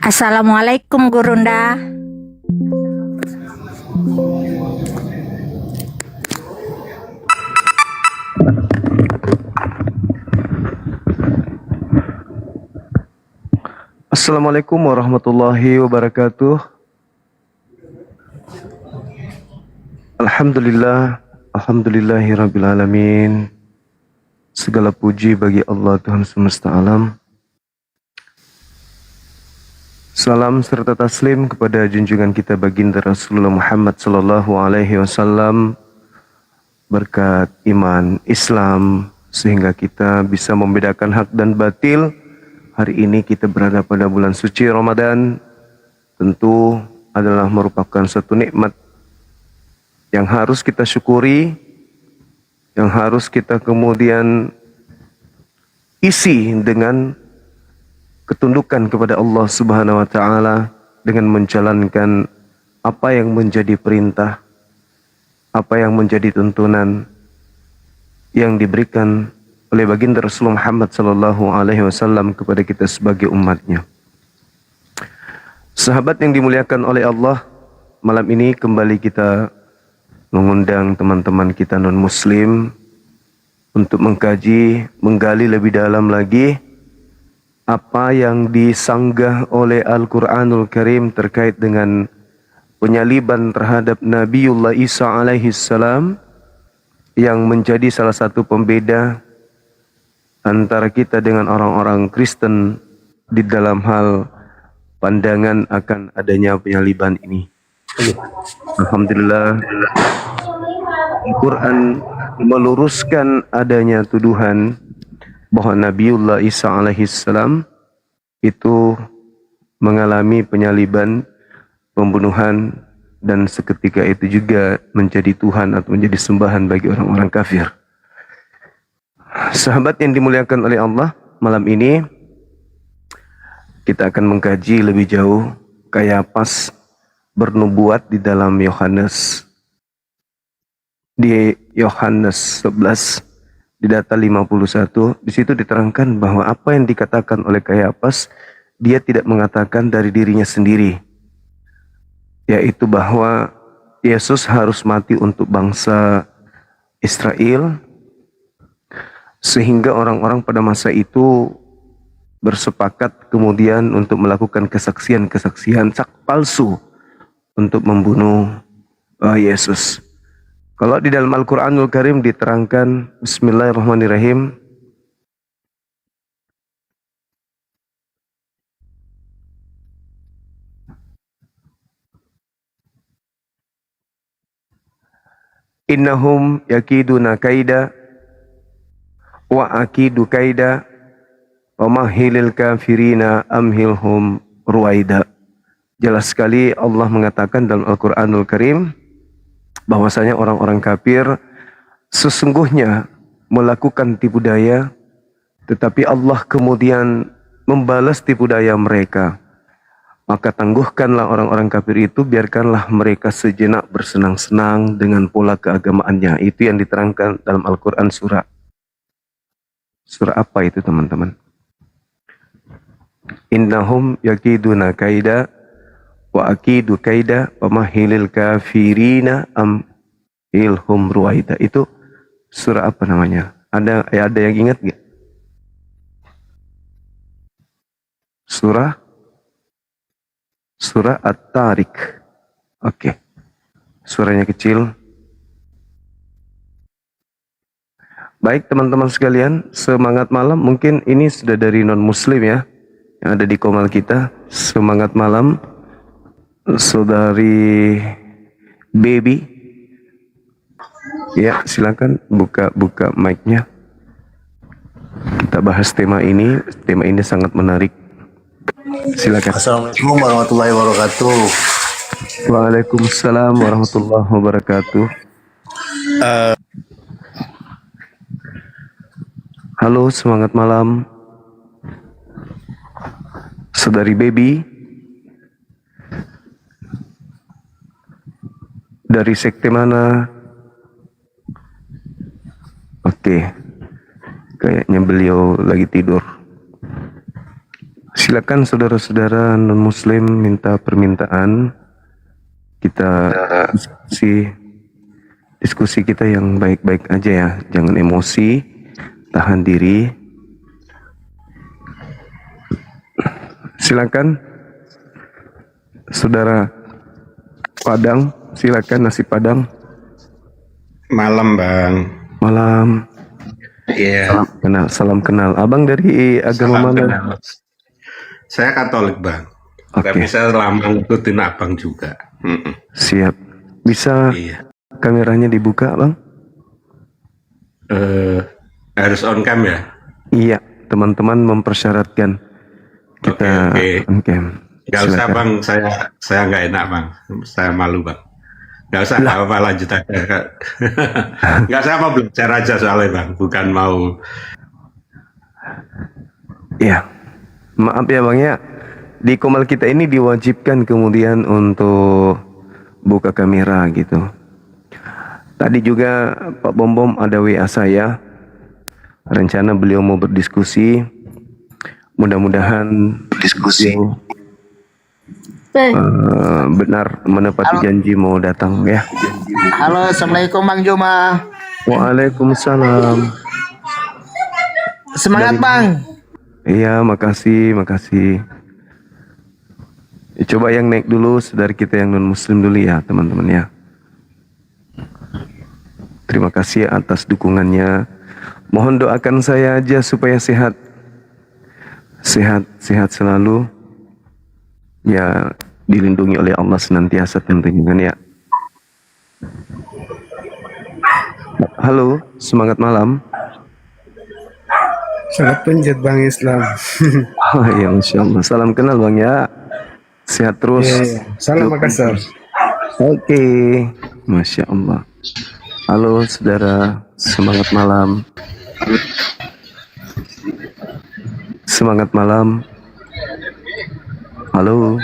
Assalamualaikum Gurunda. Assalamualaikum warahmatullahi wabarakatuh. Alhamdulillahirabbil alamin. Segala puji bagi Allah Tuhan semesta alam. Salam serta taslim kepada junjungan kita baginda Rasulullah Muhammad sallallahu alaihi wasallam. Berkat iman Islam sehingga kita bisa membedakan hak dan batil. Hari ini kita berada pada bulan suci Ramadan. Tentu adalah merupakan satu nikmat yang harus kita syukuri, yang harus kita kemudian isi dengan ketundukan kepada Allah Subhanahu wa taala dengan menjalankan apa yang menjadi perintah, apa yang menjadi tuntunan yang diberikan oleh baginda Rasulullah Muhammad sallallahu alaihi wasallam kepada kita sebagai umatnya. Sahabat yang dimuliakan oleh Allah, malam ini kembali kita mengundang teman-teman kita non-muslim untuk mengkaji, menggali lebih dalam lagi apa yang disanggah oleh Al-Quranul Karim terkait dengan penyaliban terhadap Nabiullah Isa alaihi salam yang menjadi salah satu pembeda antara kita dengan orang-orang Kristen di dalam hal pandangan akan adanya penyaliban ini. Alhamdulillah, Al-Quran meluruskan adanya tuduhan bahwa Nabiullah Isa alaihi salam itu mengalami penyaliban, pembunuhan, dan seketika itu juga menjadi Tuhan atau menjadi sembahan bagi orang-orang kafir. Sahabat yang dimuliakan oleh Allah, malam ini kita akan mengkaji lebih jauh Kayapas bernubuat di dalam Yohanes. Di Yohanes 11 di data 51, di situ diterangkan bahwa apa yang dikatakan oleh Kayapas, dia tidak mengatakan dari dirinya sendiri, yaitu bahwa Yesus harus mati untuk bangsa Israel, sehingga orang-orang pada masa itu bersepakat kemudian untuk melakukan kesaksian-kesaksian palsu untuk membunuh Yesus. Kalau di dalam Al-Quranul Karim diterangkan, Bismillahirrahmanirrahim, innahum yakiduna kaida wa akidu kaida wa mahilil kafirina amhilhum ruwaida. Jelas sekali Allah mengatakan dalam Al-Quranul Karim bahwasanya orang-orang kafir sesungguhnya melakukan tipu daya, tetapi Allah kemudian membalas tipu daya mereka. Maka tangguhkanlah orang-orang kafir itu, biarkanlah mereka sejenak bersenang-senang dengan pola keagamaannya. Itu yang diterangkan dalam Al-Quran surah apa itu teman-teman? Innahum yakiduna kaida wa akidu kaida wa mahilil kafirina amhilhum ruwaida. Itu surah apa namanya? Ada yang ingat gak? Surah At-Tariq. Oke. Surahnya kecil. Baik teman-teman sekalian, semangat malam. Mungkin ini sudah dari non-muslim ya, yang ada di komal kita. Semangat malam Saudari Baby. Ya, silakan buka mic-nya. Kita bahas tema ini. Tema ini sangat menarik. Silakan. Assalamualaikum warahmatullahi wabarakatuh. Waalaikumsalam warahmatullahi wabarakatuh. Halo, semangat malam Saudari Baby. Dari sekte mana? Oke. Kayaknya beliau lagi tidur. Silakan saudara-saudara non-muslim minta permintaan. Kita diskusi kita yang baik-baik aja ya. Jangan emosi, tahan diri. Silakan saudara Padang, silakan nasi Padang. Malam Bang. Malam. Iya. Salam kenal. Abang dari agama Salam mana? kenal. Saya Katolik Bang. Oke. Tapi saya lama ngikutin Abang juga. Siap. Bisa Iya. kameranya dibuka, Bang? Harus on cam ya? Iya, teman-teman mempersyaratkan kita Oke. on cam. Gak usah Silakan. Bang, saya nggak enak Bang. Saya malu Bang. Gak usah, nggak apa-apa, lanjut aja. Nggak, saya mau belajar aja soalnya Bang, bukan mau. Iya. Maaf ya, Bang ya. Di Komal kita ini diwajibkan kemudian untuk buka kamera gitu. Tadi juga Pak Bom ada WA saya. Rencana beliau mau berdiskusi. Mudah-mudahan diskusi benar menepati janji mau datang ya. Halo, assalamualaikum Bang Juma. Waalaikumsalam. Semangat Bang. Iya, makasih. Coba yang naik dulu, saudara kita yang non muslim dulu ya teman-teman ya. Terima kasih atas dukungannya. Mohon doakan saya aja supaya sehat selalu. Ya, dilindungi oleh Allah senantiasa tentunya kan ya. Halo, semangat malam. Sangat penjat Bang Islam. Oh ya, Masya Allah. Salam kenal Bang ya. Sehat terus. Iya. Salam Makassar. Oke, Masya Allah. Halo saudara, semangat malam. Semangat malam. Halo.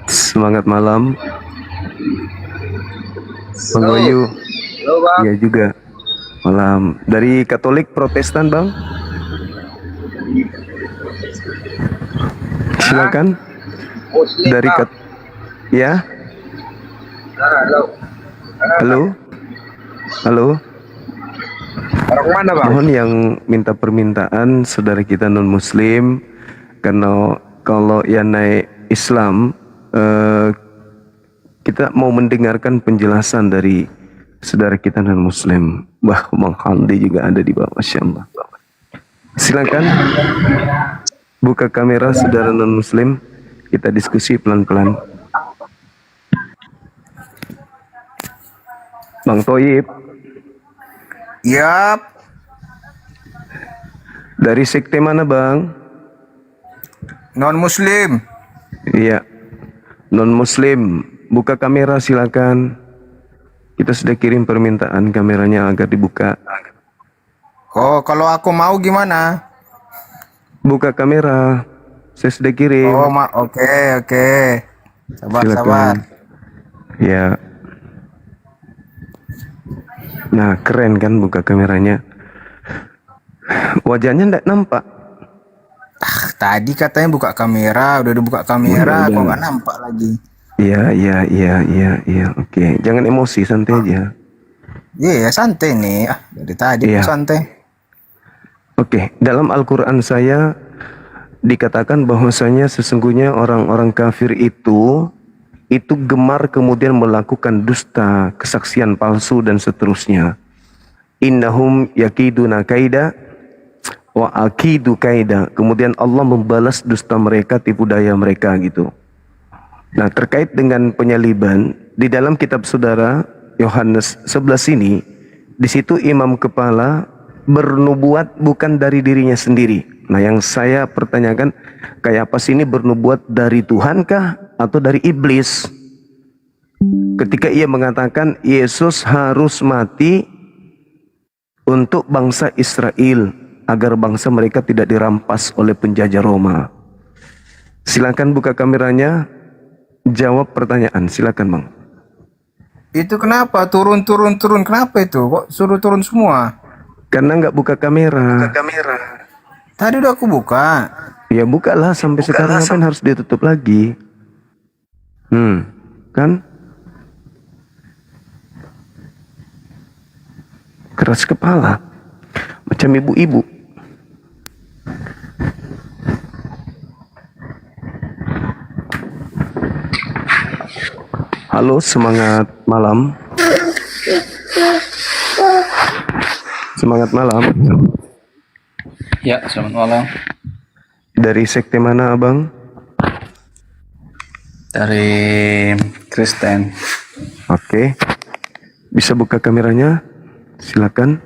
Semangat malam. Bang Bayu. Iya juga. Malam. Dari Katolik Protestan, Bang? Silakan. Dari ya. Halo. Orang mana Bang? Mohon yang minta permintaan saudara kita non muslim, karena kalau yang naik Islam kita mau mendengarkan penjelasan dari saudara kita non muslim. Wah, Bang Handi juga ada di bawah, Masya Allah. Silakan buka kamera saudara non muslim, kita diskusi pelan-pelan. Bang Toyib. Yap. Dari sekte mana Bang? Non Muslim. Iya, non muslim. Buka kamera silakan. Kita sudah kirim permintaan kameranya agar dibuka. Oh, kalau aku mau gimana? Buka kamera. Saya sudah kirim. Oh, oke. Sabar. Silakan. Ya. Nah, keren kan buka kameranya. Wajahnya enggak nampak. Tadi katanya buka kamera, udah dibuka kamera, kok nggak nampak lagi? Iya. Oke, jangan emosi, santai aja. Iya, santai nih. Dari tadi Iya. santai. Oke, dalam Al-Quran saya dikatakan bahwasanya sesungguhnya orang-orang kafir itu gemar kemudian melakukan dusta, kesaksian palsu dan seterusnya. Innahum yakiduna kaida wa akidu kaida. Kemudian Allah membalas dusta mereka, tipu daya mereka gitu. Nah, terkait dengan penyaliban di dalam kitab saudara Yohanes 11 ini, di situ imam kepala bernubuat bukan dari dirinya sendiri. Nah, yang saya pertanyakan, kayak apa sih ini bernubuat dari Tuhan kah atau dari iblis? Ketika ia mengatakan Yesus harus mati untuk bangsa Israel agar bangsa mereka tidak dirampas oleh penjajah Roma. Silakan buka kameranya, jawab pertanyaan. Silakan Bang. Itu kenapa turun? Kenapa itu? Kok suruh turun semua? Karena nggak buka kamera. Tadi udah aku buka. Ya bukalah sampai sekarang ngapain harus ditutup lagi? Kan? Keras kepala. Macam ibu-ibu. Halo, semangat malam. Semangat malam. Ya, selamat malam. Dari sekte mana, Abang? Dari Kristen. Oke. Bisa buka kameranya? Silakan.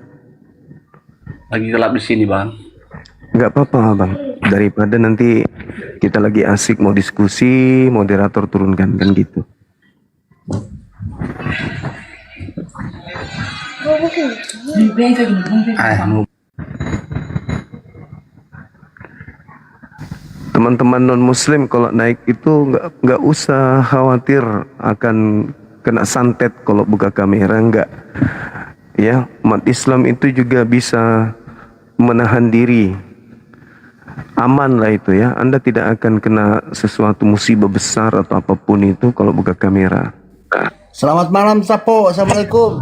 Lagi gelap di sini, Bang. Nggak apa-apa, Abang. Daripada nanti kita lagi asik mau diskusi, moderator turunkan kan gitu. Teman-teman non muslim kalau naik itu nggak usah khawatir akan kena santet kalau buka kamera, nggak. Ya, umat Islam itu juga bisa menahan diri. Aman lah itu ya. Anda tidak akan kena sesuatu musibah besar atau apapun itu kalau buka kamera. Selamat malam Sapo. Assalamualaikum.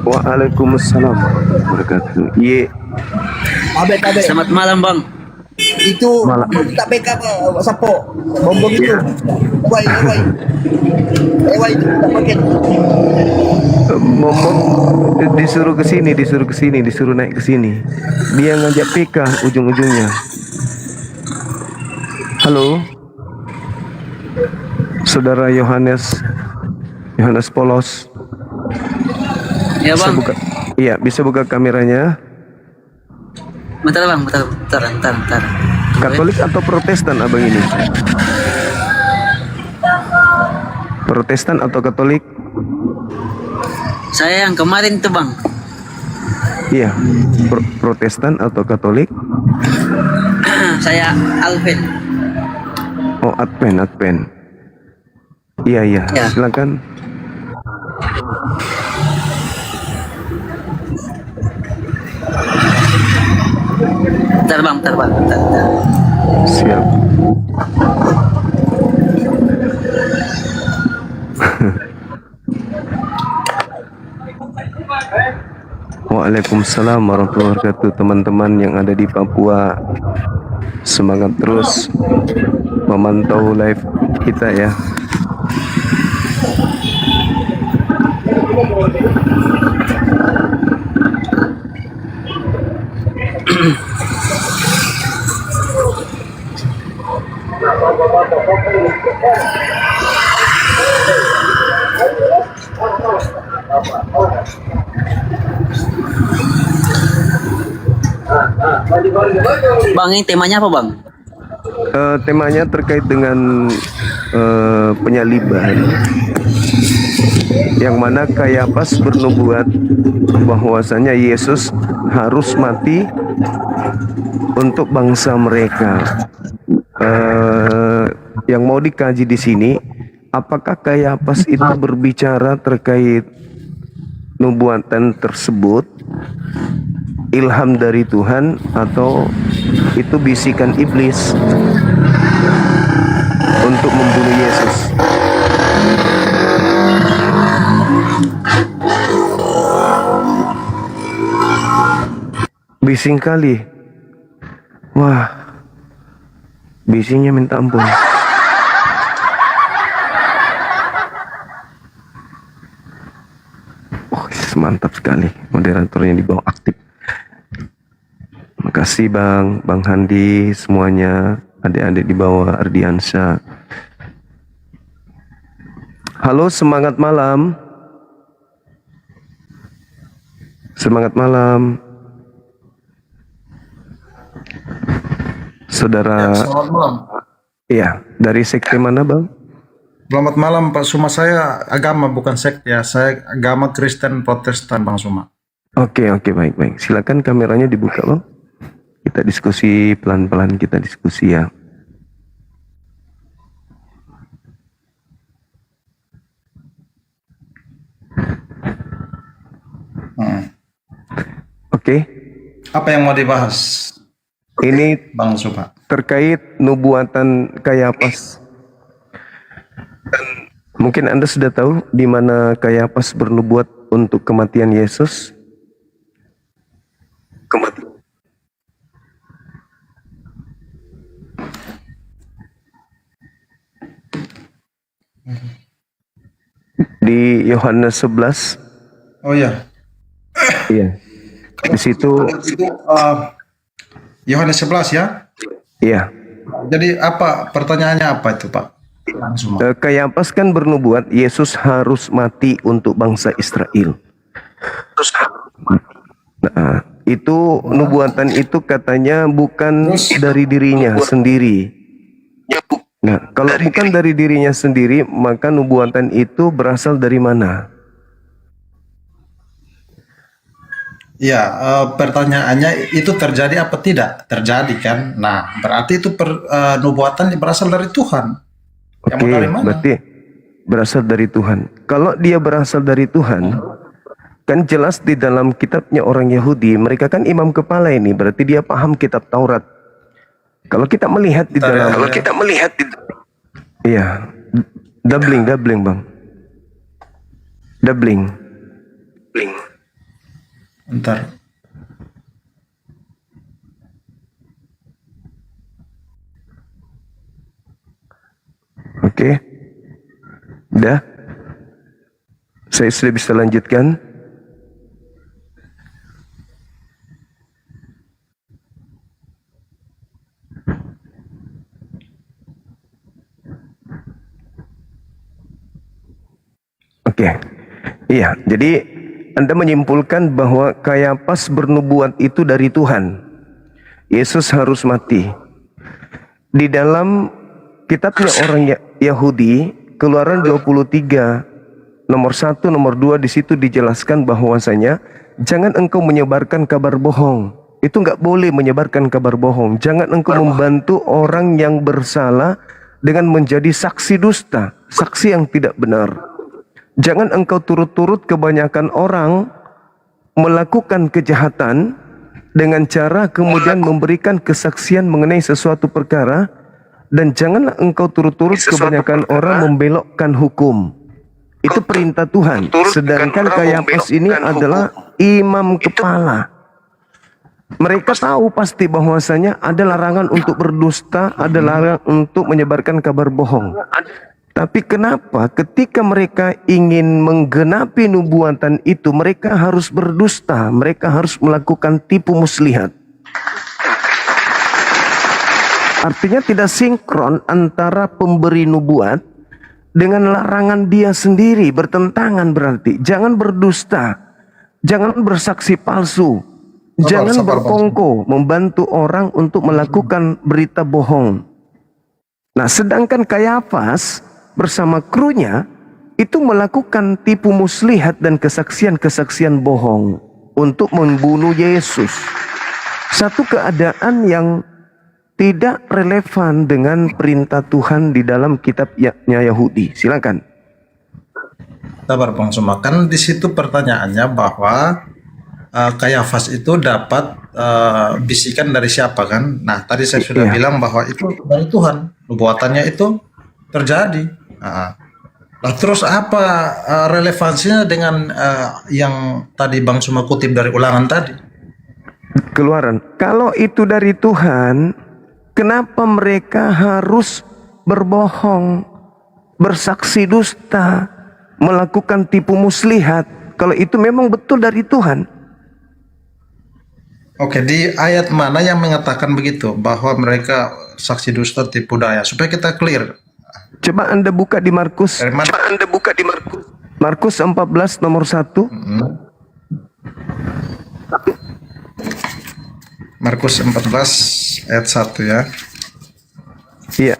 Waalaikumsalam warahmatullahi wabarakatuh. Ye. Abek. Selamat malam, Bang. Itu tak backup Sapo. Bom itu. Wai. Itu tak pakai. Momong disuruh ke sini, disuruh naik ke sini. Dia ngajak PK ujung-ujungnya. Halo. Saudara Yohanes Polos. Ya, Bang. Bisa buka kameranya. Bentar, Bang. Bentar. Katolik atau Protestan abang ini? Protestan atau Katolik? Saya yang kemarin tuh, Bang. Iya. Protestan atau Katolik? Saya Alvin. Oh, Advent. Iya. Ya. Silakan. Bentar, Bang. Siap. Waalaikumsalam warahmatullahi wabarakatuh. Teman-teman yang ada di Papua, semangat terus memantau live kita ya. Bang, ini temanya apa, Bang? Temanya terkait dengan penyaliban, yang mana Kayafas bernubuat bahwasanya Yesus harus mati untuk bangsa mereka. Yang mau dikaji di sini, apakah Kayafas itu berbicara terkait nubuatan tersebut ilham dari Tuhan atau itu bisikan iblis untuk membunuh Yesus? Bising kali. Wah, bisingnya minta ampun. Oh, mantap sekali moderatornya di bawah aktif. Makasih Bang Handi, semuanya, adik-adik di bawah, Ardiansyah. Halo, semangat malam. Semangat malam. Saudara. Selamat malam. Iya, dari sekte mana Bang? Selamat malam Pak Suma, saya agama bukan sekte ya, saya agama Kristen Protestan Bang Suma. Oke, baik. Silakan kameranya dibuka Bang. Kita diskusi pelan-pelan, kita diskusi ya. Oke. Apa yang mau dibahas? Ini Bang Suma. terkait nubuatan Kayafas. Mungkin Anda sudah tahu di mana Kayafas bernubuat untuk kematian Yesus. Di Yohanes 11. Oh ya, Iya. Di situ itu Yohanes 11 ya. iya. Jadi apa pertanyaannya apa itu Pak? Langsung. Kayafas kan bernubuat Yesus harus mati untuk bangsa Israel. Nah, itu nubuatan itu katanya bukan dari dirinya sendiri. Nah, kalau bukan dari dirinya sendiri, maka nubuatan itu berasal dari mana? Ya, pertanyaannya itu terjadi apa tidak? Terjadi kan? Nah, berarti itu nubuatan berasal dari Tuhan. Yang Oke, mau dari mana? berarti berasal dari Tuhan. Kalau dia berasal dari Tuhan, kan jelas di dalam kitabnya orang Yahudi, mereka kan imam kepala ini, berarti dia paham kitab Taurat. Kalau kita melihat di dalam, iya, doubling bang, doubling. Ntar. Oke, udah, saya sudah bisa lanjutkan. Oke, iya, jadi Anda menyimpulkan bahwa Kayafas bernubuat itu dari Tuhan. Yesus harus mati. Di dalam kitabnya orang Yahudi, Keluaran 23 nomor 1 nomor 2 di situ dijelaskan bahwasanya jangan engkau menyebarkan kabar bohong. Itu nggak boleh menyebarkan kabar bohong. Jangan engkau membantu orang yang bersalah dengan menjadi saksi dusta, saksi yang tidak benar. Jangan engkau turut-turut kebanyakan orang melakukan kejahatan dengan cara kemudian memberikan kesaksian mengenai sesuatu perkara, dan janganlah engkau turut-turut kebanyakan orang membelokkan hukum. Itu perintah Tuhan. Sedangkan Kayafas ini adalah imam kepala. Mereka tahu pasti bahwasanya ada larangan untuk berdusta, ada larangan untuk menyebarkan kabar bohong. Tapi kenapa ketika mereka ingin menggenapi nubuatan itu, mereka harus berdusta, mereka harus melakukan tipu muslihat. Artinya tidak sinkron antara pemberi nubuat dengan larangan dia sendiri, bertentangan berarti. Jangan berdusta, jangan bersaksi palsu, jangan berkongko membantu orang untuk melakukan berita bohong. Nah, sedangkan Kayafas bersama krunya itu melakukan tipu muslihat dan kesaksian-kesaksian bohong untuk membunuh Yesus. Satu keadaan yang tidak relevan dengan perintah Tuhan di dalam kitabnya Yahudi. Silakan. Sabar Bang Suma. Kan di situ pertanyaannya bahwa Kayafas itu dapat bisikan dari siapa kan? Nah, tadi saya sudah bilang bahwa itu dari Tuhan. Nubuatannya itu terjadi. Nah, terus apa relevansinya dengan yang tadi Bang Suma kutip dari Ulangan tadi? Keluaran. Kalau itu dari Tuhan, kenapa mereka harus berbohong, bersaksi dusta, melakukan tipu muslihat? Kalau itu memang betul dari Tuhan. Oke, di ayat mana yang mengatakan begitu? Bahwa mereka saksi dusta, tipu daya. Supaya kita clear. Coba Anda buka di Markus. Markus 14 nomor 1. Markus 14 ayat 1 ya. Iya.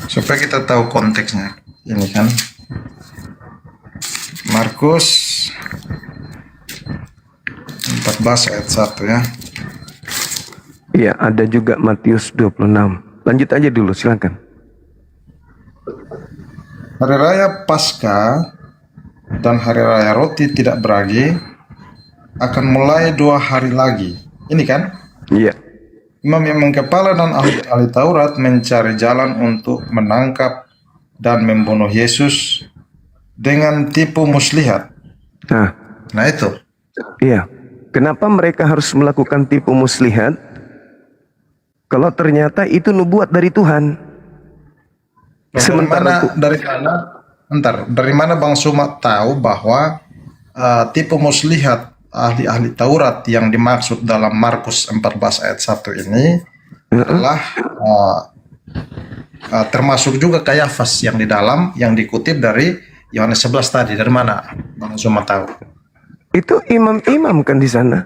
Supaya kita tahu konteksnya. Ini kan Markus 14 ayat 1 ya. Iya, ada juga Matius 26. Lanjut aja dulu, silakan. Hari Raya Paskah dan Hari Raya Roti Tidak Beragi akan mulai 2 hari lagi. Ini kan? Iya. Imam-imam kepala dan ahli Taurat mencari jalan untuk menangkap dan membunuh Yesus dengan tipu muslihat. Nah itu. Iya. Kenapa mereka harus melakukan tipu muslihat? Kalau ternyata itu nubuat dari Tuhan. Dari mana Bang Suma tahu bahwa tipu muslihat ahli-ahli Taurat yang dimaksud dalam Markus 14 ayat 1 ini adalah termasuk juga Kayafas yang di dalam, yang dikutip dari Yohanes 11 tadi. Dari mana Bang Suma tahu? Itu imam-imam kan di sana?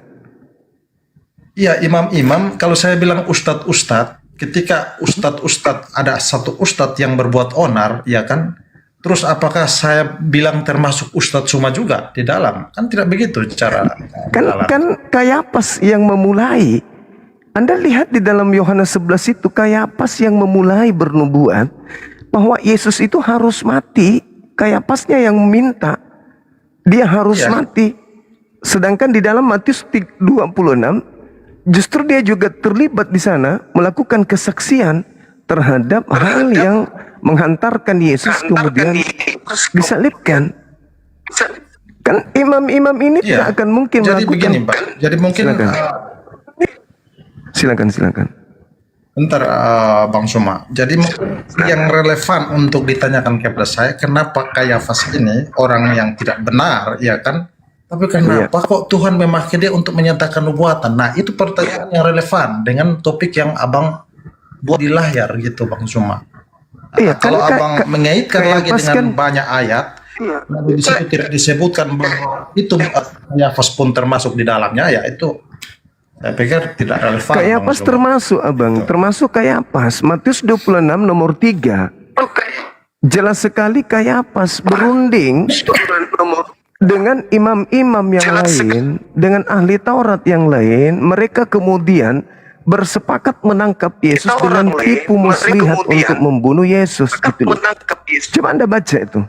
Iya, imam-imam. Kalau saya bilang ustadz-ustadz, ketika ustadz-ustadz ada satu ustadz yang berbuat onar, ya kan? Terus apakah saya bilang termasuk Ustadz Suma juga di dalam? Kan tidak begitu cara. Kan Kayafas yang memulai. Anda lihat di dalam Yohanes 11 itu Kayafas yang memulai bernubuat bahwa Yesus itu harus mati. Kayafasnya yang meminta dia harus mati. Sedangkan di dalam Matius 26 justru dia juga terlibat di sana melakukan kesaksian terhadap hal yang menghantarkan Yesus kemudian disalibkan. Kan imam-imam ini tidak akan mungkin jadi melakukan. Begini, Pak. Jadi mungkin silakan. Bentar, Bang Suma. Jadi yang relevan untuk ditanyakan kepada saya, kenapa Kayafas ini orang yang tidak benar, ya kan? Tapi kenapa kok Tuhan memakai dia untuk menyatakan nubuatan? Nah, itu pertanyaan yang relevan dengan topik yang Abang buat di layar gitu, Bang Suma. Iya, kalau Abang mengaitkan lagi dengan kan, banyak ayat, lalu di situ tidak disebutkan bahwa itu Kayafas pun termasuk di dalamnya, ya itu saya pikir tidak relevan. Kayafas termasuk, Abang, termasuk Kayafas. Matius 26 nomor 3. Jelas sekali Kayafas berunding dengan imam-imam yang lain, dengan ahli Taurat yang lain. Mereka kemudian bersepakat menangkap Yesus dengan tipu muslihat untuk membunuh Yesus. Gitu. Coba Anda baca itu.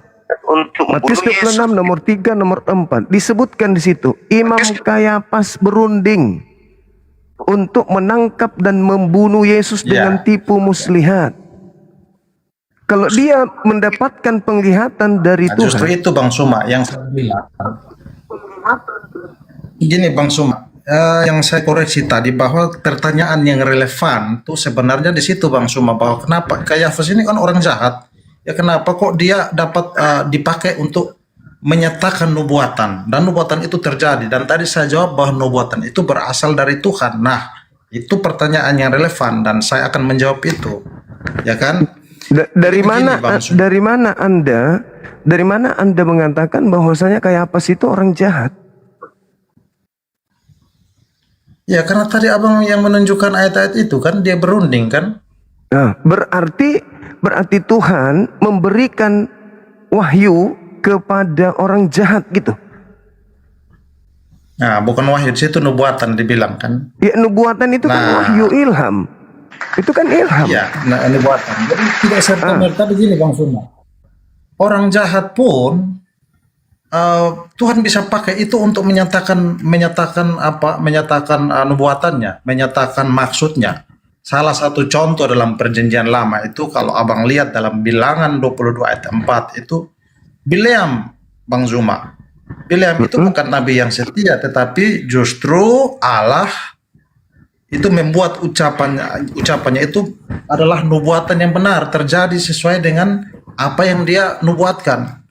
Matius 26 nomor 3 nomor 4 disebutkan di situ. Imam Kayafas berunding untuk menangkap dan membunuh Yesus dengan tipu muslihat. Kalau dia mendapatkan penglihatan dari Tuhan. Justru itu Bang Suma yang saya bilang. Gini Bang Suma, yang saya koreksi tadi bahwa pertanyaan yang relevan tuh sebenarnya di situ Bang Suma, bahwa kenapa Kayafas ini kan orang jahat, ya kenapa kok dia dapat dipakai untuk menyatakan nubuatan, dan nubuatan itu terjadi, dan tadi saya jawab bahwa nubuatan itu berasal dari Tuhan. Nah, itu pertanyaan yang relevan dan saya akan menjawab itu, ya kan? Dari mana Anda mengatakan bahwasanya Kayafas itu orang jahat? Ya karena tadi Abang yang menunjukkan ayat-ayat itu kan, dia berunding kan? Nah, berarti Tuhan memberikan wahyu kepada orang jahat gitu. Nah, bukan wahyu, itu nubuatan dibilang kan? Ya, nubuatan itu kan wahyu, ilham. Itu kan ilham. Iya, nubuatan. Jadi tidak serta-merta begini Bang Suma. Orang jahat pun Tuhan bisa pakai itu untuk menyatakan nubuatannya, menyatakan maksudnya. Salah satu contoh dalam perjanjian lama itu kalau Abang lihat dalam Bilangan 22 ayat 4 itu Bileam, Bang Zuma. Bileam itu bukan nabi yang setia, tetapi justru Allah itu membuat ucapannya itu adalah nubuatan yang benar, terjadi sesuai dengan apa yang dia nubuatkan.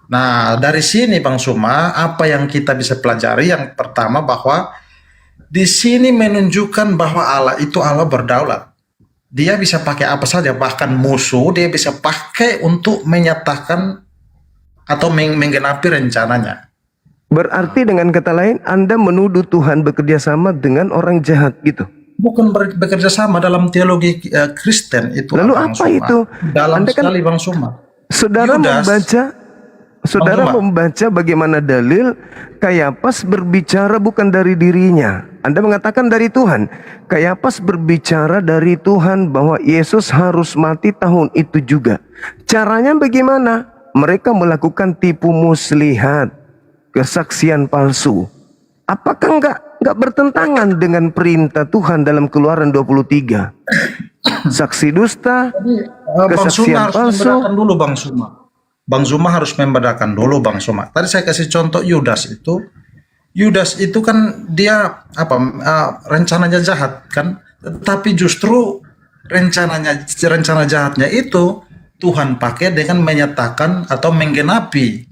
Nah, dari sini Bang Suma, apa yang kita bisa pelajari? Yang pertama bahwa di sini menunjukkan bahwa Allah itu Allah berdaulat. Dia bisa pakai apa saja, bahkan musuh dia bisa pakai untuk menyatakan atau menggenapi rencananya. Berarti dengan kata lain Anda menuduh Tuhan bekerja sama dengan orang jahat gitu? Bukan bekerja sama dalam teologi Kristen itu. Lalu apa itu? Dalam Anda sekali Bang Suma. Saudara saudara Cuma. membaca bagaimana dalil Kayafas berbicara bukan dari dirinya. Anda mengatakan dari Tuhan. Kayafas berbicara dari Tuhan bahwa Yesus harus mati tahun itu juga. Caranya bagaimana? Mereka melakukan tipu muslihat, kesaksian palsu. Apakah enggak bertentangan dengan perintah Tuhan dalam Keluaran 23? Saksi dusta, Bang Suma kesaksian harus palsu. membedakan dulu Bang Suma. Bang Suma harus membedakan dulu Bang Suma. Tadi saya kasih contoh Yudas itu. Yudas itu kan dia rencananya jahat kan, tapi justru rencana jahatnya itu Tuhan pakai dengan menyatakan atau menggenapi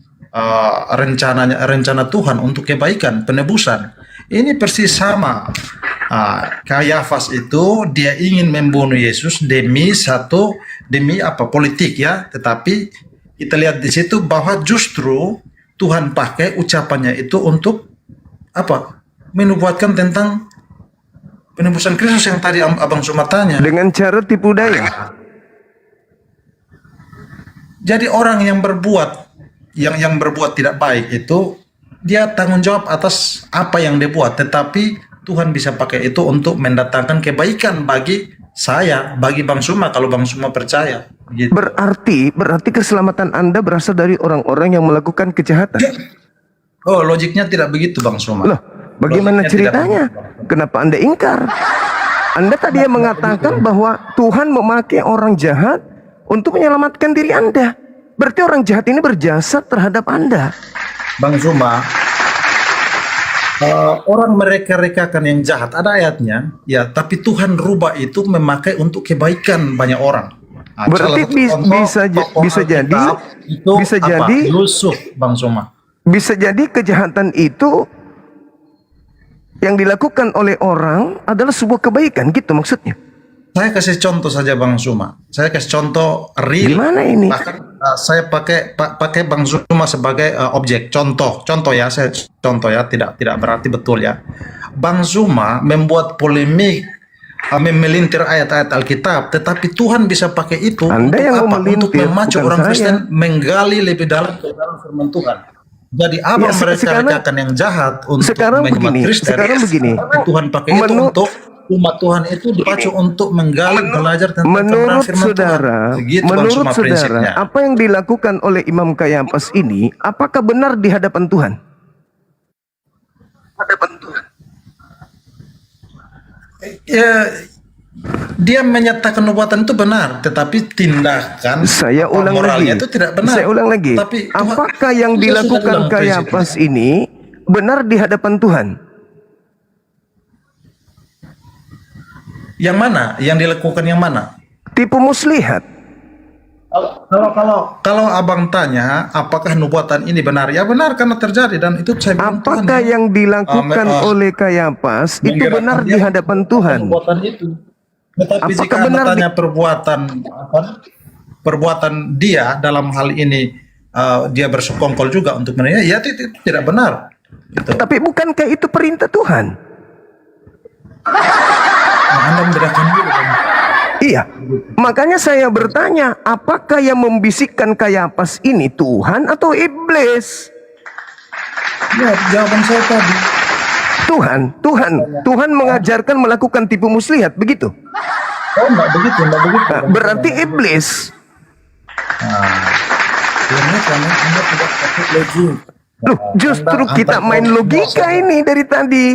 rencana Tuhan untuk kebaikan, penebusan. Ini persis sama. Kayafas itu dia ingin membunuh Yesus demi politik ya, tetapi kita lihat di situ bahwa justru Tuhan pakai ucapannya itu untuk menubuatkan tentang penebusan Kristus yang tadi Abang Suma tanya. Dengan cara tipu daya. Jadi orang yang berbuat yang berbuat tidak baik itu dia tanggung jawab atas apa yang dia buat, tetapi Tuhan bisa pakai itu untuk mendatangkan kebaikan bagi saya, bagi Bang Suma kalau Bang Suma percaya. Gitu. Berarti keselamatan Anda berasal dari orang-orang yang melakukan kejahatan. Oh, logiknya tidak begitu Bang Suma. Loh, bagaimana Logiknya tidak ceritanya? begitu. Kenapa Anda ingkar? Anda tadi yang mengatakan bahwa Tuhan memakai orang jahat untuk menyelamatkan diri Anda. Berarti orang jahat ini berjasa terhadap Anda. Bang Suma, orang mereka-rekakan yang jahat, ada ayatnya, ya. Tapi Tuhan rubah itu memakai untuk kebaikan banyak orang. Berarti bisa jadi Yusuf, Bang Suma. Bisa jadi kejahatan itu yang dilakukan oleh orang adalah sebuah kebaikan, gitu maksudnya. Saya kasih contoh saja Bang Suma. Saya kasih contoh real. Gimana ini? Bahkan saya pakai Bang Suma sebagai objek. Contoh ya. Saya contoh ya. Tidak berarti betul ya. Bang Suma membuat polemik, memelintir ayat-ayat Alkitab, tetapi Tuhan bisa pakai itu Anda untuk yang apa? memelintir, Untuk memacu bukan orang saya. Kristen menggali lebih dalam ke dalam firman Tuhan. Jadi apa mereka rekakan yang jahat untuk menyelamatkan Kristen? Sekarang begini. Tuhan pakai itu untuk umat Tuhan itu dipacu untuk menggali, belajar tentang Menurut firman saudara, Tuhan. Begitu Bang menurut Suma saudara, prinsipnya. apa yang dilakukan oleh Imam Kayafas ini, apakah benar di hadapan Tuhan? Hadapan Tuhan. Ya, dia menyatakan nubuatan itu benar, tetapi tindakan Saya ulang moralnya lagi. itu tidak benar. Saya ulang lagi. Tapi Tuhan- Apakah yang Saya sudah dilakukan bilang Kayafas ini benar di hadapan Tuhan? Yang mana? Yang dilakukan yang mana? Tipu muslihat. Kalau abang tanya, apakah nubuatan ini benar? Ya benar karena terjadi dan itu saya bilang Tuhan. Apakah yang dilakukan oleh Kayafas itu menggerakkan benar dia di hadapan Tuhan? Nubuatan itu. Tetapi Apakah jika Anda benar tanya perbuatan dia dalam hal ini dia bersekongkol juga untuk menanya, ya itu tidak benar. Gitu. Tapi bukankah itu perintah Tuhan? Nah, Anda membedakan dulu. Bang. Iya. Makanya saya bertanya, apakah yang membisikkan Kayafas ini Tuhan atau iblis? Ya, jawaban saya tadi. Tuhan mengajarkan melakukan tipu muslihat, begitu? Oh, enggak begitu. Nah, berarti iblis. Ini karena Anda tidak pakai logik. Loh, justru kita main logika ini dari tadi.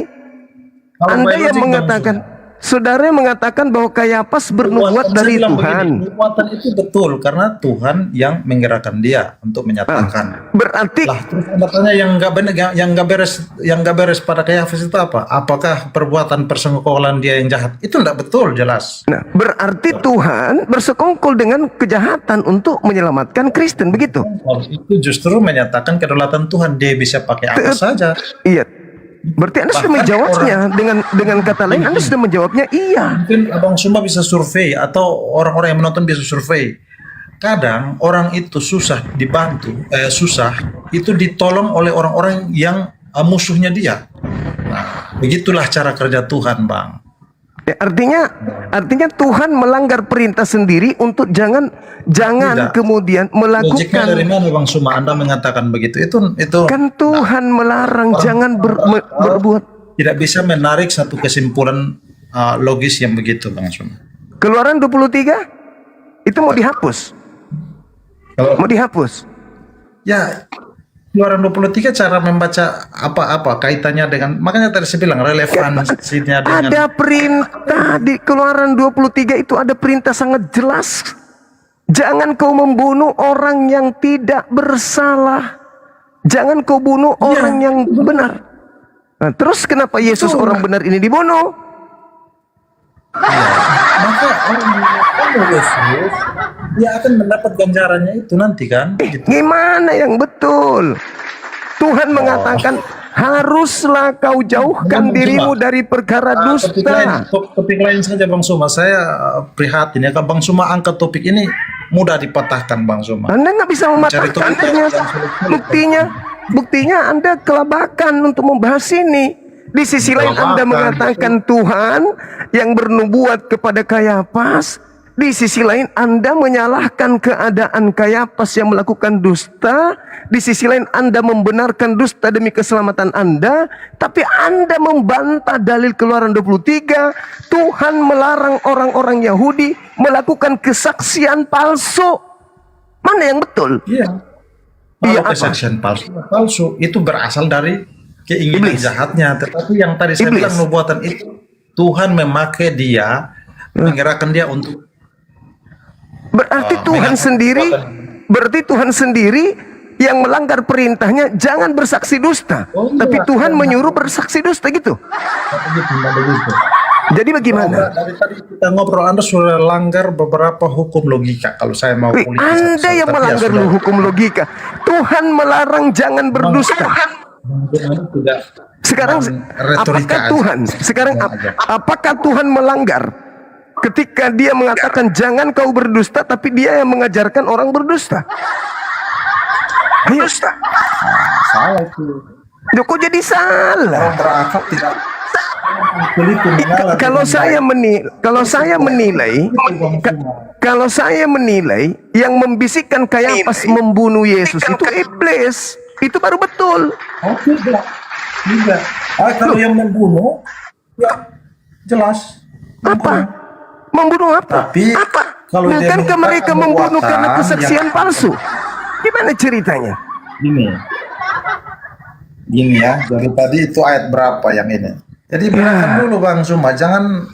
Kalau Anda main yang logik, mengatakan, saudara yang mengatakan bahwa Kayafas bernubuat Nubuatan, dari saya bilang Tuhan. begini, nubuatan itu betul karena Tuhan yang menggerakkan dia untuk menyatakan. Berarti Lah, terus Anda tanya yang nggak benar, yang nggak beres pada Kayafas itu apa? Apakah perbuatan persengkokolan dia yang jahat? Itu enggak betul, jelas. Nah, berarti Tuhan bersekongkol dengan kejahatan untuk menyelamatkan Kristen, begitu? Itu justru menyatakan kedaulatan Tuhan, dia bisa pakai apa saja. Iya. Berarti Anda sudah Bahkan menjawabnya dengan kata lain, Anda sudah menjawabnya iya. Mungkin Abang Sumba bisa survei atau orang-orang yang menonton bisa survei. Kadang orang itu susah dibantu, susah itu ditolong oleh orang-orang yang musuhnya dia. Nah, begitulah cara kerja Tuhan, Bang. Artinya Tuhan melanggar perintah sendiri untuk jangan Tidak. kemudian Logiknya dari melakukan. mana Bang Suma Anda mengatakan begitu? Itu Kan Tuhan melarang jangan berbuat. tidak bisa menarik satu kesimpulan logis yang begitu Bang Suma. Keluaran 23 itu mau dihapus. Kalau Mau dihapus. ya Keluaran 23 cara membaca apa kaitannya dengan, makanya tadi saya bilang relevansinya dengan Ada perintah di Keluaran 23 itu, ada perintah sangat jelas. Jangan kau membunuh orang yang tidak bersalah. Jangan kau bunuh orang yang benar. Nah, terus kenapa Yesus orang benar ini dibunuh? maka orang yang Yesus dia akan mendapat ganjarannya itu nanti kan. Gimana yang betul? Tuhan mengatakan haruslah kau jauhkan Bang dirimu Suma, dari perkara dusta. topik lain saja Bang Suma. Saya prihatin ya kalau Bang Suma angkat topik ini mudah dipatahkan Bang Suma. Anda nggak bisa Mencari mematahkan topik ternyata. yang sulit-sulit. Buktinya Anda kelabakan untuk membahas ini. Di sisi lain Anda Kelabakan. mengatakan Tuhan yang bernubuat kepada Kayafas. Di sisi lain Anda menyalahkan keadaan Kayafas yang melakukan dusta. Di sisi lain Anda membenarkan dusta demi keselamatan Anda. Tapi Anda membantah dalil Keluaran 23. Tuhan melarang orang-orang Yahudi melakukan kesaksian palsu. Mana yang betul? Iya. Iya, Kalau apa? kesaksian palsu itu berasal dari keinginan Iblis. jahatnya. Tetapi yang tadi saya Iblis. bilang nubuatan itu Tuhan memakai dia, menggerakkan dia untuk Berarti Tuhan mengaku sendiri, perbuatan. berarti Tuhan sendiri yang melanggar perintahnya jangan bersaksi dusta. Oh, iya. Tapi Tuhan menyuruh bersaksi dusta gitu. begitu. Jadi bagaimana? Dari tadi kita ngobrol Anda sudah langgar beberapa hukum logika. Kalau saya mau Wih, politis, Anda yang tapi ya melanggar sudah. hukum logika. Tuhan melarang jangan berdusta. Tidak. Sekarang retorika apakah aja. Tuhan? Sekarang apakah Tuhan melanggar ketika dia mengatakan jangan kau berdusta, tapi dia yang mengajarkan orang berdusta? Ayo, Salah itu. Loh, kok jadi salah? Orang berakal tidak teliti mengalah Kalau dengan saya baik. kalau saya menilai yang membisikkan Kayafas membunuh Yesus itu iblis. Itu baru betul. Oh tidak. Kalau yang membunuh, ya jelas. Apa? Membunuh apa? Tapi kalau dia Bukankah mereka menggunakan membunuh karena perbuatan kesaksian yang- palsu? Gimana ceritanya? Gini ya, dari tadi itu ayat berapa yang ini? Jadi bedakan dulu Bang Suma, jangan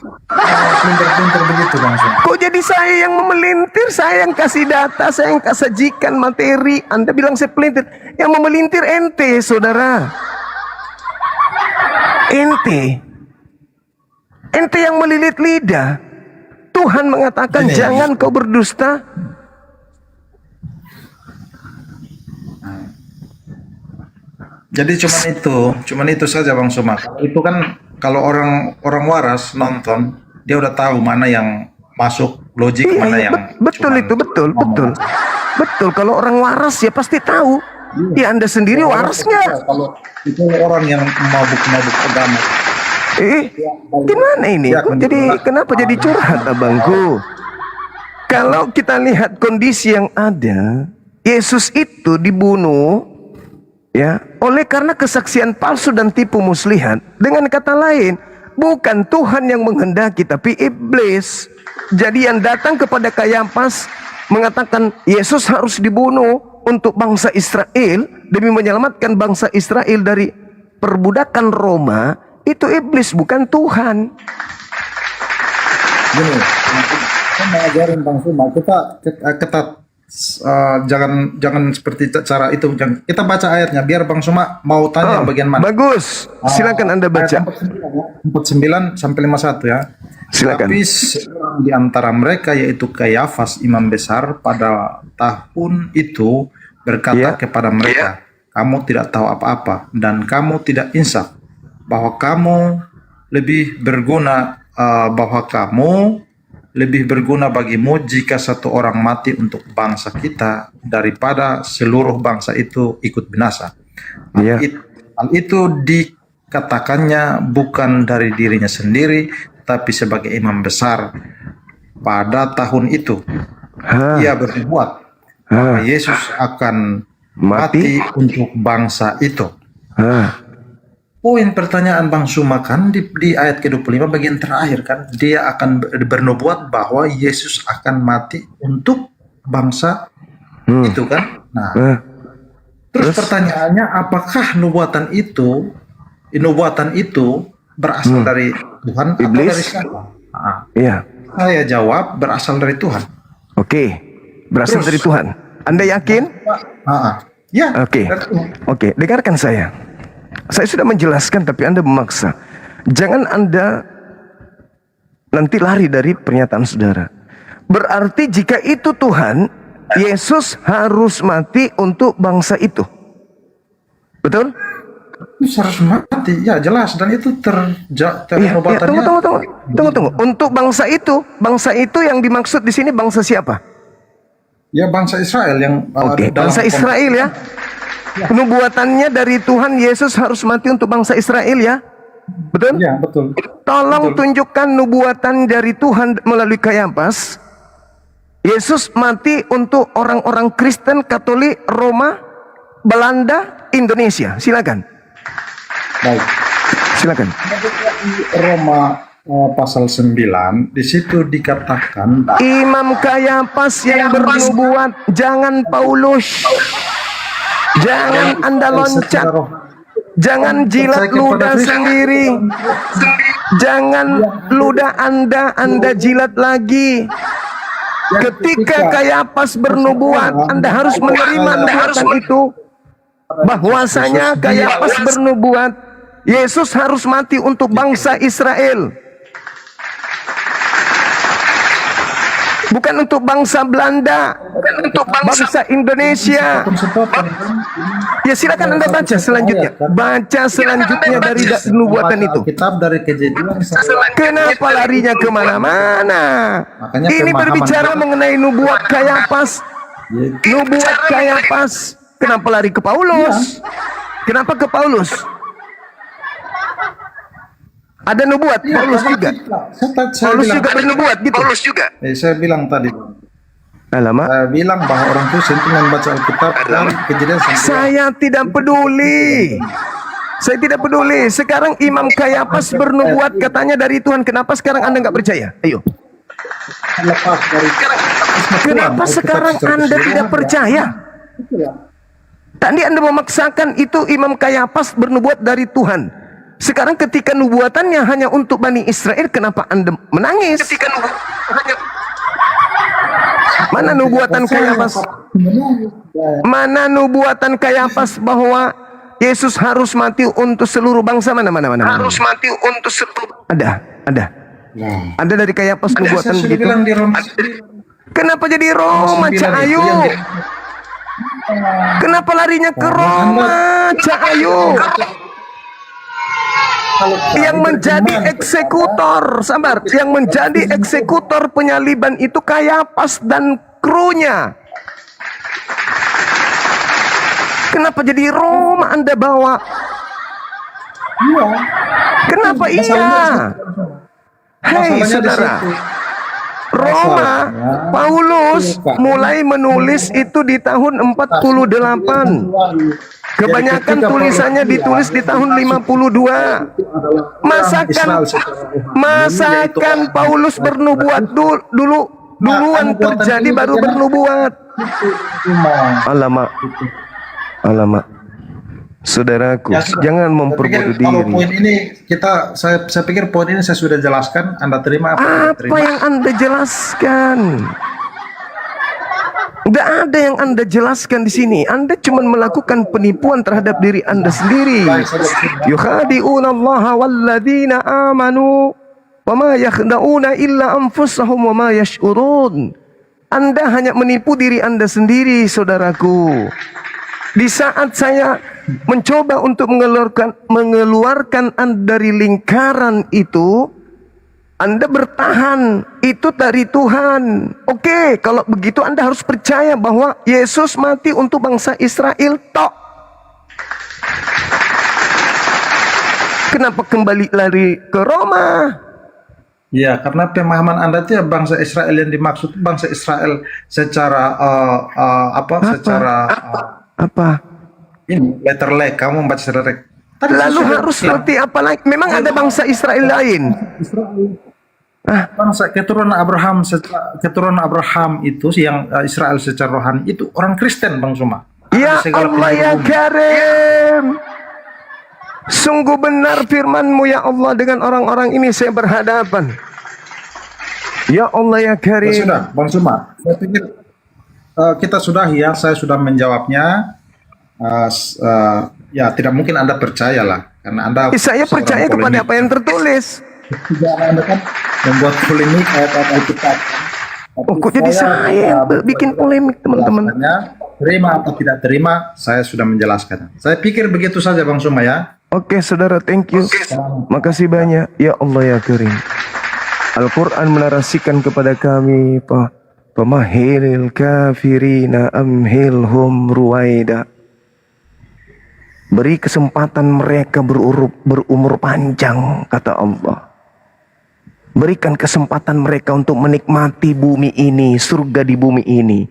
pinter-pinter begitu Bang Suma. Kok jadi saya yang memelintir? Saya yang kasih data, saya yang sajikan materi. Anda bilang saya pelintir. Yang memelintir ente, saudara. Ente yang melilit lidah. Tuhan mengatakan Gini. jangan kau berdusta. Jadi cuman itu saja Bang Suma. Itu kan kalau orang waras nonton, dia udah tahu mana yang masuk logik, Iya, mana iya, yang betul cuman itu, betul. ngomong. Betul, kalau orang waras ya pasti tahu. Ya Anda sendiri waras nggak? Kalau itu orang yang mabuk-mabuk agama. Gimana ini? Kok jadi kenapa jadi curhat abangku? Kalau kita lihat kondisi yang ada, Yesus itu dibunuh ya oleh karena kesaksian palsu dan tipu muslihat. Dengan kata lain, bukan Tuhan yang menghendaki tapi iblis. Jadi yang datang kepada Kayafas mengatakan Yesus harus dibunuh untuk bangsa Israel demi menyelamatkan bangsa Israel dari perbudakan Roma, itu iblis bukan Tuhan. Gini, kita mengajarin Bang Suma, kita jangan seperti cara itu. Kita baca ayatnya biar Bang Suma mau tanya bagian mana. Bagus, silakan Anda baca. Ayat 49 sampai 51 ya. Silakan. Tapi seorang di antara mereka yaitu Kayafas imam besar pada tahun itu berkata Ya. kepada mereka, kamu tidak tahu apa-apa dan kamu tidak insaf bahwa kamu lebih berguna bagimu jika satu orang mati untuk bangsa kita daripada seluruh bangsa itu ikut binasa. Ya. Hal itu dikatakannya bukan dari dirinya sendiri, tetapi sebagai imam besar. Pada tahun itu ia bernubuat bahwa Yesus akan mati untuk bangsa itu. Poin pertanyaan Bang Suma kan di ayat ke-25 bagian terakhir kan, dia akan bernubuat bahwa Yesus akan mati untuk bangsa itu kan. Nah, terus pertanyaannya, apakah nubuatan itu berasal dari Tuhan atau Iblis? dari siapa? Iya. Saya jawab berasal dari Tuhan. Oke. Berasal dari Tuhan. Anda yakin? Ya. Oke. dari Tuhan. Oke, dengarkan saya. Saya sudah menjelaskan tapi Anda memaksa. Jangan Anda nanti lari dari pernyataan saudara. Berarti jika itu Tuhan, Yesus harus mati untuk bangsa itu. Betul? Yesus harus mati, ya jelas, dan itu Iya, penubuatannya. tunggu. Untuk bangsa itu yang dimaksud di sini bangsa siapa? Ya bangsa Israel yang Oke, dalam bangsa Israel ya. Penubuatannya dari Tuhan, Yesus harus mati untuk bangsa Israel ya. Betul? Ya, betul. Tolong tunjukkan nubuatan dari Tuhan melalui Kayafas. Yesus mati untuk orang-orang Kristen, Katolik, Roma, Belanda, Indonesia. Silakan. Baik. Silakan. Roma pasal 9 di situ dikatakan Imam Kayafas yang bernubuat, jangan Paulus. Jangan Anda loncat. Jangan jilat ludah sendiri. Jangan ludah Anda jilat lagi. Ketika Kayafas bernubuat, Anda harus menerima nubuatan itu. Bahwasanya Kayafas bernubuat Yesus harus mati untuk bangsa Israel, bukan untuk bangsa Belanda, bukan untuk bangsa Indonesia. Ya silakan Anda baca selanjutnya. Baca selanjutnya dari nubuatan itu. Kitab dari Kejadian. Kenapa larinya kemana-mana? Ini berbicara mengenai nubuat Kayafas. Nubuat Kayafas. Kenapa lari ke Paulus? Kenapa ke Paulus? Ada nubuat Paulus juga. Paulus juga bernubuat gitu. Paulus juga. Saya bilang tadi. Alamak. Saya bilang bahwa orang Kristen itu membaca Alkitab dari Kejadian sampai Saya tidak peduli. Saya tidak peduli. Sekarang Imam Kayafas bernubuat katanya dari Tuhan. Kenapa sekarang Anda nggak percaya? Ayo. lepas dari Kenapa sekarang Anda tidak percaya? Tadi Anda memaksakan itu Imam Kayafas bernubuat dari Tuhan. Sekarang ketika nubuatannya hanya untuk Bani Israel, kenapa Anda menangis? Mana nubuatan Kayafas? Mana nubuatan Kayafas bahwa Yesus harus mati untuk seluruh bangsa? Mana? Harus mati untuk seluruh. Ada. Ada dari Kayafas nubuatan saya sudah begitu. bilang di Roma. Kenapa jadi Roma, Cak Ayu? Kenapa larinya ke Roma, Cak Ayu? Yang menjadi eksekutor, sabar, yang menjadi eksekutor penyaliban itu Kayafas dan krunya. Kenapa jadi Roma Anda bawa? Kenapa iya? Hei saudara, Roma, Paulus mulai menulis itu di tahun 48. Kebanyakan tulisannya ditulis di tahun 52. Masakan Paulus bernubuat duluan terjadi baru bernubuat. Alamak. Saudaraku, jangan memperbodoh Kalau diri. poin ini saya pikir poin ini saya sudah jelaskan. Anda terima apa? Apa yang Anda jelaskan? Tidak ada yang Anda jelaskan di sini. Anda cuma melakukan penipuan terhadap diri Anda sendiri. Yukhadi'una Allah walladzina amanu wa ma yakhda'una illa anfusahum wa ma yash'urun. Anda hanya menipu diri Anda sendiri, saudaraku. Di saat saya mencoba untuk mengeluarkan Anda dari lingkaran itu, Anda bertahan, itu dari Tuhan. Oke, kalau begitu Anda harus percaya bahwa Yesus mati untuk bangsa Israel tok. Kenapa kembali lari ke Roma? Ya, karena pemahaman Anda itu ya bangsa Israel yang dimaksud bangsa Israel secara secara Apa? ini letterlek. Kamu membaca secara tadi Lalu saya sudah harus bilang, seperti apa lagi? Memang ada bangsa Israel lain. bangsa keturunan Abraham itu yang Israel secara rohani itu orang Kristen, Bang Suma. Ya Ada segala Allah ya penjuru bumi. Karim. Sungguh benar firman-Mu ya Allah, dengan orang-orang ini saya berhadapan. Ya Allah ya Ya Karim. sudah, Bang Suma. Saya pikir kita sudah ya, saya sudah menjawabnya. Ya tidak mungkin Anda percaya lah, karena Anda Saya seorang percaya kepada polemik. apa yang tertulis. Tidak, Anda kan membuat polemik ayat-ayat Alkitab. Oh, kok jadi saya bikin polemik, teman-teman? Terima atau tidak terima, saya sudah menjelaskan. Saya pikir begitu saja, Bang Suma ya. Oke, saudara, thank you. Makasih banyak. Ya Allah ya Karim. Al-Quran menarasikan kepada kami, pemahilil kafirina amhilhum ruwaida. Beri kesempatan mereka berumur panjang, kata Allah. Berikan kesempatan mereka untuk menikmati bumi ini, surga di bumi ini.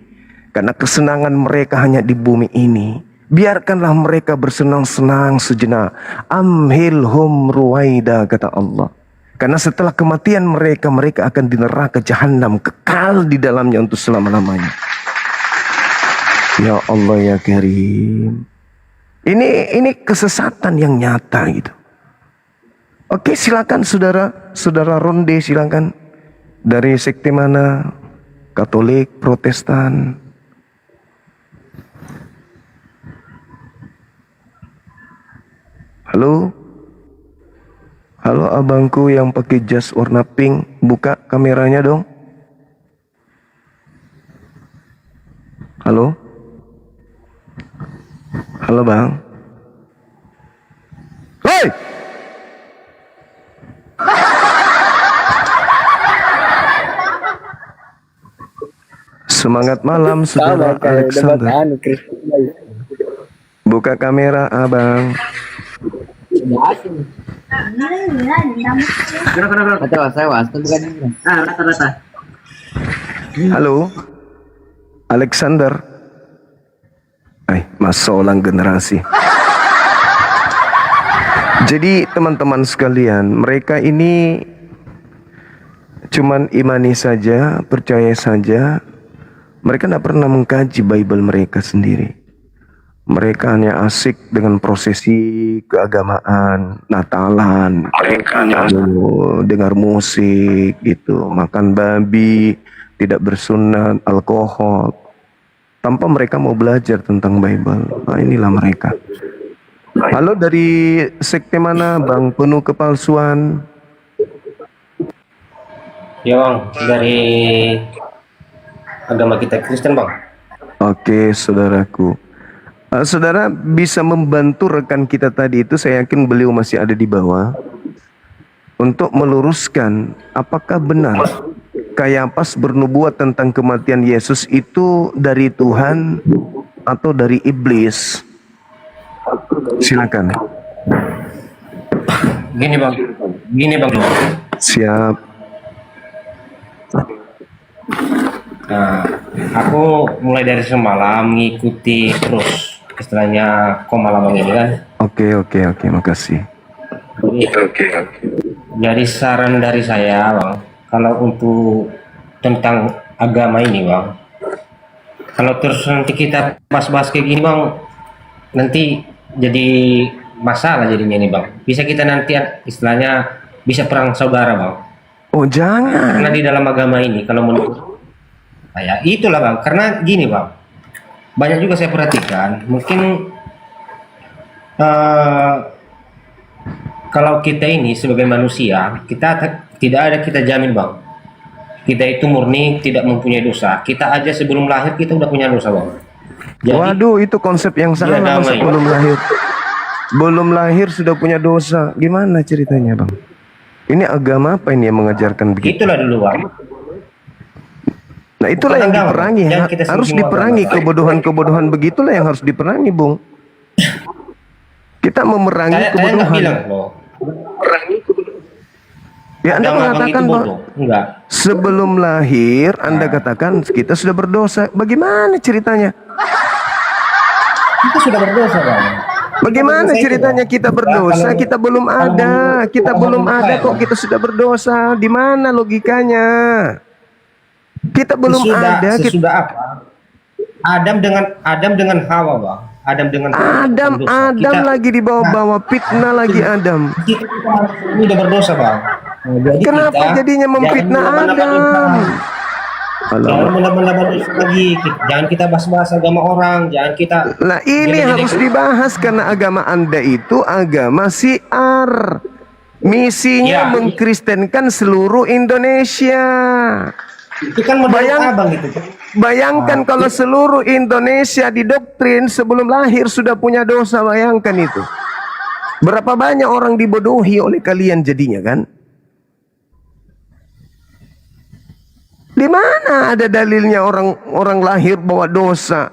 Karena kesenangan mereka hanya di bumi ini. Biarkanlah mereka bersenang-senang sejenak. Amhilhum ruwaida, kata Allah. Karena setelah kematian mereka, mereka akan di neraka jahanam, kekal di dalamnya untuk selama-lamanya. Ya Allah ya Karim. Ini kesesatan yang nyata gitu. Oke, silakan saudara Ronde, silakan. Dari sekte mana? Katolik, Protestan? Halo? Halo abangku yang pakai jas warna pink, buka kameranya dong. Halo? Halo bang. Hei! Semangat malam saudara Alexander. Buka kamera abang. Halo, Alexander. Masalah generasi. Jadi teman-teman sekalian, mereka ini cuman imani saja, percaya saja. Mereka tidak pernah mengkaji Bible mereka sendiri. Mereka hanya asik dengan prosesi keagamaan, Natalan, dengar musik gitu, makan babi, tidak bersunat, alkohol, tanpa mereka mau belajar tentang Bible. Nah, inilah mereka. Halo, dari sekte mana bang? Penuh kepalsuan. Ya bang, dari agama kita Kristen bang. Oke saudaraku. Saudara bisa membantu rekan kita tadi itu, saya yakin beliau masih ada di bawah, untuk meluruskan apakah benar Kayafas bernubuat tentang kematian Yesus itu dari Tuhan atau dari iblis. Silakan. Gini bang. Siap. Nah, aku mulai dari semalam mengikuti terus istilahnya Komalamang ini kan. Oke, makasih. Jadi saran dari saya bang, kalau untuk tentang agama ini bang, kalau terus nanti kita bahas-bahas kayak gini bang, nanti jadi masalah jadinya ini bang. Bisa kita nanti istilahnya bisa perang saudara bang. Oh jangan. Karena di dalam agama ini kalau menurut saya itulah bang. Karena gini bang, banyak juga saya perhatikan mungkin kalau kita ini sebagai manusia, tidak ada kita jamin bang, kita itu murni tidak mempunyai dosa. Kita aja sebelum lahir kita udah punya dosa bang. Jadi, waduh, itu konsep yang salah. Masa belum lahir, belum lahir sudah punya dosa? Gimana ceritanya bang? Ini agama apa ini yang mengajarkan begitu? Itulah dulu bang. Nah itulah yang diperangi. Harus diperangi kebodohan-kebodohan begitulah yang harus diperangi bung. Kita memerangi kebodohan. Ya, Anda agama abang mengatakan itu bahwa bodoh. Enggak. sebelum lahir Anda katakan kita sudah berdosa. Bagaimana ceritanya? Kita sudah berdosa, Bang. Bagaimana Berdosa itu, ceritanya Bang. kita Nah, berdosa? kalau- Kita belum kalau ada. menurut Kita agama belum ada saya, kok kita sudah berdosa. Di mana logikanya? Kita belum ada. Sesudah apa? Adam dengan Hawa, Bang. Adam dengan Hawa Adam berdosa. lagi dibawa-bawa fitnah lagi Adam. Kita ini udah berdosa, Bang. Nah, jadi Kenapa kita jadinya memfitnah jangan menambah Adam? dosa. Jangan menambah dosa lagi. Jangan kita bahas-bahas agama orang. Jangan kita. Nah ini harus dibahas karena agama Anda itu agama Syiar. Misinya Ya. mengkristenkan seluruh Indonesia. Itu kan menurut abang itu. Bayangkan kalau seluruh Indonesia didoktrin sebelum lahir sudah punya dosa, bayangkan itu. Berapa banyak orang dibodohi oleh kalian jadinya kan? Di mana ada dalilnya orang lahir bawa dosa?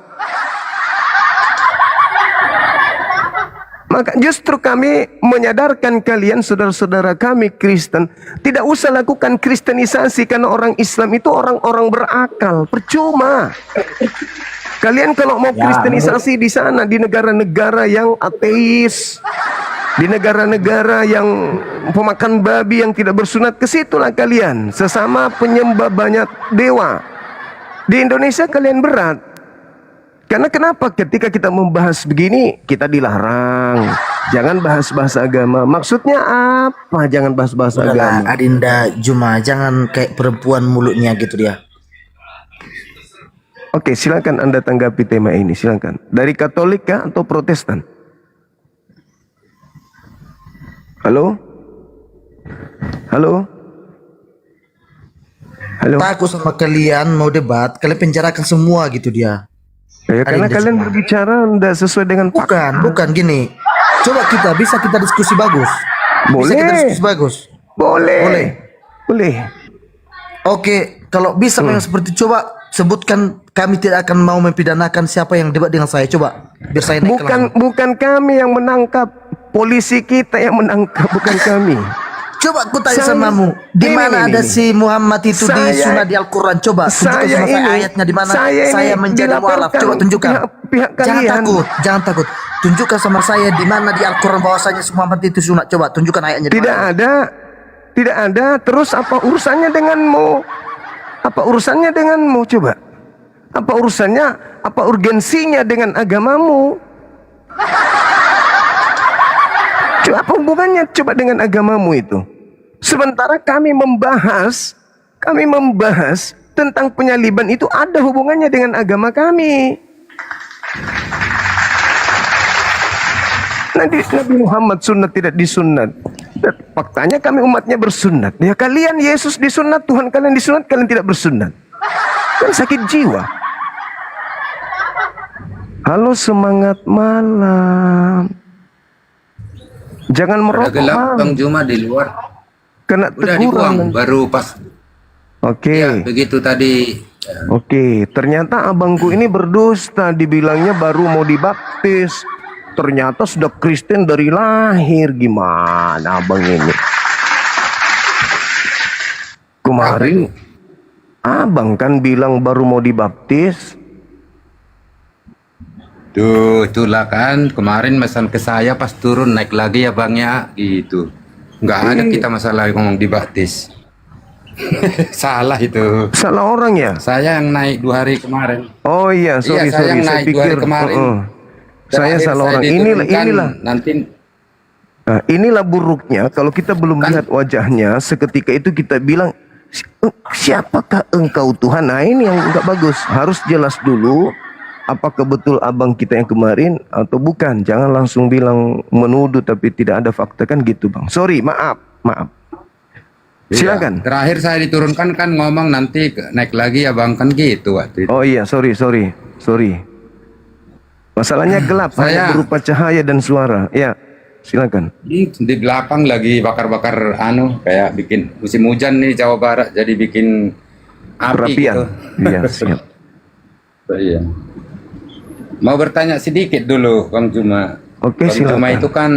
Maka justru kami menyadarkan kalian saudara-saudara kami Kristen tidak usah lakukan kristenisasi karena orang Islam itu orang-orang berakal. Percuma. Kalian kalau mau kristenisasi di sana di negara-negara yang ateis, di negara-negara yang pemakan babi yang tidak bersunat, ke situlah kalian sesama penyembah banyak dewa. Di Indonesia kalian berat. Karena kenapa ketika kita membahas begini kita dilarang. Jangan bahas-bahas agama. Maksudnya apa? Jangan bahas-bahas agama. Adinda Juma, jangan kayak perempuan mulutnya gitu dia. Oke, silakan Anda tanggapi tema ini, silakan. Dari Katolik kah atau Protestan? Halo? Halo? Halo? Takut sama kalian mau debat, kalian penjarakan semua gitu dia. Ya, karena Adinda kalian Juma. berbicara tidak sesuai dengan fakta. Bukan gini. Coba bisa kita diskusi bagus. Bisa kita Boleh. diskusi bagus. Boleh. Boleh. Oke, kalau bisa memang seperti coba sebutkan, kami tidak akan mau mempidanakan siapa yang debat dengan saya. Coba biar saya naik Bukan kami yang menangkap, polisi kita yang menangkap, bukan kami. Coba aku tanya Saya- samamu, di Ini, mana ini, ada ini. si Muhammad itu di Saya- sunnah di Al-Quran? Coba tunjukkan Saya sama saya ini- ayatnya di mana saya ini saya menjadi mualaf. dilaporkan Coba tunjukkan. pihak Jangan kalian. takut, jangan takut. Tunjukkan sama saya di mana di Al-Quran bahwasanya si Muhammad itu sunnah. Coba tunjukkan ayatnya di Tidak mana. ada. Tidak ada. Terus apa urusannya denganmu? Apa urusannya denganmu? Coba. Apa urusannya? Apa urgensinya dengan agamamu? Coba apa hubungannya coba dengan agamamu itu? Sementara kami membahas tentang penyaliban itu ada hubungannya dengan agama kami. Nabi Muhammad sunat tidak disunat. Faktanya kami umatnya bersunat. Ya kalian Yesus disunat, Tuhan kalian disunat, kalian tidak bersunat. Kan sakit jiwa. Halo, semangat malam. Jangan merokok, Bang. Juma di luar. Kena Udah teguran. dibuang baru pas. Oke. Ya, begitu tadi. Oke, ternyata abangku ini berdusta, dibilangnya baru mau dibaptis. Ternyata sudah Kristen dari lahir. Gimana abang ini? Kemarin abang kan bilang baru mau dibaptis. Tuh, itulah kan kemarin pesan ke saya pas turun naik lagi ya Bang ya, gitu. Nggak ada kita masalah ngomong dibaptis. Salah itu. Salah orang ya? Saya yang naik 2 hari kemarin. Oh iya, sorry, Iya, saya yang saya naik 2 hari pikir. kemarin. Saya Terakhir salah saya orang. diturunkan, Inilah. nanti Nah, inilah buruknya kalau kita belum lihat wajahnya, seketika itu kita bilang, siapakah engkau Tuhan? Nah ini yang nggak bagus. Harus jelas dulu, apakah betul abang kita yang kemarin atau bukan. Jangan langsung bilang menuduh tapi tidak ada fakta, kan gitu Bang. Sorry, maaf. Silakan. Iya, terakhir saya diturunkan kan ngomong nanti naik lagi ya Bang, kan gitu waktu itu. Oh iya, sorry. Masalahnya gelap, hanya berupa cahaya dan suara. Ya, silakan. Di belakang lagi bakar-bakar kayak bikin musim hujan nih Jawa Barat, jadi bikin api Perapian. gitu. Iya, siap. Iya. Mau bertanya sedikit dulu Bang Juma. Oke, Bang Juma silakan. itu kan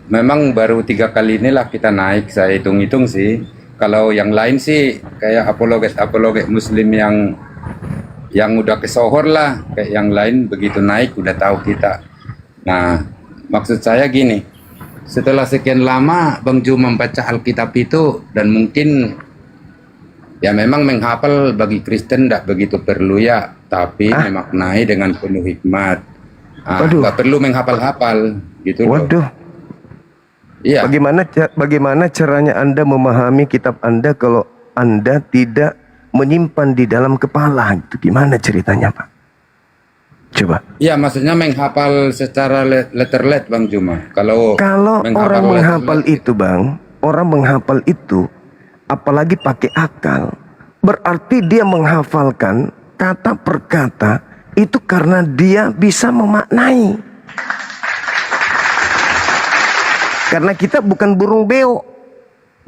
memang baru 3 kali inilah kita naik, saya hitung-hitung sih. Kalau yang lain sih kayak apologet Muslim yang udah kesohor lah, kayak yang lain begitu naik udah tahu kita. Nah, maksud saya gini, setelah sekian lama Bang Ju membaca Alkitab itu, dan mungkin ya memang menghafal bagi Kristen tidak begitu perlu ya, tapi memaknai dengan penuh hikmat. Nggak perlu menghafal-hafal gitu loh. Waduh. Iya. Bagaimana caranya Anda memahami kitab Anda kalau Anda tidak menyimpan di dalam kepala? Itu gimana ceritanya, Pak? Coba. Iya, maksudnya menghafal secara letterlet, Bang Juma. Kalau orang menghafal itu, Bang, orang menghafal itu apalagi pakai akal, berarti dia menghafalkan kata per kata itu karena dia bisa memaknai. Karena kita bukan burung beo.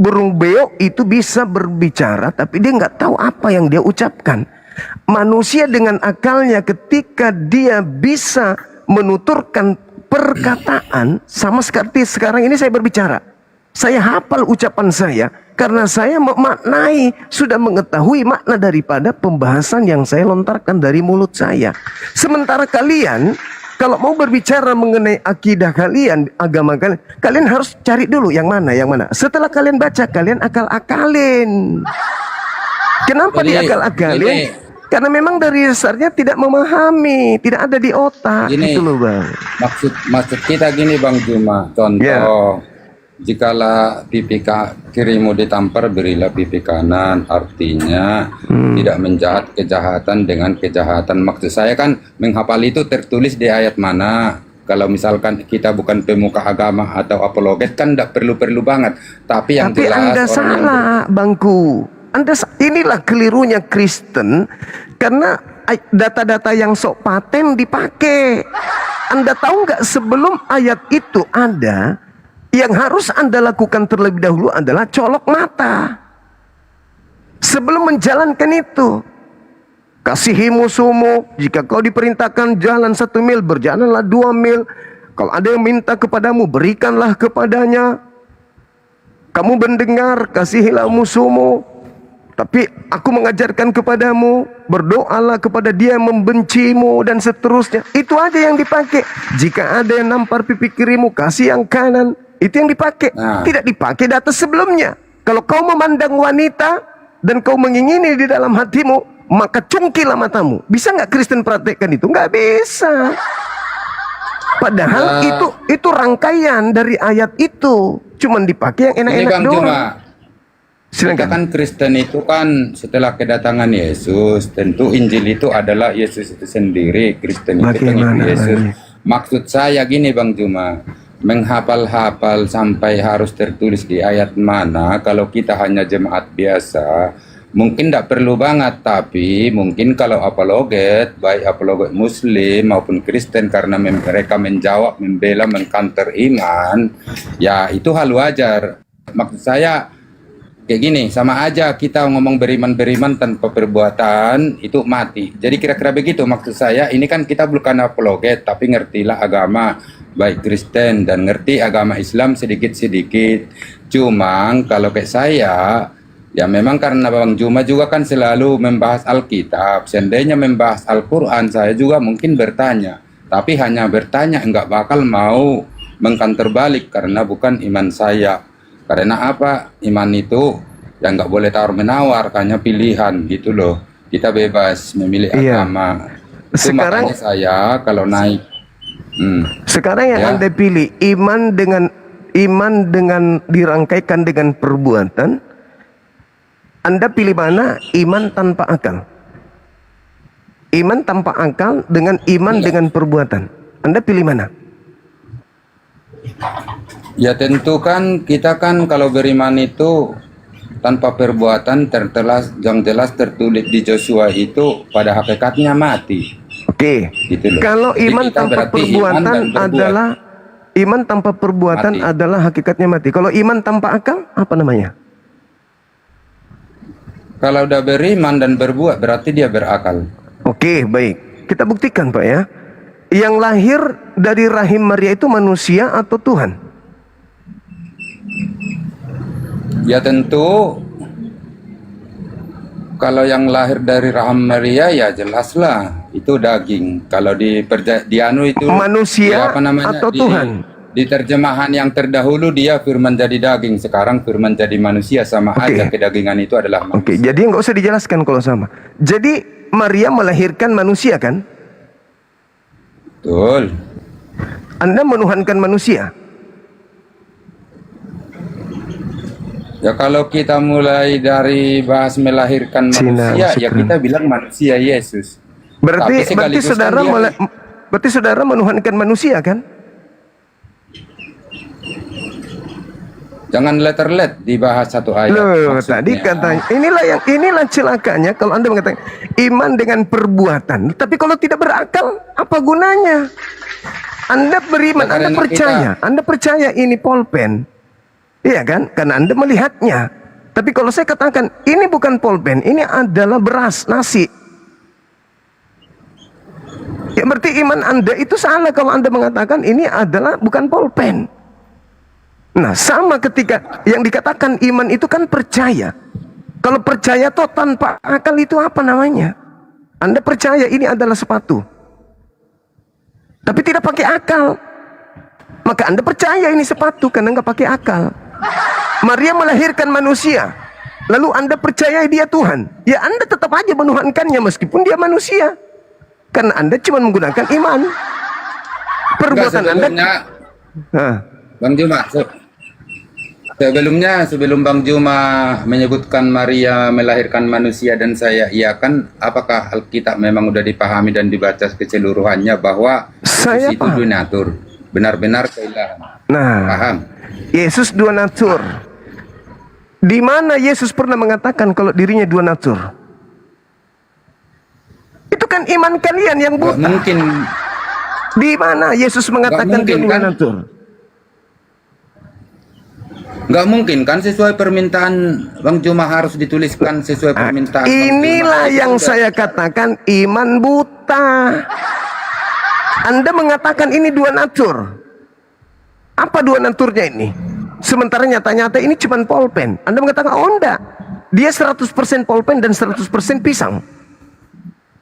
Burung beo itu bisa berbicara tapi dia nggak tahu apa yang dia ucapkan. Manusia dengan akalnya ketika dia bisa menuturkan perkataan, sama seperti sekarang ini saya berbicara. Saya hafal ucapan saya karena saya memaknai, sudah mengetahui makna daripada pembahasan yang saya lontarkan dari mulut saya. Sementara kalian kalau mau berbicara mengenai akidah kalian, agama kalian, kalian harus cari dulu yang mana. Setelah kalian baca, kalian akal-akalin. Kenapa diakal-akalin? Karena memang dari dasarnya tidak memahami, tidak ada di otak. Gini, gitu loh, Bang. Maksud kita gini, Bang Juma. Contoh, jikalau pipi kirimu ditampar, berilah pipi kanan. Artinya tidak menjahat kejahatan dengan kejahatan. Maksud saya kan menghafal itu tertulis di ayat mana. Kalau misalkan kita bukan pemuka agama atau apologet kan tidak perlu banget. Tapi yang jelas Anda salah, Bangku. Inilah kelirunya Kristen, karena data-data yang sok paten dipakai. Anda tahu nggak, sebelum ayat itu ada, yang harus Anda lakukan terlebih dahulu adalah colok mata. Sebelum menjalankan itu, kasihi musuhmu, jika kau diperintahkan jalan 1 mil, berjalanlah 2 mil. Kalau ada yang minta kepadamu, berikanlah kepadanya. Kamu mendengar, kasihilah musuhmu. Tapi aku mengajarkan kepadamu, berdoalah kepada dia yang membencimu, dan seterusnya. Itu aja yang dipakai. Jika ada yang nampar pipi kirimu, kasih yang kanan. Itu yang dipakai. Tidak dipakai data sebelumnya. Kalau kau memandang wanita dan kau mengingini di dalam hatimu, maka cungkilah matamu. Bisa nggak Kristen praktekkan itu? Nggak bisa. Padahal itu rangkaian dari ayat itu. Cuman dipakai yang enak-enak doang. Kita kan Kristen itu kan setelah kedatangan Yesus, tentu Injil itu adalah Yesus itu sendiri. Kristen itu pengikut Yesus. Maksud saya gini, Bang Juma, menghafal-hafal sampai harus tertulis di ayat mana. Kalau kita hanya jemaat biasa, mungkin tidak perlu banget. Tapi mungkin kalau apologet, baik apologet Muslim maupun Kristen, karena mereka menjawab, membela, mengcounter iman, ya itu hal wajar. Maksud saya kayak gini, sama aja kita ngomong beriman tanpa perbuatan itu mati. Jadi kira-kira begitu maksud saya. Ini kan kita bukan apologet, tapi ngertilah agama baik Kristen dan ngerti agama Islam sedikit-sedikit. Cuma kalau kayak saya, ya memang karena Bang Juma juga kan selalu membahas Alkitab. Seandainya membahas Al-Quran, saya juga mungkin bertanya. Tapi hanya bertanya, enggak bakal mau mengkanter balik karena bukan iman saya. Karena apa? Iman itu yang nggak boleh tawar-menawar, hanya pilihan gitu loh. Kita bebas memilih agama. Itu sekarang makanya saya kalau naik. Sekarang yang Anda pilih iman dengan dirangkaikan dengan perbuatan. Anda pilih mana? Iman tanpa akal. Iman tanpa akal dengan iman dengan perbuatan. Anda pilih mana? Ya tentu kan kita kan kalau beriman itu tanpa perbuatan yang jelas tertulis di Joshua itu pada hakikatnya mati. Oke. Gitu loh. Kalau iman tanpa perbuatan iman tanpa perbuatan mati. adalah hakikatnya mati. Kalau iman tanpa akal apa namanya? Kalau udah beriman dan berbuat berarti dia berakal. Oke, baik. Kita buktikan, Pak ya. Yang lahir dari rahim Maria itu manusia atau Tuhan? Ya tentu kalau yang lahir dari rahim Maria ya jelaslah itu daging. Kalau di anu itu Manusia atau Tuhan? Di terjemahan yang terdahulu dia firman jadi daging, sekarang firman jadi manusia, sama aja kedagingan itu adalah manusia. Oke, jadi nggak usah dijelaskan kalau sama. Jadi Maria melahirkan manusia kan? Betul. Anda menuhankan manusia. Ya kalau kita mulai dari bahas melahirkan manusia, ya kita bilang manusia Yesus. Berarti saudara menuhankan manusia kan? Jangan letter-let dibahas satu ayat. Loh, tadi katanya inilah celakanya kalau Anda mengatakan iman dengan perbuatan, tapi kalau tidak berakal apa gunanya? Anda beriman, Anda percaya ini pulpen. Iya kan? Karena Anda melihatnya. Tapi kalau saya katakan ini bukan pulpen, ini adalah beras, nasi. Ya berarti iman Anda itu salah kalau Anda mengatakan ini adalah bukan pulpen. Nah, sama ketika yang dikatakan iman itu kan percaya. Kalau percaya toh tanpa akal itu apa namanya? Anda percaya ini adalah sepatu, tapi tidak pakai akal. Maka Anda percaya ini sepatu karena nggak pakai akal. Maria melahirkan manusia, lalu Anda percaya dia Tuhan. Ya Anda tetap aja menuhankannya meskipun dia manusia. Karena Anda cuma menggunakan iman. Perbuatan Anda. Bang Juma, sebelum Bang Juma menyebutkan Maria melahirkan manusia dan saya iakan, apakah Alkitab memang sudah dipahami dan dibaca keseluruhannya bahwa Yesus itu donatur, benar-benar keilahan? Nah, paham? Yesus dua natur. Di mana Yesus pernah mengatakan kalau dirinya dua natur? Itu kan iman kalian yang buta. Gak mungkin. Di mana Yesus mengatakan dia dua natur? Nggak mungkin kan, sesuai permintaan Bang Juma harus dituliskan sesuai permintaan. Inilah yang saya katakan iman buta. Anda mengatakan ini dua natur. Apa dua naturnya ini? Sementara nyata-nyata ini cuma pulpen. Anda mengatakan oh enggak, dia 100% pulpen dan 100% pisang.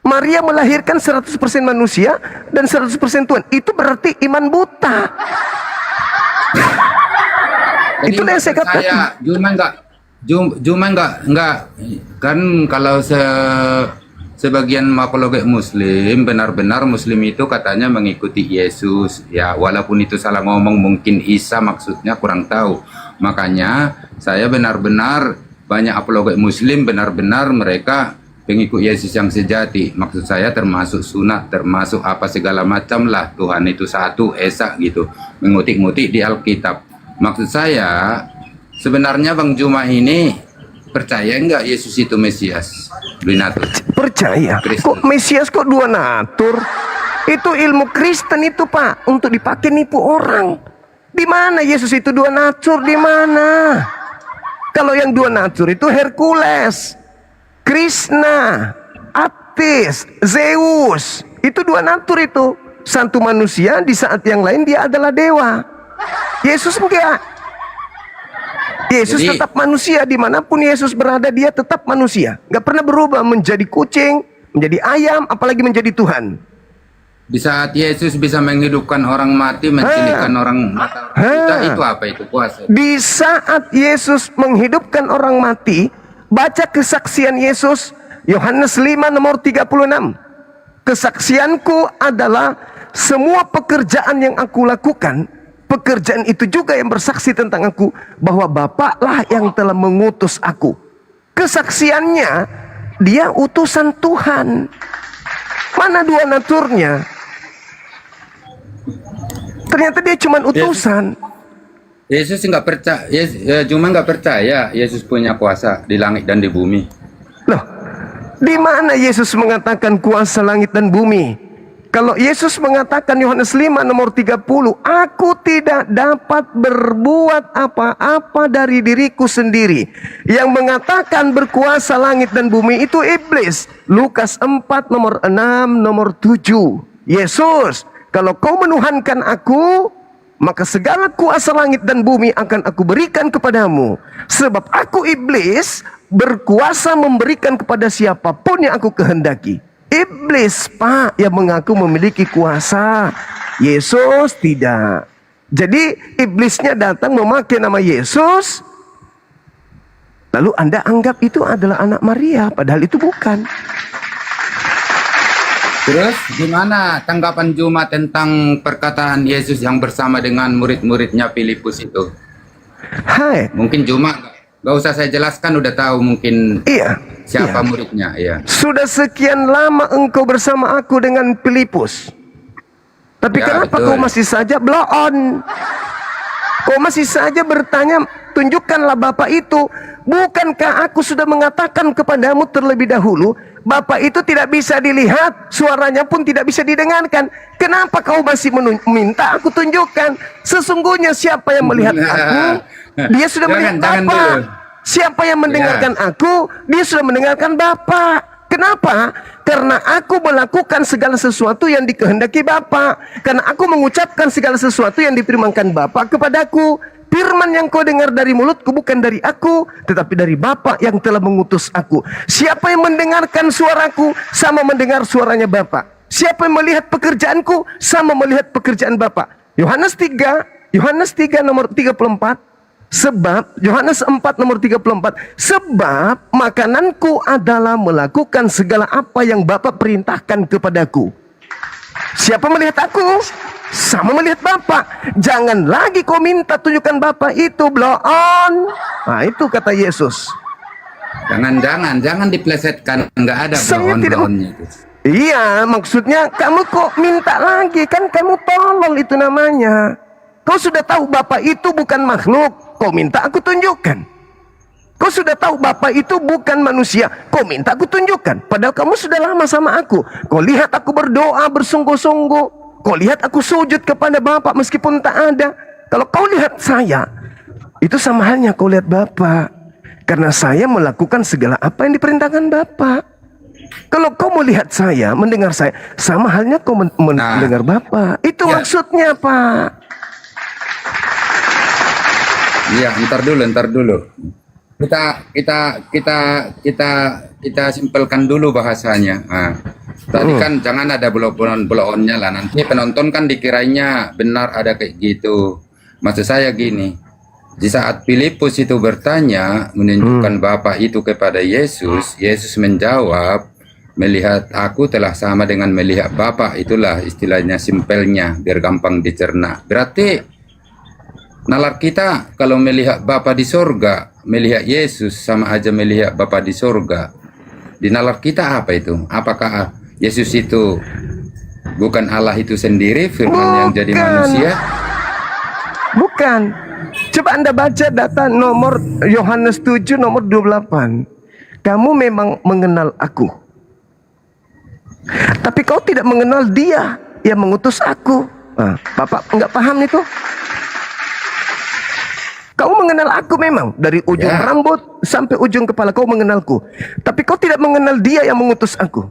Maria melahirkan 100% manusia dan 100% Tuhan. Itu berarti iman buta. Jadi itu yang saya katakan. Cuma enggak kan kalau sebagian apologet Muslim, benar-benar Muslim itu katanya mengikuti Yesus. Ya walaupun itu salah ngomong, mungkin Isa maksudnya, kurang tahu. Makanya saya benar-benar banyak apologet Muslim benar-benar mereka pengikut Yesus yang sejati. Maksud saya termasuk sunat, termasuk apa segala macam lah, Tuhan itu satu, Esa gitu, mengutik-ngutik di Alkitab. Maksud saya, sebenarnya Bang Juma ini percaya enggak Yesus itu Mesias? Donatur. Percaya. Kristen. Kok Mesias kok dua natur? Itu ilmu Kristen itu Pak, untuk dipakai nipu orang. Di mana Yesus itu dua natur? Di mana? Kalau yang dua natur itu Hercules, Krishna, Apis, Zeus. Itu dua natur itu. Satu manusia, di saat yang lain dia adalah dewa. Yesus enggak. Yesus tetap manusia, dimanapun Yesus berada dia tetap manusia, nggak pernah berubah menjadi kucing, menjadi ayam, apalagi menjadi Tuhan. Di saat Yesus bisa menghidupkan orang mati, mencilikan orang mata kita, itu apa itu kuasa? Di saat Yesus menghidupkan orang mati, baca kesaksian Yesus Yohanes 5 nomor 36. Kesaksianku adalah semua pekerjaan yang aku lakukan, pekerjaan itu juga yang bersaksi tentang aku, bahwa Bapaklah yang telah mengutus aku. Kesaksiannya, dia utusan Tuhan. Mana dua naturnya? Ternyata dia cuma utusan. Yesus nggak percaya, cuma nggak percaya Yesus punya kuasa di langit dan di bumi. Loh, di mana Yesus mengatakan kuasa langit dan bumi? Kalau Yesus mengatakan Yohanes 5 nomor 30, aku tidak dapat berbuat apa-apa dari diriku sendiri. Yang mengatakan berkuasa langit dan bumi itu iblis. Lukas 4 nomor 6 nomor 7. Yesus, kalau kau menuhankan aku, maka segala kuasa langit dan bumi akan aku berikan kepadamu. Sebab aku iblis berkuasa memberikan kepada siapapun yang aku kehendaki. Iblis, Pak, yang mengaku memiliki kuasa. Yesus tidak. Jadi iblisnya datang memakai nama Yesus, lalu Anda anggap itu adalah anak Maria, padahal itu bukan. Terus gimana tanggapan Juma tentang perkataan Yesus yang bersama dengan murid-muridnya Filipus itu? Hai. Mungkin Juma gak usah saya jelaskan, udah tahu mungkin siapa iya. muridnya. Iya. Sudah sekian lama engkau bersama aku dengan Filipus, tapi Ya, kenapa betul. kau masih saja blow on? Kau masih saja bertanya, tunjukkanlah Bapa itu. Bukankah aku sudah mengatakan kepadamu terlebih dahulu, Bapa itu tidak bisa dilihat, suaranya pun tidak bisa didengarkan. Kenapa kau masih minta aku tunjukkan? Sesungguhnya siapa yang melihat aku, dia sudah melihat Jangan Bapa. dulu. Siapa yang mendengarkan aku, dia sudah mendengarkan Bapa. Kenapa? Karena aku melakukan segala sesuatu yang dikehendaki Bapa. Karena aku mengucapkan segala sesuatu yang difirmankan Bapa kepadaku. Firman yang kau dengar dari mulutku bukan dari aku, tetapi dari Bapa yang telah mengutus aku. Siapa yang mendengarkan suaraku, sama mendengar suaranya Bapa. Siapa yang melihat pekerjaanku, sama melihat pekerjaan Bapa. Yohanes 3 nomor 34. Sebab Yohanes 4 nomor 34. Sebab makananku adalah melakukan segala apa yang Bapa perintahkan kepadaku. Siapa melihat aku, sama melihat Bapa. Jangan lagi kau minta tunjukkan Bapa itu, blow on. Nah, itu kata Yesus. Jangan diplesetkan, nggak ada Saya tidak bloon-bloonnya itu. Iya, maksudnya kamu kok minta lagi, kan kamu tolol itu namanya. Kau sudah tahu Bapa itu bukan makhluk, kau minta aku tunjukkan. Kau sudah tahu Bapa itu bukan manusia, kau minta aku tunjukkan. Padahal kamu sudah lama sama aku. Kau lihat aku berdoa bersungguh-sungguh. Kau lihat aku sujud kepada Bapa meskipun tak ada. Kalau kau lihat saya, itu sama halnya kau lihat Bapa. Karena saya melakukan segala apa yang diperintahkan Bapa. Kalau kau melihat saya, mendengar saya, sama halnya kau mendengar Bapa. Itu maksudnya, Pak. Iya, ntar dulu. Kita simpelkan dulu bahasanya. Nah, tadi kan jangan ada blow-onnya lah. Nanti penonton kan dikiranya benar ada kayak gitu. Maksud saya gini, di saat Filipus itu bertanya menunjukkan Bapa itu kepada Yesus, Yesus menjawab, melihat aku telah sama dengan melihat Bapa. Itulah istilahnya, simpelnya, biar gampang dicerna. Berarti nalar kita kalau melihat Bapa di sorga, melihat Yesus sama aja melihat Bapa di sorga. Di nalar kita apa itu? Apakah Yesus itu bukan Allah itu sendiri, firman yang jadi manusia? Bukan. Coba Anda baca data nomor Yohanes 7 nomor 28. Kamu memang mengenal aku, tapi kau tidak mengenal Dia yang mengutus aku. Bapak enggak paham itu? Kau mengenal aku memang dari ujung rambut sampai ujung kepala, kau mengenalku. Tapi kau tidak mengenal Dia yang mengutus aku.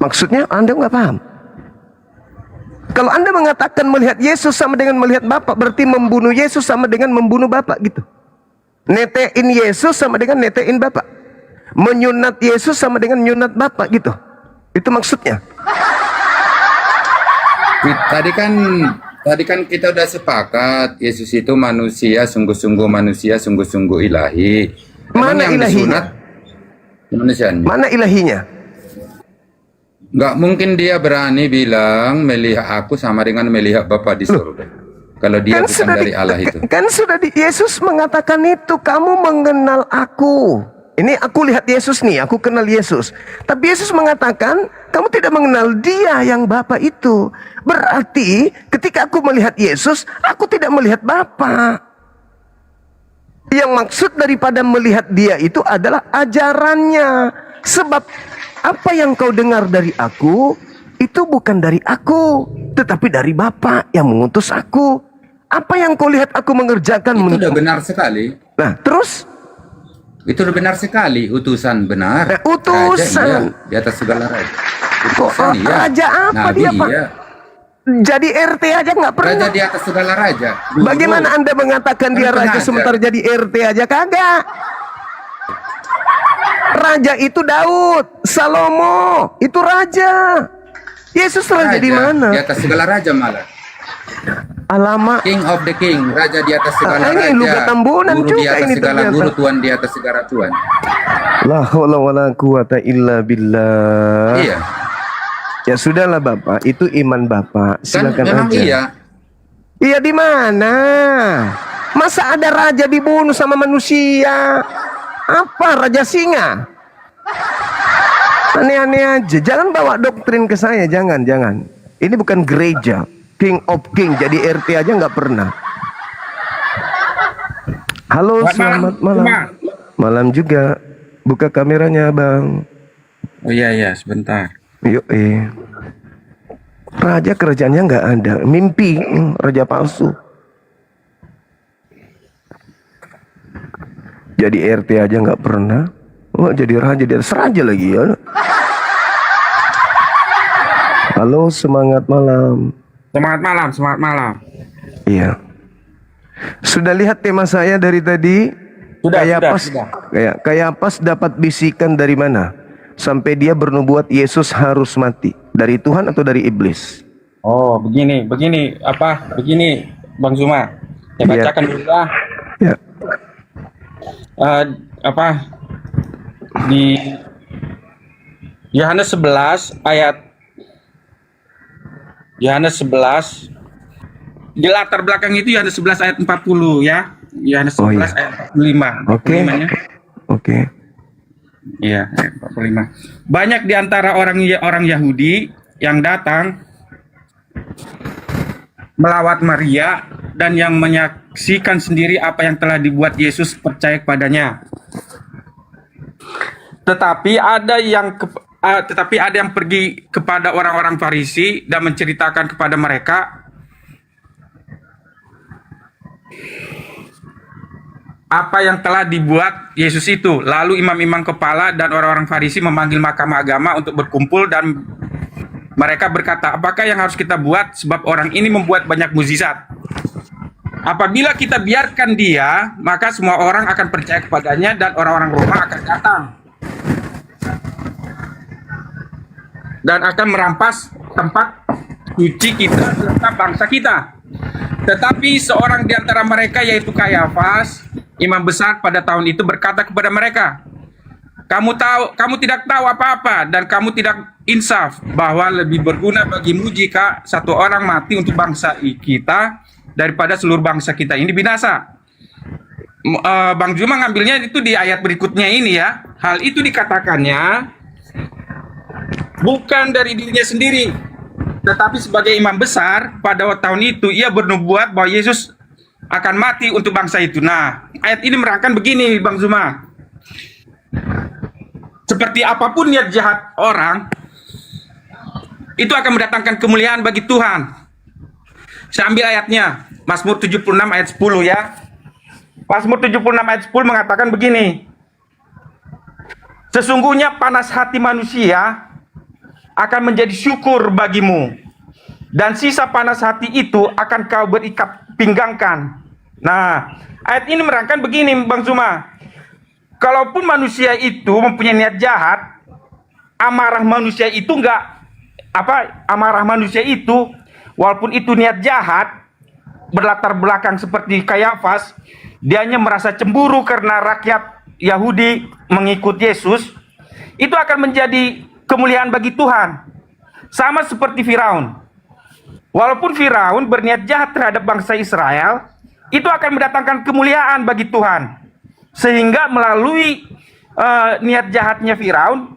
Maksudnya Anda nggak paham. Kalau Anda mengatakan melihat Yesus sama dengan melihat Bapa, berarti membunuh Yesus sama dengan membunuh Bapa gitu. Netein Yesus sama dengan netein Bapa. Menyunat Yesus sama dengan nyunat Bapa gitu. Itu maksudnya. Tadi kan kita udah sepakat Yesus itu manusia, sungguh-sungguh ilahi. Mana ilahinya? Manusianya. Mana ilahinya? Nggak mungkin dia berani bilang melihat aku sama dengan melihat Bapa di surga. Kalau dia bukan dari Allah itu. Kan sudah Yesus mengatakan itu, kamu mengenal aku. Ini aku lihat Yesus nih, aku kenal Yesus. Tapi Yesus mengatakan, kamu tidak mengenal Dia yang Bapa itu. Berarti ketika aku melihat Yesus, aku tidak melihat Bapa. Yang maksud daripada melihat Dia itu adalah ajarannya. Sebab apa yang kau dengar dari aku, itu bukan dari aku, tetapi dari Bapa yang mengutus aku. Apa yang kau lihat aku mengerjakan, itu udah benar sekali. Nah, terus? Itu udah benar sekali, utusan benar. Utusan. Raja, iya, di atas segala raja. Kok raja apa dia, Pak? jadi RT aja nggak Raja pernah. di atas segala raja. Bagaimana Anda mengatakan dia Kan raja aja. sementara jadi RT aja? Kagak. Raja itu Daud, Salomo, itu raja. Yesus raja di mana? Di atas segala raja malah. Alamak. King of the king, raja di atas segala Ini raja. Luga Tambunan Guru di juga atas ini segala ternyata. guru, tuan di atas segala tuan. La haula wala quwata illa billah. Iya. Ya sudahlah Bapak, itu iman Bapak. Kan Silakan memang aja. iya. Iya di mana? Masa ada raja dibunuh sama manusia? Apa raja singa? Aneh-aneh aja. Jangan bawa doktrin ke saya, jangan. Ini bukan gereja. King of King, jadi RT aja nggak pernah. Halo, selamat malam. Malam juga. Buka kameranya, Bang. Oh iya, sebentar. Yuk, raja kerajaannya nggak ada. Mimpi, raja palsu. Jadi RT aja nggak pernah. Oh, jadi raja, dia raja lagi ya. Halo, semangat malam. Semangat malam. Iya. Sudah lihat tema saya dari tadi? Sudah. Kayapas dapat bisikan dari mana? Sampai dia bernubuat Yesus harus mati. Dari Tuhan atau dari iblis? Oh, begini, Bang Zuma. Saya Iya. bacakan dulu lah. Ya. Di Yohanes 11 di latar belakang itu Yohanes 11 ayat 40 ya. Yohanes 11 Oh, iya. ayat 45. Oke. 45-nya. Oke. Iya, ayat 45. Banyak di antara orang Yahudi yang datang melawat Maria dan yang menyaksikan sendiri apa yang telah dibuat Yesus percaya kepadanya. Tetapi ada yang pergi kepada orang-orang Farisi dan menceritakan kepada mereka apa yang telah dibuat Yesus itu. Lalu imam-imam kepala dan orang-orang Farisi memanggil mahkamah agama untuk berkumpul dan mereka berkata, apakah yang harus kita buat sebab orang ini membuat banyak mukjizat? Apabila kita biarkan dia, maka semua orang akan percaya kepadanya dan orang-orang Roma akan datang dan akan merampas tempat suci kita serta bangsa kita. Tetapi seorang di antara mereka, yaitu Kayafas, imam besar pada tahun itu, berkata kepada mereka, kamu tidak tahu apa-apa dan kamu tidak insaf bahwa lebih berguna bagimu jika satu orang mati untuk bangsa kita daripada seluruh bangsa kita ini binasa. Bang Juma ngambilnya itu di ayat berikutnya ini ya. Hal itu dikatakannya bukan dari dirinya sendiri, tetapi sebagai imam besar pada tahun itu ia bernubuat bahwa Yesus akan mati untuk bangsa itu. Nah, ayat ini merangkan begini Bang Zuma. Seperti apapun niat jahat orang, itu akan mendatangkan kemuliaan bagi Tuhan. Saya ambil ayatnya, Mazmur 76 ayat 10 ya. Mazmur 76 ayat 10 mengatakan begini. Sesungguhnya panas hati manusia akan menjadi syukur bagimu, dan sisa panas hati itu akan kau berikat pinggangkan. Nah, ayat ini merangkan begini Bang Zuma. Kalaupun manusia itu mempunyai niat jahat, amarah manusia itu amarah manusia itu, walaupun itu niat jahat, berlatar belakang seperti Kayafas, dianya merasa cemburu karena rakyat Yahudi mengikut Yesus, itu akan menjadi kemuliaan bagi Tuhan. Sama seperti Firaun. Walaupun Firaun berniat jahat terhadap bangsa Israel, itu akan mendatangkan kemuliaan bagi Tuhan. Sehingga melalui niat jahatnya Firaun,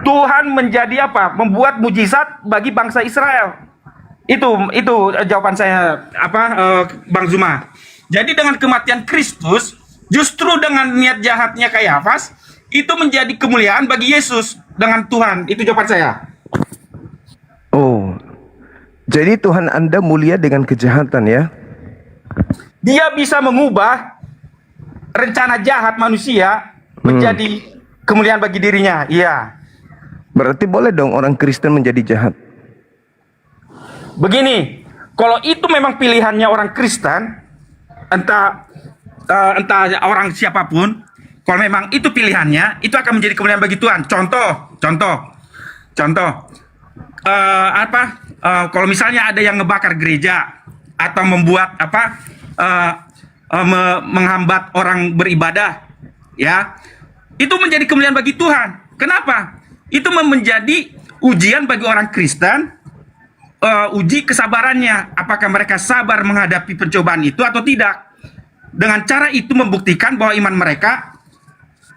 Tuhan menjadi membuat mujizat bagi bangsa Israel. Itu jawaban saya Bang Zuma. Jadi dengan kematian Kristus, justru dengan niat jahatnya Kayafas, itu menjadi kemuliaan bagi Yesus dengan Tuhan. Itu jawaban saya. Oh, jadi Tuhan Anda mulia dengan kejahatan ya? Dia bisa mengubah rencana jahat manusia menjadi kemuliaan bagi dirinya. Iya. Berarti boleh dong orang Kristen menjadi jahat? begini, kalau itu memang pilihannya orang Kristen, entah orang siapapun, kalau memang itu pilihannya, itu akan menjadi kemuliaan bagi Tuhan. Contoh, kalau misalnya ada yang ngebakar gereja atau membuat menghambat orang beribadah, ya, itu menjadi kemuliaan bagi Tuhan. Kenapa? Itu menjadi ujian bagi orang Kristen, uji kesabarannya, apakah mereka sabar menghadapi pencobaan itu atau tidak. Dengan cara itu membuktikan bahwa iman mereka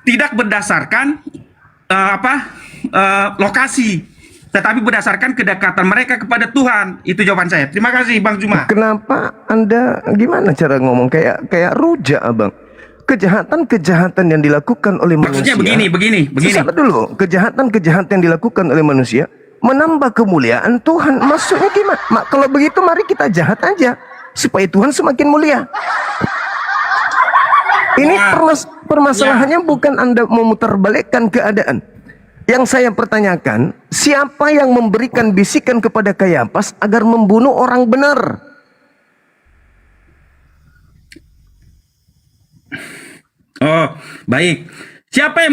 tidak berdasarkan lokasi, tetapi berdasarkan kedekatan mereka kepada Tuhan. Itu jawaban saya. Terima kasih Bang Juma. Kenapa Anda gimana cara ngomong kayak rujak, Abang? Kejahatan-kejahatan yang dilakukan oleh manusia. Maksudnya begini. Sabar dulu. Kejahatan-kejahatan yang dilakukan oleh manusia menambah kemuliaan Tuhan. Maksudnya gimana? Kalau begitu mari kita jahat aja supaya Tuhan semakin mulia. Ini permasalahannya bukan Anda memutarbalikkan keadaan. Yang saya pertanyakan, siapa yang memberikan bisikan kepada Kayafas agar membunuh orang benar? Oh, baik. Siapa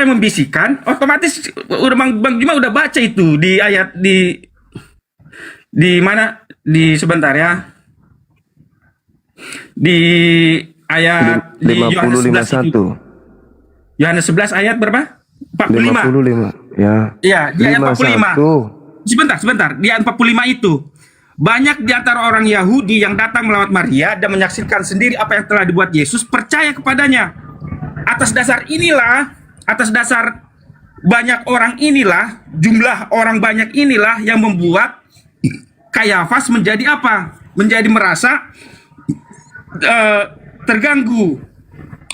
yang membisikkan? Otomatis udah Bang Juma udah baca itu di ayat di mana? Sebentar ya. Di ayat 50-51. Yohanes 11 ayat berapa? 45. 55. Ya. Iya, di ayat 51. 45. Sebentar. Di ayat 45 itu. Banyak di antara orang Yahudi yang datang melawat Maria dan menyaksikan sendiri apa yang telah dibuat Yesus, percaya kepadanya. Atas dasar banyak orang inilah, jumlah orang banyak inilah yang membuat Kayafas menjadi apa? Menjadi merasa terganggu.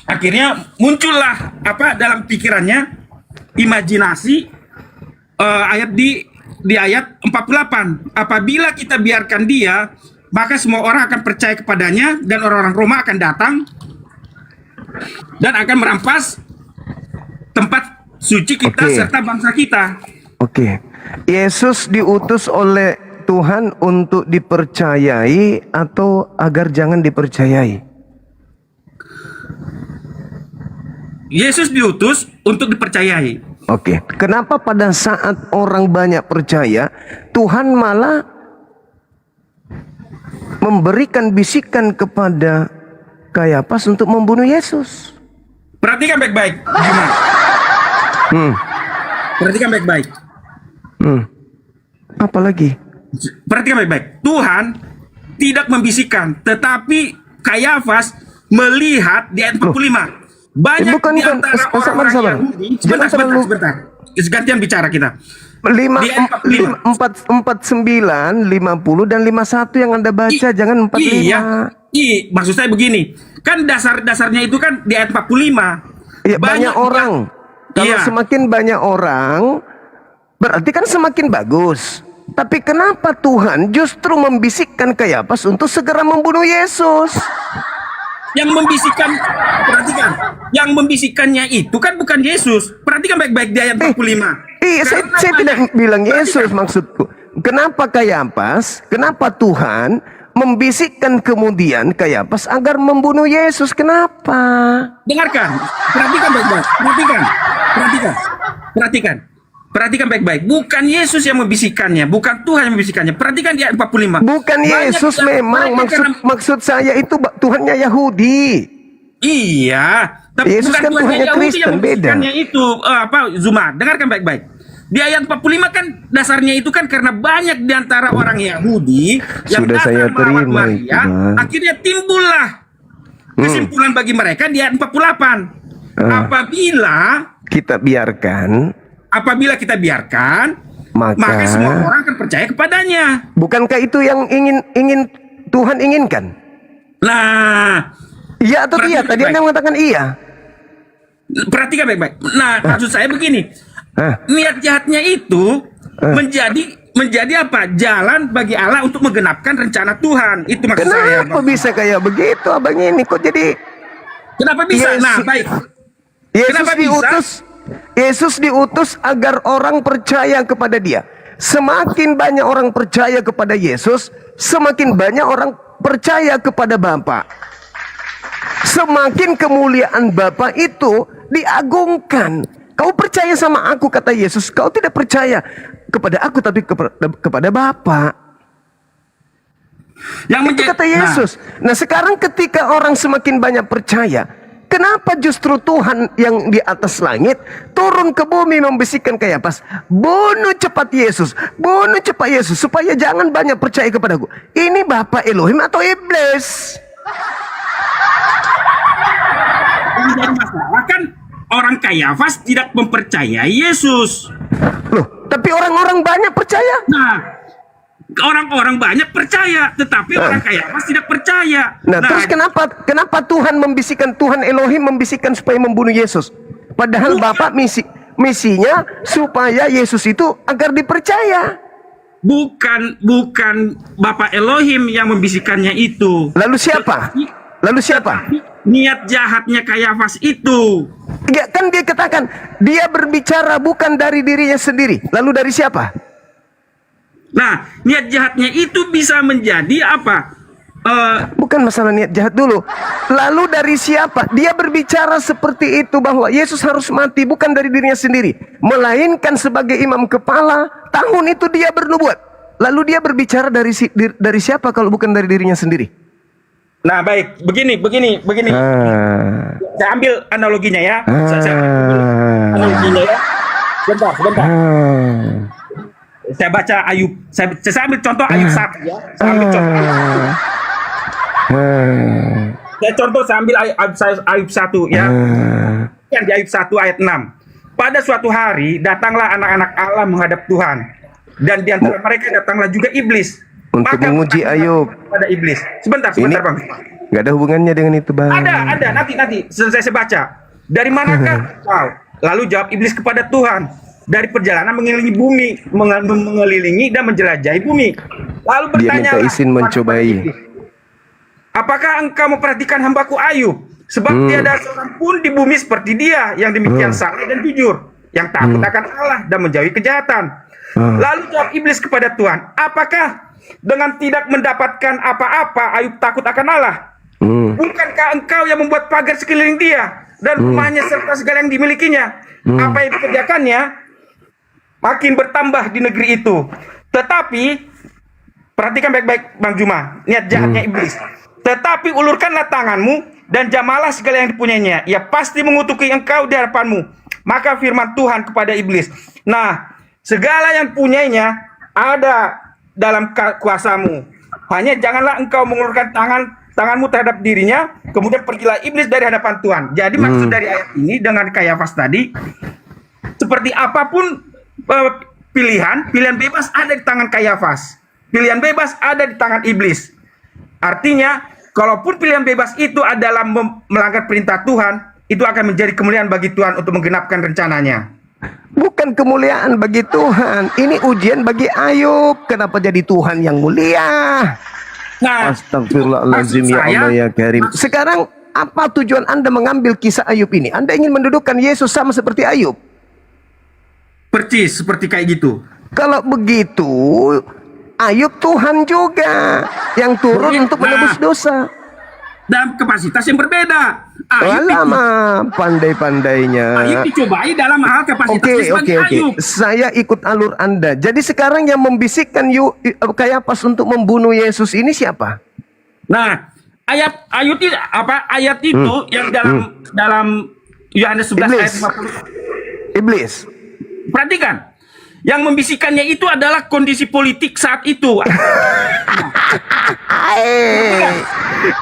Akhirnya muncullah dalam pikirannya imajinasi ayat di ayat 48. Apabila kita biarkan dia, maka semua orang akan percaya kepadanya dan orang-orang Roma akan datang dan akan merampas tempat suci kita serta bangsa kita. Oke. Yesus diutus oleh Tuhan untuk dipercayai atau agar jangan dipercayai? Yesus diutus untuk dipercayai. Oke. Kenapa pada saat orang banyak percaya, Tuhan malah memberikan bisikan kepada Kayafas untuk membunuh Yesus? Perhatikan baik-baik, Juma. Perhatikan baik-baik. Apa lagi? Perhatikan baik-baik. Tuhan tidak membisikkan, tetapi Kayafas melihat di ayat 45. Banyak di antara orang Yahudi. Sebentar. Gantian bicara kita. 49, 50 dan 51 yang Anda baca, jangan 45. Maksud saya begini. Kan dasarnya itu kan di ayat 45. Iya, banyak orang. Kalau semakin banyak orang, berarti kan semakin bagus. Tapi kenapa Tuhan justru membisikkan Kayafas untuk segera membunuh Yesus? Yang membisikkan, perhatikan, yang membisikannya itu kan bukan Yesus. Perhatikan baik-baik di ayat 45. Iya, saya tidak bilang Yesus maksudku. Kenapa Kayafas, kenapa Tuhan membisikkan kemudian Kayafas agar membunuh Yesus? Kenapa? Dengarkan, perhatikan baik-baik, perhatikan baik-baik. Bukan Yesus yang membisikkannya, bukan Tuhan yang membisikkannya. Perhatikan di ayat 45. Bukan Yesus memang, maksud saya itu Tuhannya Yahudi. Iya, tapi Yesus bukan kan Tuhannya Yahudi Kristen, yang membisikkannya itu. Zuma, dengarkan baik-baik. Di ayat 45 kan dasarnya itu kan karena banyak di antara orang Yahudi yang Sudah saya datang melawat terima Maria, itu, akhirnya timbullah kesimpulan bagi mereka di ayat 48. Apabila kita biarkan, maka semua orang akan percaya kepadanya. Bukankah itu yang ingin Tuhan inginkan? Nah, iya atau tidak? Tadi Anda mengatakan iya. Perhatikan baik-baik. Nah, maksud saya begini. Niat jahatnya itu menjadi apa? Jalan bagi Allah untuk menggenapkan rencana Tuhan. Itu maksud saya. Kenapa bisa kayak begitu, Abang ini? Kok jadi? Kenapa bisa? Nah, baik. Yesus diutus agar orang percaya kepada Dia. Semakin banyak orang percaya kepada Yesus, semakin banyak orang percaya kepada Bapa. Semakin kemuliaan Bapa itu diagungkan. Kau percaya sama aku, kata Yesus. Kau tidak percaya kepada aku, tapi kepada Bapa. Itu kata Yesus. Nah, sekarang ketika orang semakin banyak percaya, kenapa justru Tuhan yang di atas langit turun ke bumi membisikkan Kayafas, bunuh cepat Yesus, bunuh cepat Yesus, supaya jangan banyak percaya kepadaku. Ini Bapa Elohim atau iblis? Menjadi masalah kan orang Kayafas tidak mempercayai Yesus. Loh, tapi orang-orang banyak percaya. Nah, orang-orang banyak percaya, tetapi orang Kayafas tidak percaya. Nah, terus kenapa Tuhan membisikkan, Tuhan Elohim membisikkan supaya membunuh Yesus? Padahal Bapa misinya supaya Yesus itu agar dipercaya. Bukan Bapak Elohim yang membisikkannya itu. Lalu siapa? Lalu siapa? Niat jahatnya Kayafas itu. Ya, kan dia katakan dia berbicara bukan dari dirinya sendiri. Lalu dari siapa? Nah, niat jahatnya itu bisa menjadi apa? Bukan masalah niat jahat dulu. Lalu dari siapa? Dia berbicara seperti itu bahwa Yesus harus mati bukan dari dirinya sendiri, melainkan sebagai imam kepala. Tahun itu dia bernubuat. Lalu dia berbicara dari siapa kalau bukan dari dirinya sendiri? Nah, baik, begini. Saya ambil analoginya ya. Saya ambil analoginya ya. Sebentar. Saya baca Ayub. Saya ambil contoh Ayub 1 ya. Saya ambil contoh saya ambil Ayub 1 ya. Yang di Ayub 1 ayat 6. Pada suatu hari datanglah anak-anak Allah menghadap Tuhan, dan di antara mereka datanglah juga iblis. Untuk Maka menguji Ayub pada iblis. Sebentar Bang. Gak ada hubungannya dengan itu, Bang. Ada. Nanti selesai saya baca. Dari manakah kau? Lalu jawab iblis kepada Tuhan, dari perjalanan mengelilingi bumi, mengelilingi dan menjelajahi bumi. Lalu bertanya, dia minta izin mencobai. apakah engkau memperhatikan hambaku Ayub? Sebab tiada seorang pun di bumi seperti dia yang demikian saleh dan jujur, yang takut akan Allah dan menjauhi kejahatan. Lalu jawab iblis kepada Tuhan, apakah dengan tidak mendapatkan apa-apa Ayub takut akan Allah? Bukankah engkau yang membuat pagar sekeliling dia dan rumahnya serta segala yang dimilikinya? Apa yang dikerjakannya makin bertambah di negeri itu. Tetapi perhatikan baik-baik Bang Juma, niat jahatnya iblis. Tetapi ulurkanlah tanganmu dan jamalah segala yang dipunyainya. Ia pasti mengutuki engkau di hadapanmu. Maka firman Tuhan kepada iblis, nah, segala yang punyainya ada dalam kuasamu. Hanya janganlah engkau mengulurkan tanganmu terhadap dirinya. Kemudian pergilah iblis dari hadapan Tuhan. Jadi maksud dari ayat ini dengan Kayafas tadi, seperti apapun pilihan bebas ada di tangan Kayafas. Pilihan bebas ada di tangan iblis. Artinya, kalaupun pilihan bebas itu adalah melanggar perintah Tuhan, itu akan menjadi kemuliaan bagi Tuhan untuk menggenapkan rencananya. Bukan kemuliaan bagi Tuhan, ini ujian bagi Ayub. Kenapa jadi Tuhan yang mulia? Nah, astagfirullahaladzim, ya Allah ya Karim. Sekarang apa tujuan Anda mengambil kisah Ayub ini? Anda ingin mendudukkan Yesus sama seperti Ayub? Percis seperti kayak gitu. Kalau begitu, Ayub Tuhan juga yang turun untuk menebus dosa. Dalam kapasitas yang berbeda. Lama pandai-pandainya. Ayub dicobai dalam hal kapasitas sebagai Ayub. Saya ikut alur Anda. Jadi sekarang yang membisikkan Kayafas untuk membunuh Yesus ini siapa? Nah, ayat itu yang dalam Yohanes 11 ayat 50. Iblis. Perhatikan. Yang membisikkannya itu adalah kondisi politik saat itu.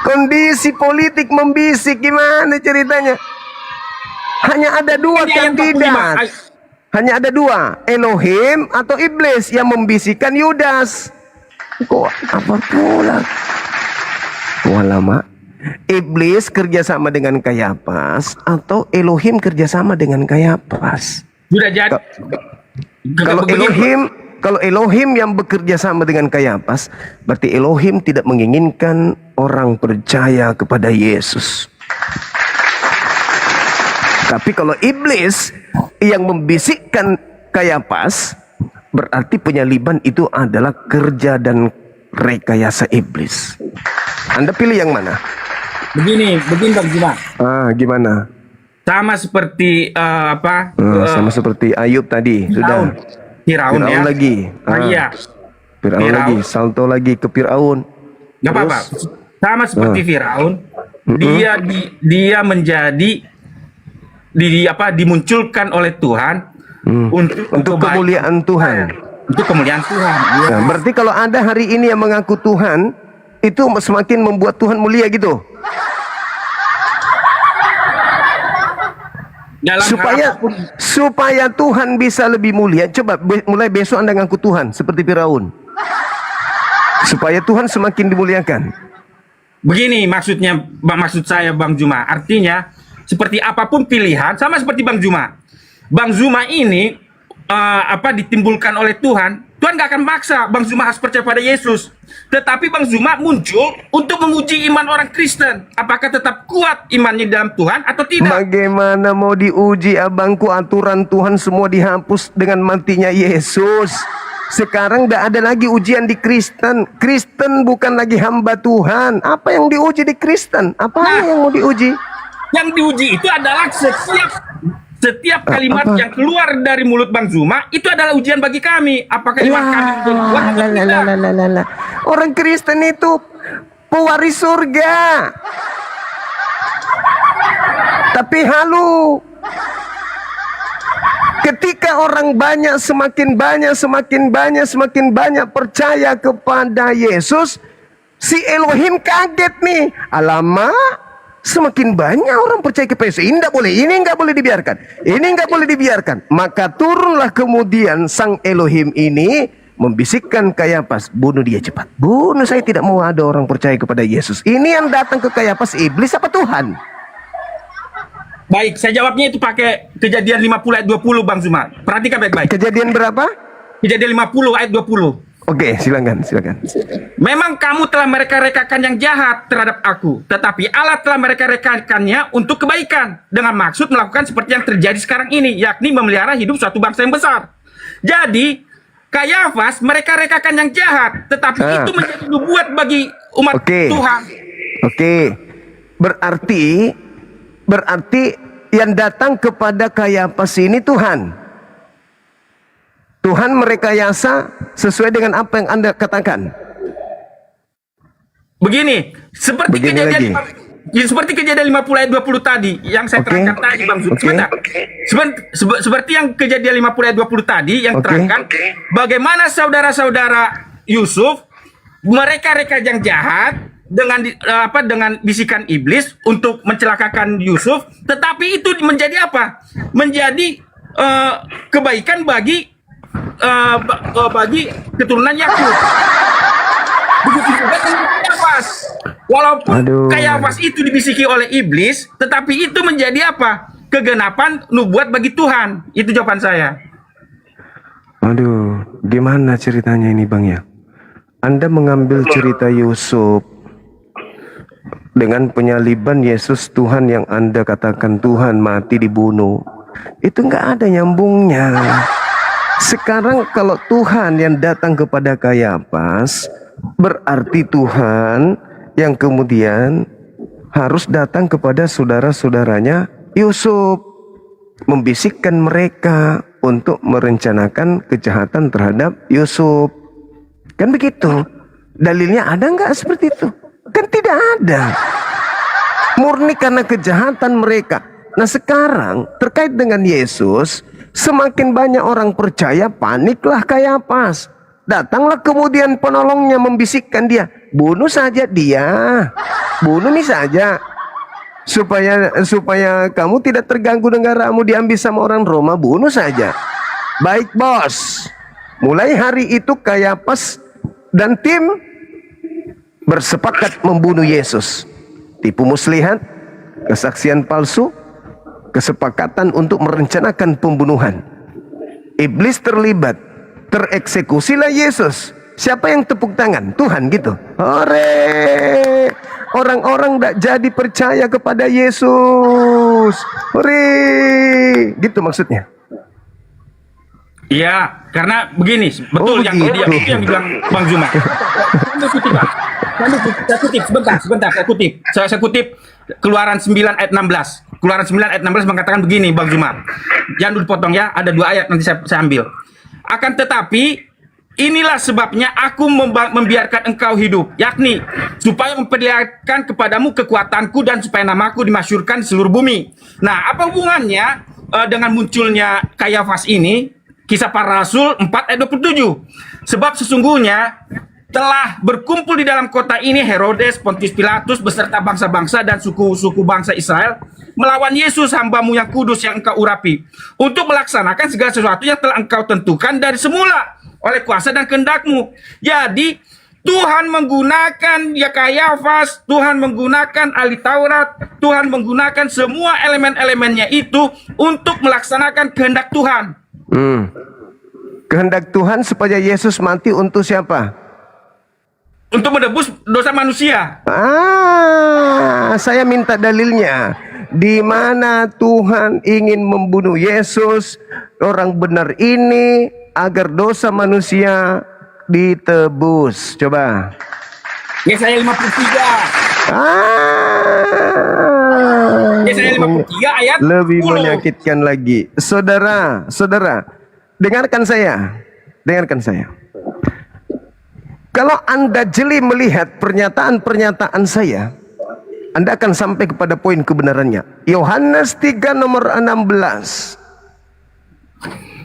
Kondisi politik membisik, gimana ceritanya? Hanya ada dua kandidat. Hanya ada dua, Elohim atau iblis yang membisikkan Yudas. Kok apa pula? Lama. Iblis kerjasama dengan Kayafas atau Elohim kerjasama dengan Kayafas? Sudah jadi. Kalau Elohim yang bekerja sama dengan Kayafas, berarti Elohim tidak menginginkan orang percaya kepada Yesus. Tapi kalau iblis yang membisikkan Kayafas, berarti penyaliban itu adalah kerja dan rekayasa iblis. Anda pilih yang mana? Begini Bang Juma. Gimana? Sama seperti Sama seperti Ayub tadi. Sudah. Firaun ya. lagi. Iya. Firaun lagi. Salto lagi ke Firaun. Gak apa-apa. Sama seperti Firaun. Dia menjadi dimunculkan oleh Tuhan untuk kemuliaan Tuhan. Untuk kemuliaan Tuhan. Ya. Nah, berarti kalau ada hari ini yang mengaku Tuhan, itu semakin membuat Tuhan mulia gitu. Supaya Tuhan bisa lebih mulia. Coba mulai besok Anda ngaku Tuhan seperti Firaun. Supaya Tuhan semakin dimuliakan. Begini maksud saya Bang Juma. Artinya seperti apapun pilihan, sama seperti Bang Juma. Bang Zuma ini ditimbulkan oleh Tuhan. Tuhan gak akan maksa Bang Zuma harus percaya pada Yesus. Tetapi Bang Zuma muncul untuk menguji iman orang Kristen. Apakah tetap kuat imannya dalam Tuhan atau tidak? Bagaimana mau diuji abangku? Aturan Tuhan semua dihapus dengan matinya Yesus. Sekarang gak ada lagi ujian di Kristen. Kristen bukan lagi hamba Tuhan. Apa yang diuji di Kristen? Apa yang mau diuji? Yang diuji itu adalah setiap kalimat yang keluar dari mulut Bang Zuma itu adalah ujian bagi kami. Apakah iman kami kuat atau tidak? Orang Kristen itu pewaris surga. Tapi halu. Ketika orang semakin banyak percaya kepada Yesus, si Elohim kaget nih. Alamak, semakin banyak orang percaya kepada Yesus. Ini nggak boleh dibiarkan. Maka turunlah kemudian sang Elohim ini membisikkan Kayafas, bunuh dia cepat. Bunuh, saya tidak mau ada orang percaya kepada Yesus. Ini yang datang ke Kayafas, iblis apa Tuhan? Baik, saya jawabnya itu pakai Kejadian 50 ayat 20 Bang Zuma. Perhatikan baik-baik. Kejadian berapa? Kejadian 50 ayat 20. Oke, silakan. Memang kamu telah mereka-rekakan yang jahat terhadap aku, tetapi Allah telah mereka-rekakannya untuk kebaikan, dengan maksud melakukan seperti yang terjadi sekarang ini, yakni memelihara hidup suatu bangsa yang besar. Jadi Kayafas mereka-rekakan yang jahat, tetapi itu menjadi nubuat bagi umat Tuhan. Oke. Berarti yang datang kepada Kayafas ini Tuhan. Tuhan merekayasa sesuai dengan apa yang Anda katakan. Begini, seperti kejadian 50 ayat 20 tadi yang saya terangkan tadi Bang Zuma. Seperti yang kejadian 50 ayat 20 tadi yang terangkan bagaimana saudara-saudara Yusuf mereka yang jahat dengan bisikan iblis untuk mencelakakan Yusuf, tetapi itu menjadi apa? Menjadi kebaikan bagi keturunan Yakub. Begitu juga dengan Kayafas. Walaupun Kayafas itu dibisiki oleh iblis, tetapi itu menjadi apa? Kegenapan nubuat bagi Tuhan. Itu jawaban saya. Gimana ceritanya ini Bang ya? Anda mengambil cerita Yusuf dengan penyaliban Yesus Tuhan yang Anda katakan Tuhan mati dibunuh. Itu nggak ada nyambungnya. Sekarang kalau Tuhan yang datang kepada Kayafas, berarti Tuhan yang kemudian harus datang kepada saudara-saudaranya Yusuf, membisikkan mereka untuk merencanakan kejahatan terhadap Yusuf. Kan begitu? Dalilnya ada nggak seperti itu? Kan tidak ada. Murni karena kejahatan mereka. Nah sekarang terkait dengan Yesus, semakin banyak orang percaya, paniklah Kayafas. Datanglah kemudian penolongnya membisikkan dia, bunuh saja dia, bunuh nih saja, supaya kamu tidak terganggu negaramu diambil sama orang Roma, bunuh saja. Baik bos. Mulai hari itu Kayafas dan tim bersepakat membunuh Yesus. Tipu muslihat, kesaksian palsu, kesepakatan untuk merencanakan pembunuhan. Iblis terlibat, tereksekusilah Yesus. Siapa yang tepuk tangan? Tuhan gitu. Hore! Orang-orang tidak jadi percaya kepada Yesus. Hore! Gitu maksudnya. Iya, karena begini, betul Oh, yang begitu. itu yang bilang Bang Zuma. Kami kutip, Bang. Saya kutip, sebentar, saya kutip Keluaran 9 ayat 16. Keluaran 9 ayat 16 mengatakan begini, Bang Zuma. Jangan dulu potong ya, ada 2 ayat nanti saya ambil. Akan tetapi, inilah sebabnya aku membiarkan engkau hidup, yakni supaya memperlihatkan kepadamu kekuatanku dan supaya namaku dimasyhurkan di seluruh bumi. Nah, apa hubungannya dengan munculnya Kayafas ini? Kisah Para Rasul 4 ayat 27. Sebab sesungguhnya telah berkumpul di dalam kota ini Herodes, Pontius Pilatus beserta bangsa-bangsa dan suku-suku bangsa Israel melawan Yesus hambamu yang kudus yang engkau urapi, untuk melaksanakan segala sesuatu yang telah engkau tentukan dari semula oleh kuasa dan kehendakmu. Jadi Tuhan menggunakan ya Kayafas, Tuhan menggunakan ahli Taurat, Tuhan menggunakan semua elemen-elemennya itu untuk melaksanakan kehendak Tuhan. Kehendak Tuhan supaya Yesus mati untuk siapa? Untuk menebus dosa manusia. Saya minta dalilnya. Di mana Tuhan ingin membunuh Yesus, orang benar ini, agar dosa manusia ditebus. Coba. Yesaya 53. Yesaya 53 ayat Lebih 10. menyakitkan lagi. Saudara, dengarkan saya. Kalau Anda jeli melihat pernyataan-pernyataan saya, Anda akan sampai kepada poin kebenarannya. Yohanes 3 nomor 16.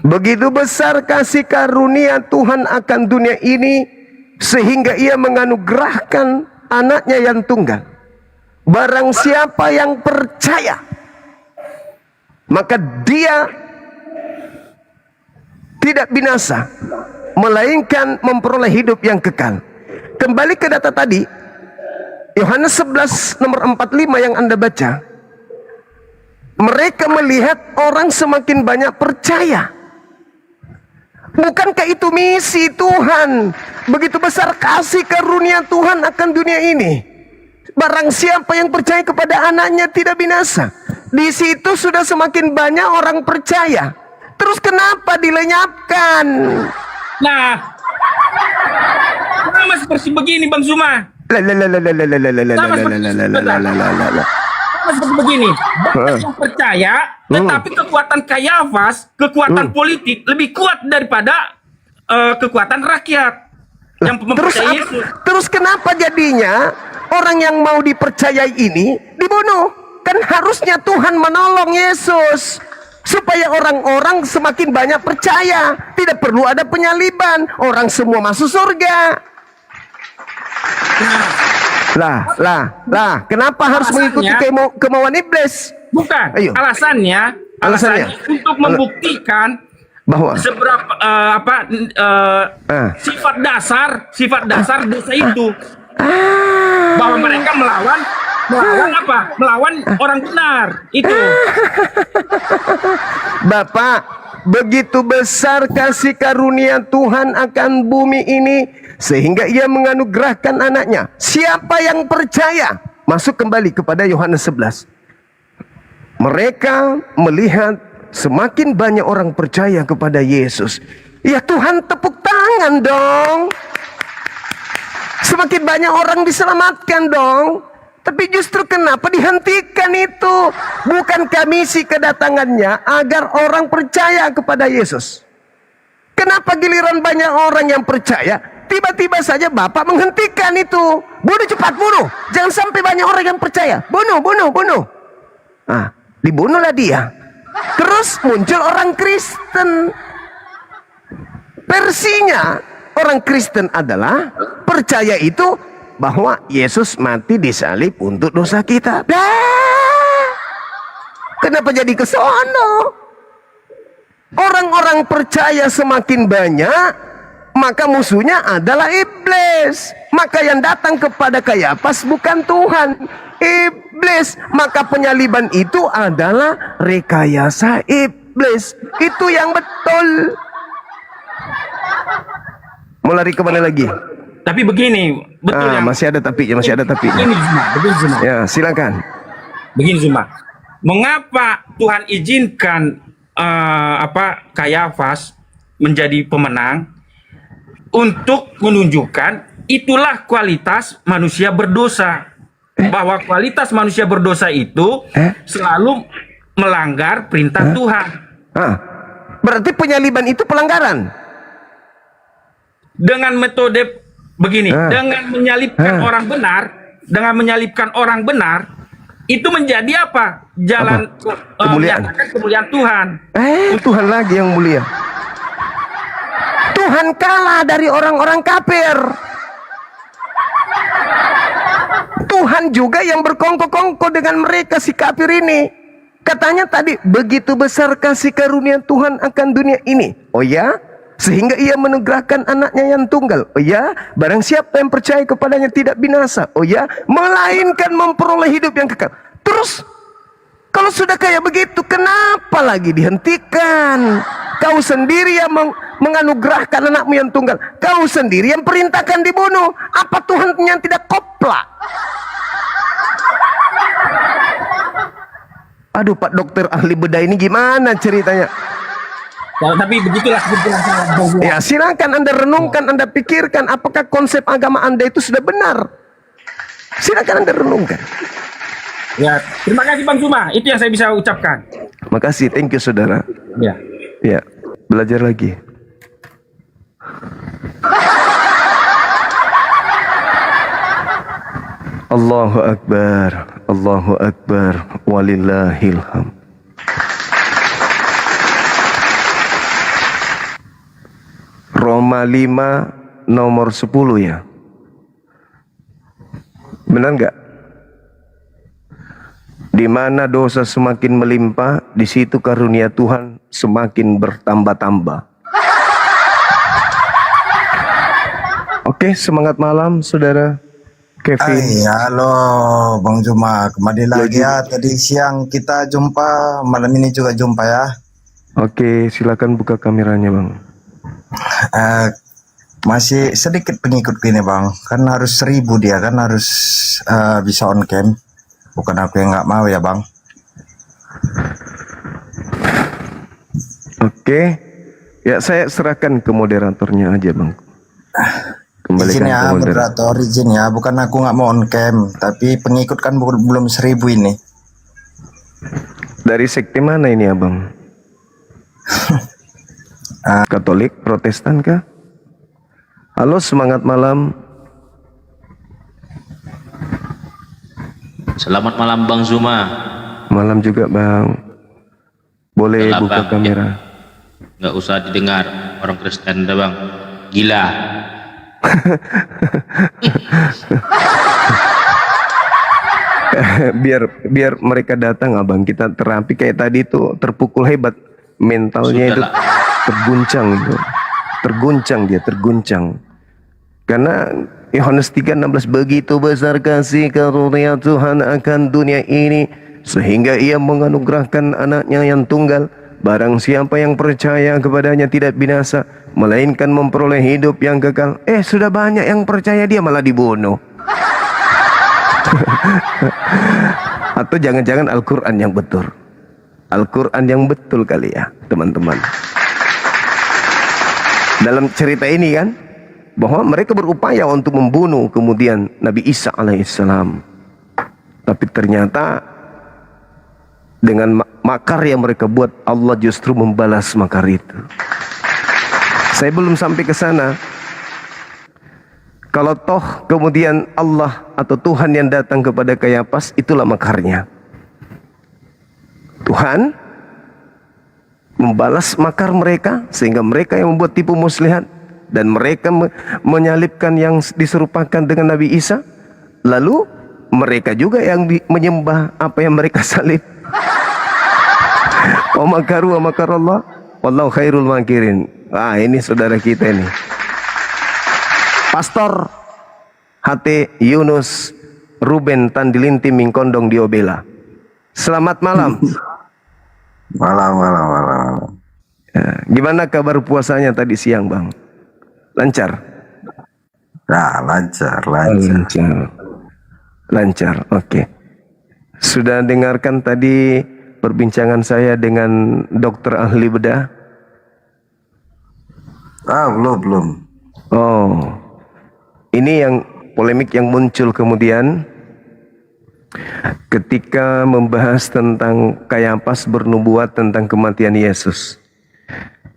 Begitu besar kasih karunia Tuhan akan dunia ini, sehingga ia menganugerahkan anaknya yang tunggal. Barang siapa yang percaya, maka dia tidak binasa, melainkan memperoleh hidup yang kekal. Kembali ke data tadi, Yohanes 11 nomor 45 yang Anda baca. Mereka melihat orang semakin banyak percaya. Bukankah itu misi Tuhan? Begitu besar kasih karunia Tuhan akan dunia ini. Barang siapa yang percaya kepada anaknya tidak binasa. Di situ sudah semakin banyak orang percaya. Terus kenapa dilenyapkan? Nah, sama seperti begini Bang Zuma. Sama seperti begini. Banyak yang percaya, tetapi kekuatan Kayafas, kekuatan politik lebih kuat daripada kekuatan rakyat yang mempercayai Yesus. Terus kenapa jadinya orang yang mau dipercayai ini dibunuh? Kan harusnya Tuhan menolong Yesus supaya orang-orang semakin banyak percaya. Tidak perlu ada penyaliban, orang semua masuk surga. Lah, kenapa harus mengikuti kemauan iblis? Bukan. Ayo. Alasannya untuk membuktikan bahwa seberapa sifat dasar dosa itu, bahwa mereka melawan orang benar itu. Bapak, begitu besar kasih karunia Tuhan akan bumi ini, sehingga ia menganugerahkan anaknya. Siapa yang percaya? Masuk kembali kepada Yohanes 11. Mereka melihat semakin banyak orang percaya kepada Yesus. Ya Tuhan, tepuk tangan dong. Semakin banyak orang diselamatkan dong. Tapi justru kenapa dihentikan itu? Bukankah misi kedatangannya agar orang percaya kepada Yesus? Kenapa giliran banyak orang yang percaya, tiba-tiba saja Bapak menghentikan itu? Bunuh, cepat bunuh. Jangan sampai banyak orang yang percaya. Bunuh. Dibunuhlah dia. Terus muncul orang Kristen. Versinya orang Kristen adalah percaya itu bahwa Yesus mati disalib untuk dosa kita. Kenapa jadi ke sono? Orang-orang percaya semakin banyak, maka musuhnya adalah iblis. Maka yang datang kepada Kayafas bukan Tuhan, iblis. Maka penyaliban itu adalah rekayasa iblis. Itu yang betul. Mau lari kemana lagi? Tapi begini, betul yang masih ada tapinya. Begini Zuma. Ya, silakan. Begini Zuma. Mengapa Tuhan izinkan Kayafas menjadi pemenang untuk menunjukkan itulah kualitas manusia berdosa. Bahwa kualitas manusia berdosa itu selalu melanggar perintah Tuhan. Berarti penyaliban itu pelanggaran. Dengan metode begini, dengan menyalibkan orang benar, itu menjadi apa? Jalan kemuliaan Tuhan. Tuhan lagi yang mulia. Tuhan kalah dari orang-orang kafir. Tuhan juga yang berkongko-kongko dengan mereka si kafir ini. Katanya tadi, begitu besar kasih karunia Tuhan akan dunia ini. Oh ya? Sehingga ia menugerahkan anaknya yang tunggal. Oh ya? Barang siapa yang percaya kepadanya tidak binasa. Oh ya? Melainkan memperoleh hidup yang kekal. Terus, kalau sudah kayak begitu, kenapa lagi dihentikan? Kau sendiri yang menganugerahkan anakmu yang tunggal. Kau sendiri yang perintahkan dibunuh. Apa Tuhan yang tidak koplak? Aduh, Pak Dokter ahli bedah ini gimana ceritanya? Ya, tapi begitulah kesimpulan saya. Ya, silakan Anda renungkan, Anda pikirkan apakah konsep agama Anda itu sudah benar. Silakan Anda renungkan. Ya, terima kasih Bang Zuma. Itu yang saya bisa ucapkan. Makasih, thank you saudara. Ya. Ya, belajar lagi. Allahu Akbar, Allahu Akbar, walillahil hamd. Roma 5 nomor 10 ya. Benar nggak? Di mana dosa semakin melimpah, di situ karunia Tuhan semakin bertambah-tambah. Oke, semangat malam saudara Kevin. Halo Bang Juma, kembali lagi ya. Tadi siang kita jumpa, malam ini juga jumpa ya. Oke, silakan buka kameranya Bang. Masih sedikit pengikut gini Bang, kan harus 1000 dia kan harus bisa on cam. Bukan aku yang nggak mau ya Bang. Oke, ya saya serahkan ke moderatornya aja Bang. Izin ya moderator, izin ya. Bukan aku nggak mau on cam, tapi pengikut kan belum 1000 ini. Dari sekte mana ini Abang? Katolik, Protestan kah? Halo, semangat malam. Selamat malam Bang Zuma. Malam juga Bang. Boleh Yalah, buka Bang. kamera. Nggak usah didengar orang Kristen dah Bang. Gila. biar mereka datang Abang, kita terapi kayak tadi tuh, terpukul hebat mentalnya. Sudahlah. Itu terguncang karena Yohanes 3:16, begitu besar kasih karunia Tuhan akan dunia ini sehingga ia menganugerahkan anaknya yang tunggal, barang siapa yang percaya kepadanya tidak binasa melainkan memperoleh hidup yang kekal. Sudah banyak yang percaya, dia malah dibunuh. Atau jangan-jangan Al-Quran yang betul. Al-Quran yang betul kali ya teman-teman. Dalam cerita ini kan, bahwa mereka berupaya untuk membunuh kemudian Nabi Isa alaihissalam. Tapi ternyata dengan makar yang mereka buat, Allah justru membalas makar itu. Saya belum sampai ke sana. Kalau toh kemudian Allah atau Tuhan yang datang kepada Kayafas, itulah makarnya. Tuhan membalas makar mereka sehingga mereka yang membuat tipu muslihat dan mereka menyalibkan yang diserupakan dengan Nabi Isa, lalu mereka juga yang menyembah apa yang mereka salib. Wa makaru wa makarallah wallahu khairul makirin. Ini saudara kita ini, Pastor HT Yunus Ruben Tandilinti Mingkondong Diobela. Selamat malam. Malam. Gimana kabar puasanya tadi siang Bang? Lancar? Nah, lancar. Oke. Sudah dengarkan tadi perbincangan saya dengan dokter ahli bedah? Belum. Oh, ini yang polemik yang muncul kemudian ketika membahas tentang Kayafas bernubuat tentang kematian Yesus.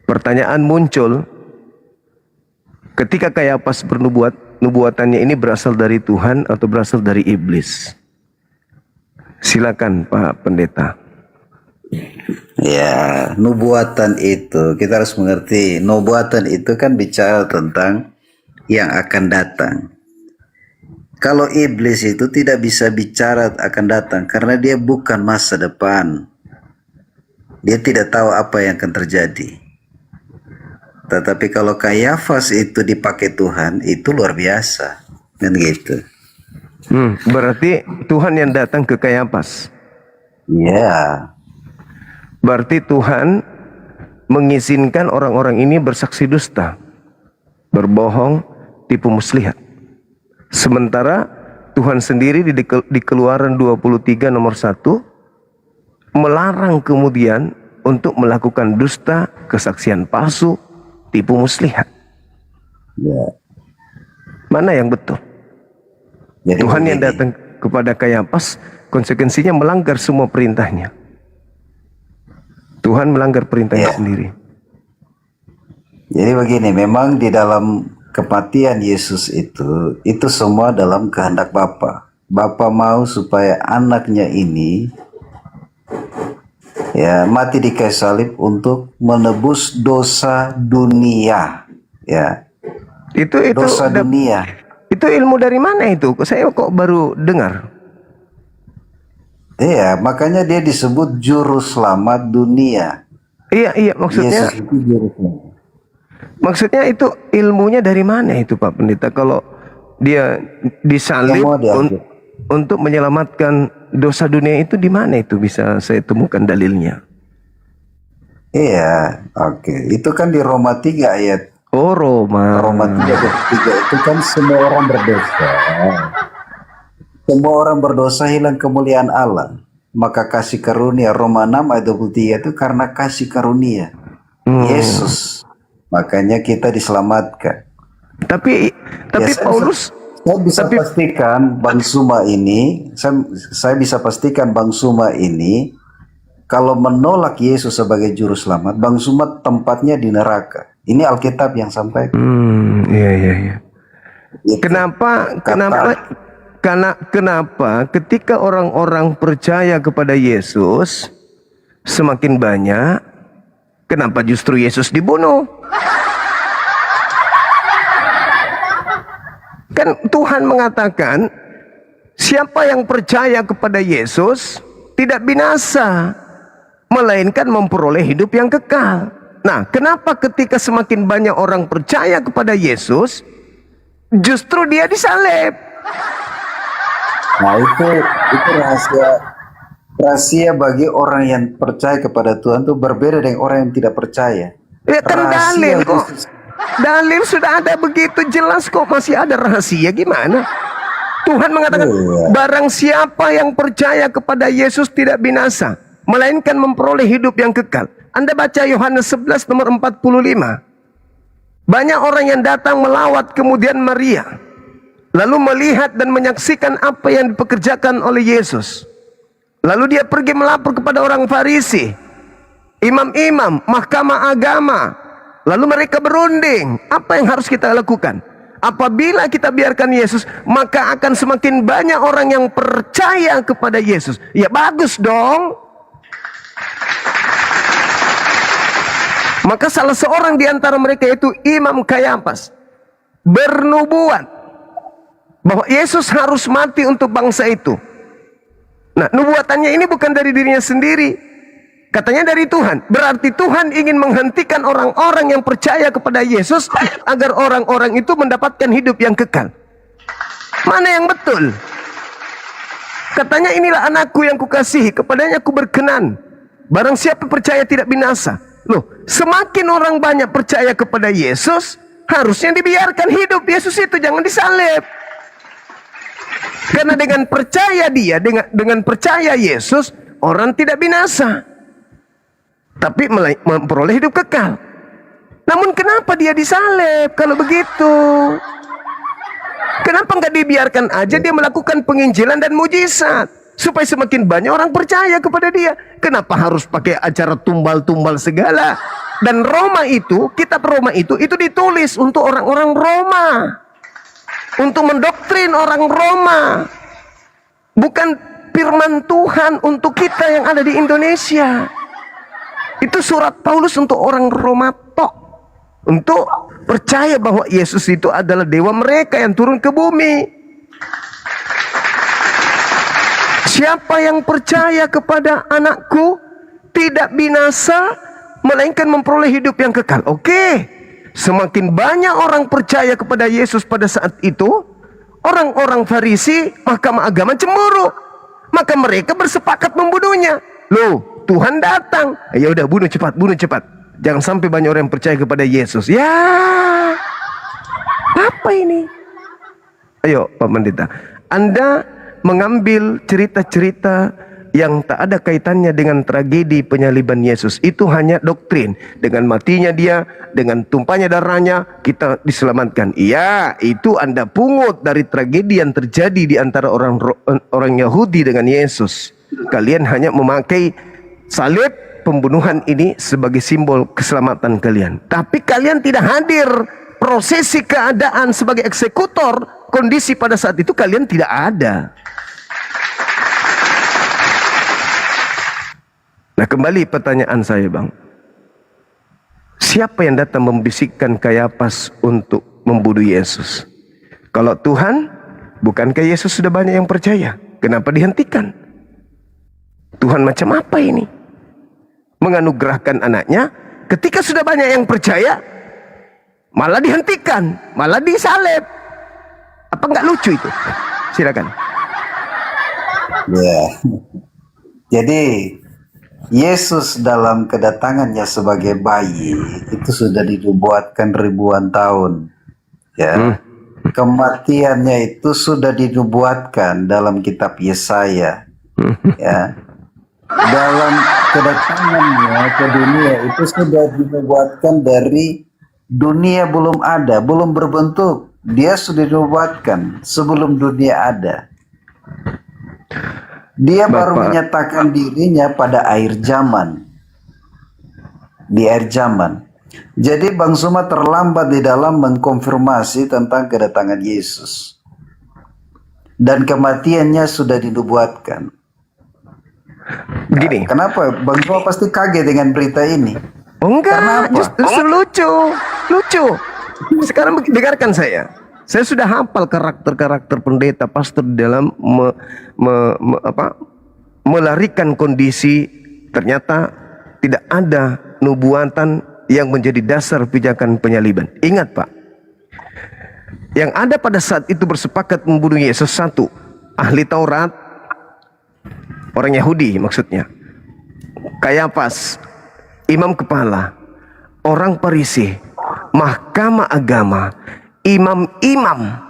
Pertanyaan muncul, ketika Kayafas bernubuat, nubuatannya ini berasal dari Tuhan atau berasal dari iblis? Silakan Pak Pendeta. Ya, nubuatan itu kita harus mengerti. Nubuatan itu kan bicara tentang yang akan datang. Kalau iblis itu tidak bisa bicara akan datang karena dia bukan masa depan. Dia tidak tahu apa yang akan terjadi. Tetapi kalau Kayafas itu dipakai Tuhan, itu luar biasa. Kan gitu. Berarti Tuhan yang datang ke Kayafas. Ya. Berarti Tuhan mengizinkan orang-orang ini bersaksi dusta, berbohong, tipu muslihat. Sementara Tuhan sendiri di Keluaran 23 nomor 1 melarang kemudian untuk melakukan dusta, kesaksian palsu, tipu muslihat. Ya. Mana yang betul? Jadi Tuhan yang datang kepada Kayafas konsekuensinya melanggar semua perintahnya. Tuhan melanggar perintahnya sendiri. Jadi begini, memang di dalam kematian Yesus itu semua dalam kehendak Bapa. Bapa mau supaya anaknya ini ya mati di kayu salib untuk menebus dosa dunia. Ya. Itu dosa dunia. Itu ilmu dari mana itu? Saya kok baru dengar. Iya, makanya dia disebut juru selamat dunia. Iya, maksudnya. Yesus itu juru selamat. Maksudnya itu ilmunya dari mana itu Pak Pendeta? Kalau dia disalib untuk menyelamatkan dosa dunia itu di mana itu bisa saya temukan dalilnya? Iya, oke. Itu kan di Roma 3 ayat. Oh, Roma 3 ayat 3 itu kan semua orang berdosa. Semua orang berdosa hilang kemuliaan Allah. Maka kasih karunia Roma 6 ayat 23 itu karena kasih karunia Yesus. Makanya kita diselamatkan. Tapi Paulus, saya bisa pastikan Bang Suma ini, saya bisa pastikan Bang Suma ini kalau menolak Yesus sebagai juru selamat, Bang Suma tempatnya di neraka. Ini Alkitab yang sampaikan. Iya. Kenapa ketika orang-orang percaya kepada Yesus semakin banyak, kenapa justru Yesus dibunuh? Kan Tuhan mengatakan siapa yang percaya kepada Yesus tidak binasa, melainkan memperoleh hidup yang kekal. Nah, kenapa ketika semakin banyak orang percaya kepada Yesus justru dia disalib? Nah, itu rahasia bagi orang yang percaya kepada Tuhan itu berbeda dengan orang yang tidak percaya. Ya kan dalil kok. Dalil sudah ada begitu jelas kok, masih ada rahasia gimana? Tuhan mengatakan barang siapa yang percaya kepada Yesus tidak binasa, melainkan memperoleh hidup yang kekal. Anda baca Yohanes 11 nomor 45. Banyak orang yang datang melawat kemudian Maria, lalu melihat dan menyaksikan apa yang dipekerjakan oleh Yesus. Lalu dia pergi melapor kepada orang Farisi, imam-imam, mahkamah agama. Lalu mereka berunding, apa yang harus kita lakukan? Apabila kita biarkan Yesus, maka akan semakin banyak orang yang percaya kepada Yesus. Ya bagus dong. Maka salah seorang di antara mereka itu Imam Kayafas bernubuat bahwa Yesus harus mati untuk bangsa itu. Nah, nubuatannya ini bukan dari dirinya sendiri. Katanya dari Tuhan. Berarti Tuhan ingin menghentikan orang-orang yang percaya kepada Yesus agar orang-orang itu mendapatkan hidup yang kekal. Mana yang betul? Katanya inilah anakku yang kukasihi, kepadanya aku berkenan. Barang siapa percaya tidak binasa. Loh, semakin orang banyak percaya kepada Yesus, harusnya dibiarkan hidup Yesus itu, jangan disalib. Karena dengan percaya dia, dengan percaya Yesus, orang tidak binasa, tapi memperoleh hidup kekal. Namun kenapa dia disalib kalau begitu? Kenapa nggak dibiarkan aja dia melakukan penginjilan dan mujizat supaya semakin banyak orang percaya kepada dia? Kenapa harus pakai acara tumbal-tumbal segala? Dan Roma itu, kitab Roma itu ditulis untuk orang-orang Roma, untuk mendoktrin orang Roma, bukan firman Tuhan untuk kita yang ada di Indonesia. Itu surat Paulus untuk orang Roma tok, untuk percaya bahwa Yesus itu adalah dewa mereka yang turun ke bumi. Siapa yang percaya kepada anakku tidak binasa, melainkan memperoleh hidup yang kekal. Oke, semakin banyak orang percaya kepada Yesus pada saat itu, orang-orang Farisi, mahkamah agama cemburu. Maka mereka bersepakat membunuhnya. Loh, Tuhan datang. Ya udah, bunuh cepat, bunuh cepat. Jangan sampai banyak orang yang percaya kepada Yesus. Ya, apa ini? Ayo Pak Pendeta, Anda mengambil cerita-cerita yang tak ada kaitannya dengan tragedi penyaliban Yesus. Itu hanya doktrin. Dengan matinya dia, dengan tumpahnya darahnya, kita diselamatkan. Iya, itu Anda pungut dari tragedi yang terjadi di antara orang Yahudi dengan Yesus. Kalian hanya memakai salib pembunuhan ini sebagai simbol keselamatan kalian. Tapi kalian tidak hadir prosesi keadaan sebagai eksekutor. Kondisi pada saat itu kalian tidak ada. Nah, kembali pertanyaan saya, Bang. Siapa yang datang membisikkan Kayafas untuk membunuh Yesus? Kalau Tuhan, bukankah Yesus sudah banyak yang percaya? Kenapa dihentikan? Tuhan macam apa ini? Menganugerahkan anaknya, ketika sudah banyak yang percaya, malah dihentikan, malah disalib. Apa nggak lucu itu? Silakan. Ya. Jadi Yesus dalam kedatangannya sebagai bayi itu sudah dinubuatkan ribuan tahun. Ya. Kematiannya itu sudah dinubuatkan dalam kitab Yesaya. Ya. Dalam kedatangannya ke dunia itu sudah dinubuatkan dari dunia belum ada, belum berbentuk. Dia sudah dinubuatkan sebelum dunia ada. Dia baru menyatakan dirinya pada akhir zaman. Di akhir zaman. Jadi Bang Suma terlambat di dalam mengkonfirmasi tentang kedatangan Yesus. Dan kematiannya sudah dinubuatkan. Begini. Kenapa? Bang Suma pasti kaget dengan berita ini. Oh, enggak, Kenapa? justru lucu. Sekarang dengarkan saya. Saya sudah hafal karakter-karakter pendeta pastor dalam melarikan kondisi. Ternyata tidak ada nubuatan yang menjadi dasar pijakan penyaliban. Ingat Pak, yang ada pada saat itu bersepakat membunuh Yesus, satu, ahli Taurat, orang Yahudi maksudnya, Kayafas, imam kepala, orang Farisi, mahkamah agama, imam-imam.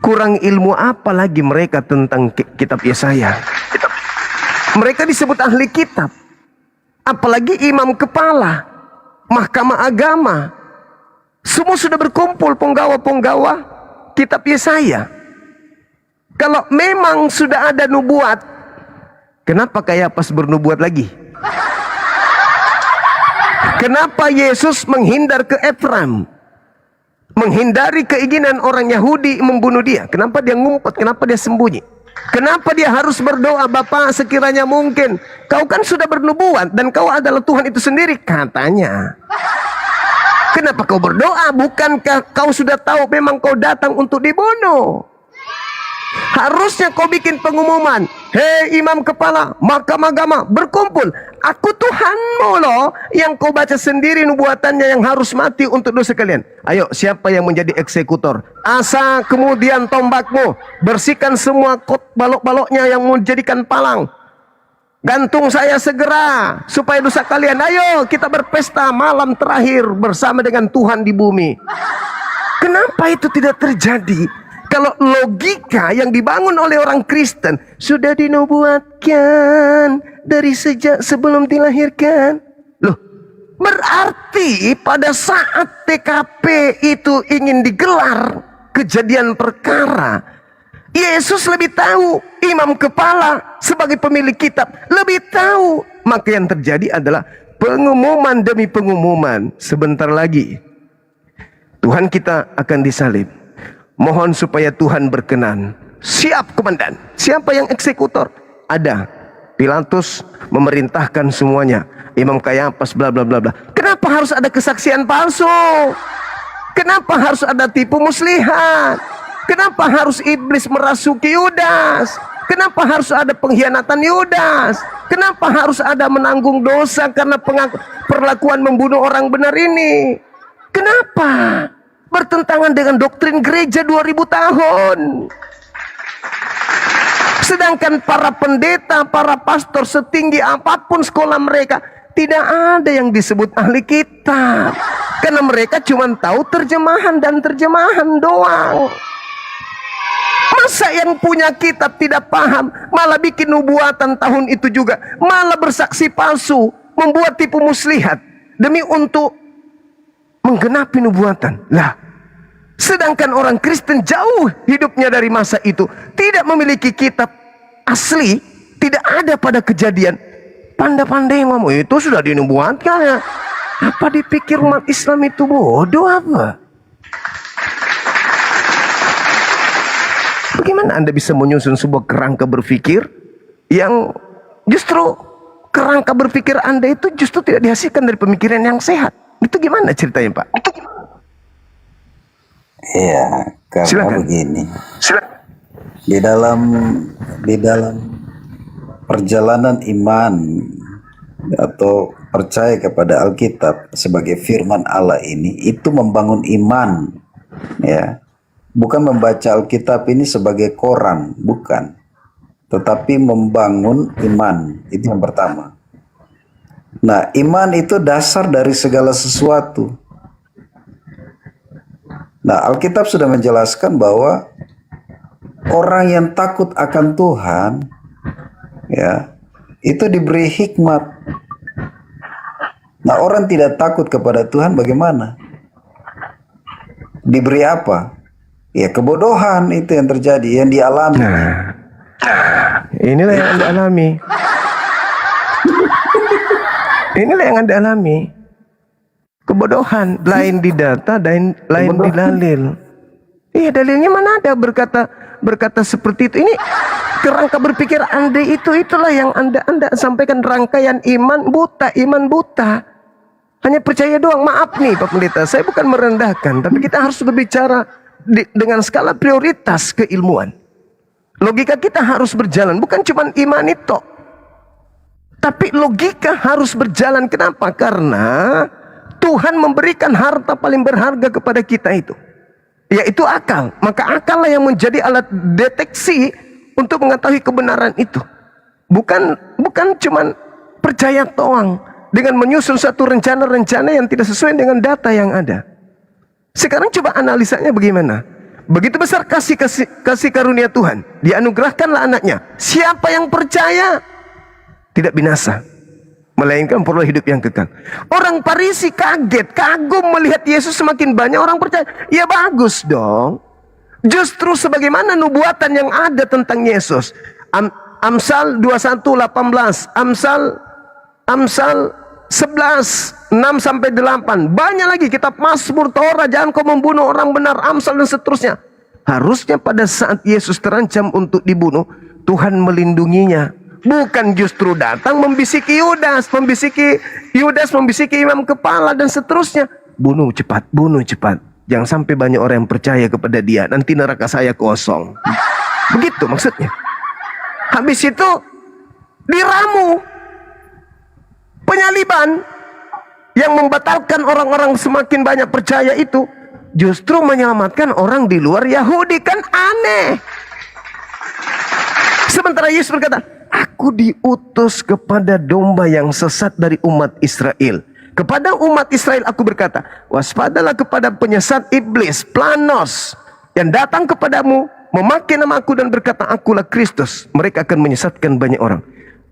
Kurang ilmu apa lagi mereka tentang kitab Yesaya? Mereka disebut ahli kitab. Apalagi imam kepala, mahkamah agama. Semua sudah berkumpul penggawa-penggawa kitab Yesaya. Kalau memang sudah ada nubuat, kenapa Kayafas bernubuat lagi? Kenapa Yesus menghindar ke Efraim? Menghindari keinginan orang Yahudi membunuh dia. Kenapa dia ngumpet? Kenapa dia sembunyi? Kenapa dia harus berdoa, Bapak sekiranya mungkin. Kau kan sudah bernubuat dan kau adalah Tuhan itu sendiri, katanya. Kenapa kau berdoa? Bukankah kau sudah tahu memang kau datang untuk dibunuh? Harusnya kau bikin pengumuman. Hei imam kepala, mahkamah agama, berkumpul. Aku Tuhanmu loh, yang kau baca sendiri nubuatannya yang harus mati untuk dosa kalian. Ayo, siapa yang menjadi eksekutor? Asa kemudian tombakmu, bersihkan semua balok-baloknya yang menjadikan palang. Gantung saya segera supaya dosa kalian. Ayo kita berpesta malam terakhir bersama dengan Tuhan di bumi. Kenapa itu tidak terjadi? Kalau logika yang dibangun oleh orang Kristen sudah dinubuatkan dari sejak sebelum dilahirkan. Loh, Berarti pada saat TKP itu ingin digelar kejadian perkara, Yesus lebih tahu, imam kepala sebagai pemilik kitab lebih tahu. Maka yang terjadi adalah pengumuman demi pengumuman. Sebentar lagi Tuhan kita akan disalib. Mohon supaya Tuhan berkenan. Siap komandan. Siapa yang eksekutor? Ada. Pilatus memerintahkan semuanya. Imam Kayafas bla bla bla bla. Kenapa harus ada kesaksian palsu? Kenapa harus ada tipu muslihat? Kenapa harus iblis merasuki Yudas? Kenapa harus ada pengkhianatan Yudas? Kenapa harus ada menanggung dosa karena perlakuan membunuh orang benar ini? Kenapa? Bertentangan dengan doktrin gereja 2000 tahun. Sedangkan para pendeta, para pastor setinggi apapun sekolah mereka, tidak ada yang disebut ahli kitab. Karena mereka cuma tahu terjemahan dan terjemahan doang. Masa yang punya kitab tidak paham, malah bikin nubuatan tahun itu juga, malah bersaksi palsu, membuat tipu muslihat demi untuk menggenapi nubuatan. Lah, sedangkan orang Kristen jauh hidupnya dari masa itu, tidak memiliki kitab asli, tidak ada pada kejadian. Pandai-pandai ngomong itu sudah dinubuatkan ya. Apa dipikir umat Islam itu bodoh apa? Bagaimana Anda bisa menyusun sebuah kerangka berpikir yang justru kerangka berpikir Anda itu justru tidak dihasilkan dari pemikiran yang sehat? Itu gimana ceritanya, Pak? Iya, karena Silakan. begini. Silakan. Di dalam perjalanan iman atau percaya kepada Alkitab sebagai firman Allah ini, itu membangun iman, ya. Bukan membaca Alkitab ini sebagai koran, bukan. Tetapi membangun iman, itu yang pertama. Nah, iman itu dasar dari segala sesuatu. Nah, Alkitab sudah menjelaskan bahwa orang yang takut akan Tuhan, ya, itu diberi hikmat. Nah, orang tidak takut kepada Tuhan bagaimana? Diberi apa? Ya, kebodohan itu yang terjadi, yang dialami. Nah, inilah yang Anda alami. Inilah yang Anda alami. Kebodohan, lain di data, lain di dalil. Iya, dalilnya mana ada berkata seperti itu. Ini kerangka berpikir Anda itulah yang Anda sampaikan, rangkaian iman buta. Hanya percaya doang. Maaf nih Pak Pendeta, saya bukan merendahkan, tapi kita harus berbicara dengan skala prioritas keilmuan. Logika kita harus berjalan, bukan cuma iman itu, tapi logika harus berjalan. Kenapa? Karena Tuhan memberikan harta paling berharga kepada kita itu, yaitu akal. Maka akal lah yang menjadi alat deteksi untuk mengetahui kebenaran itu. Bukan cuma percaya doang dengan menyusun satu rencana-rencana yang tidak sesuai dengan data yang ada. Sekarang coba analisanya bagaimana? Begitu besar kasih karunia Tuhan, dianugerahkanlah anaknya. Siapa yang percaya tidak binasa, melainkan perlu hidup yang kekal. Orang Farisi kaget, kagum melihat Yesus semakin banyak orang percaya. Ya bagus dong. Justru sebagaimana nubuatan yang ada tentang Yesus. Amsal 21:18, Amsal 11:6-8. Banyak lagi kitab Mazmur, Torah, jangan kau membunuh orang benar, Amsal dan seterusnya. Harusnya pada saat Yesus terancam untuk dibunuh, Tuhan melindunginya. Bukan justru datang membisiki Yudas, membisiki imam kepala dan seterusnya. Bunuh cepat. Jangan sampai banyak orang yang percaya kepada dia, nanti neraka saya kosong. Begitu maksudnya. Habis itu diramu. Penyaliban yang membatalkan orang-orang semakin banyak percaya itu justru menyelamatkan orang di luar Yahudi. Kan aneh. Sementara Yesus berkata, aku diutus kepada domba yang sesat dari umat Israel. Kepada umat Israel aku berkata, waspadalah kepada penyesat iblis, Planos, yang datang kepadamu memakai namaku dan berkata, akulah Kristus. Mereka akan menyesatkan banyak orang.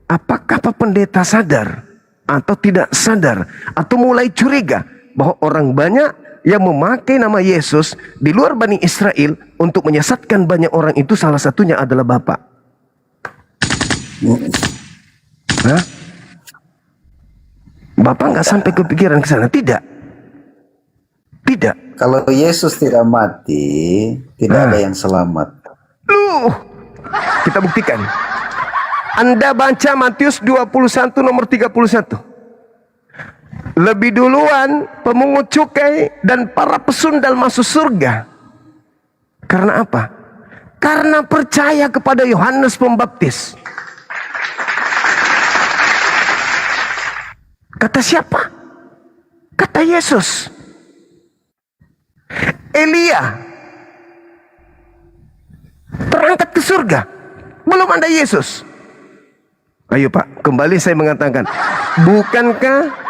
Apakah Pak Pendeta sadar atau tidak sadar atau mulai curiga bahwa orang banyak yang memakai nama Yesus di luar Bani Israel untuk menyesatkan banyak orang, itu salah satunya adalah Bapak. Hah? Bapak nggak sampai kepikiran ke sana? Tidak. Tidak. Kalau Yesus tidak mati, tidak ada yang selamat. Loh, kita buktikan. Anda baca Matius 21 nomor 31. Lebih duluan pemungut cukai dan para pesundal masuk surga. Karena apa? Karena percaya kepada Yohanes Pembaptis. Kata siapa? Kata Yesus. Elia terangkat ke surga. Belum ada Yesus. Ayo Pak, kembali saya mengatakan, bukankah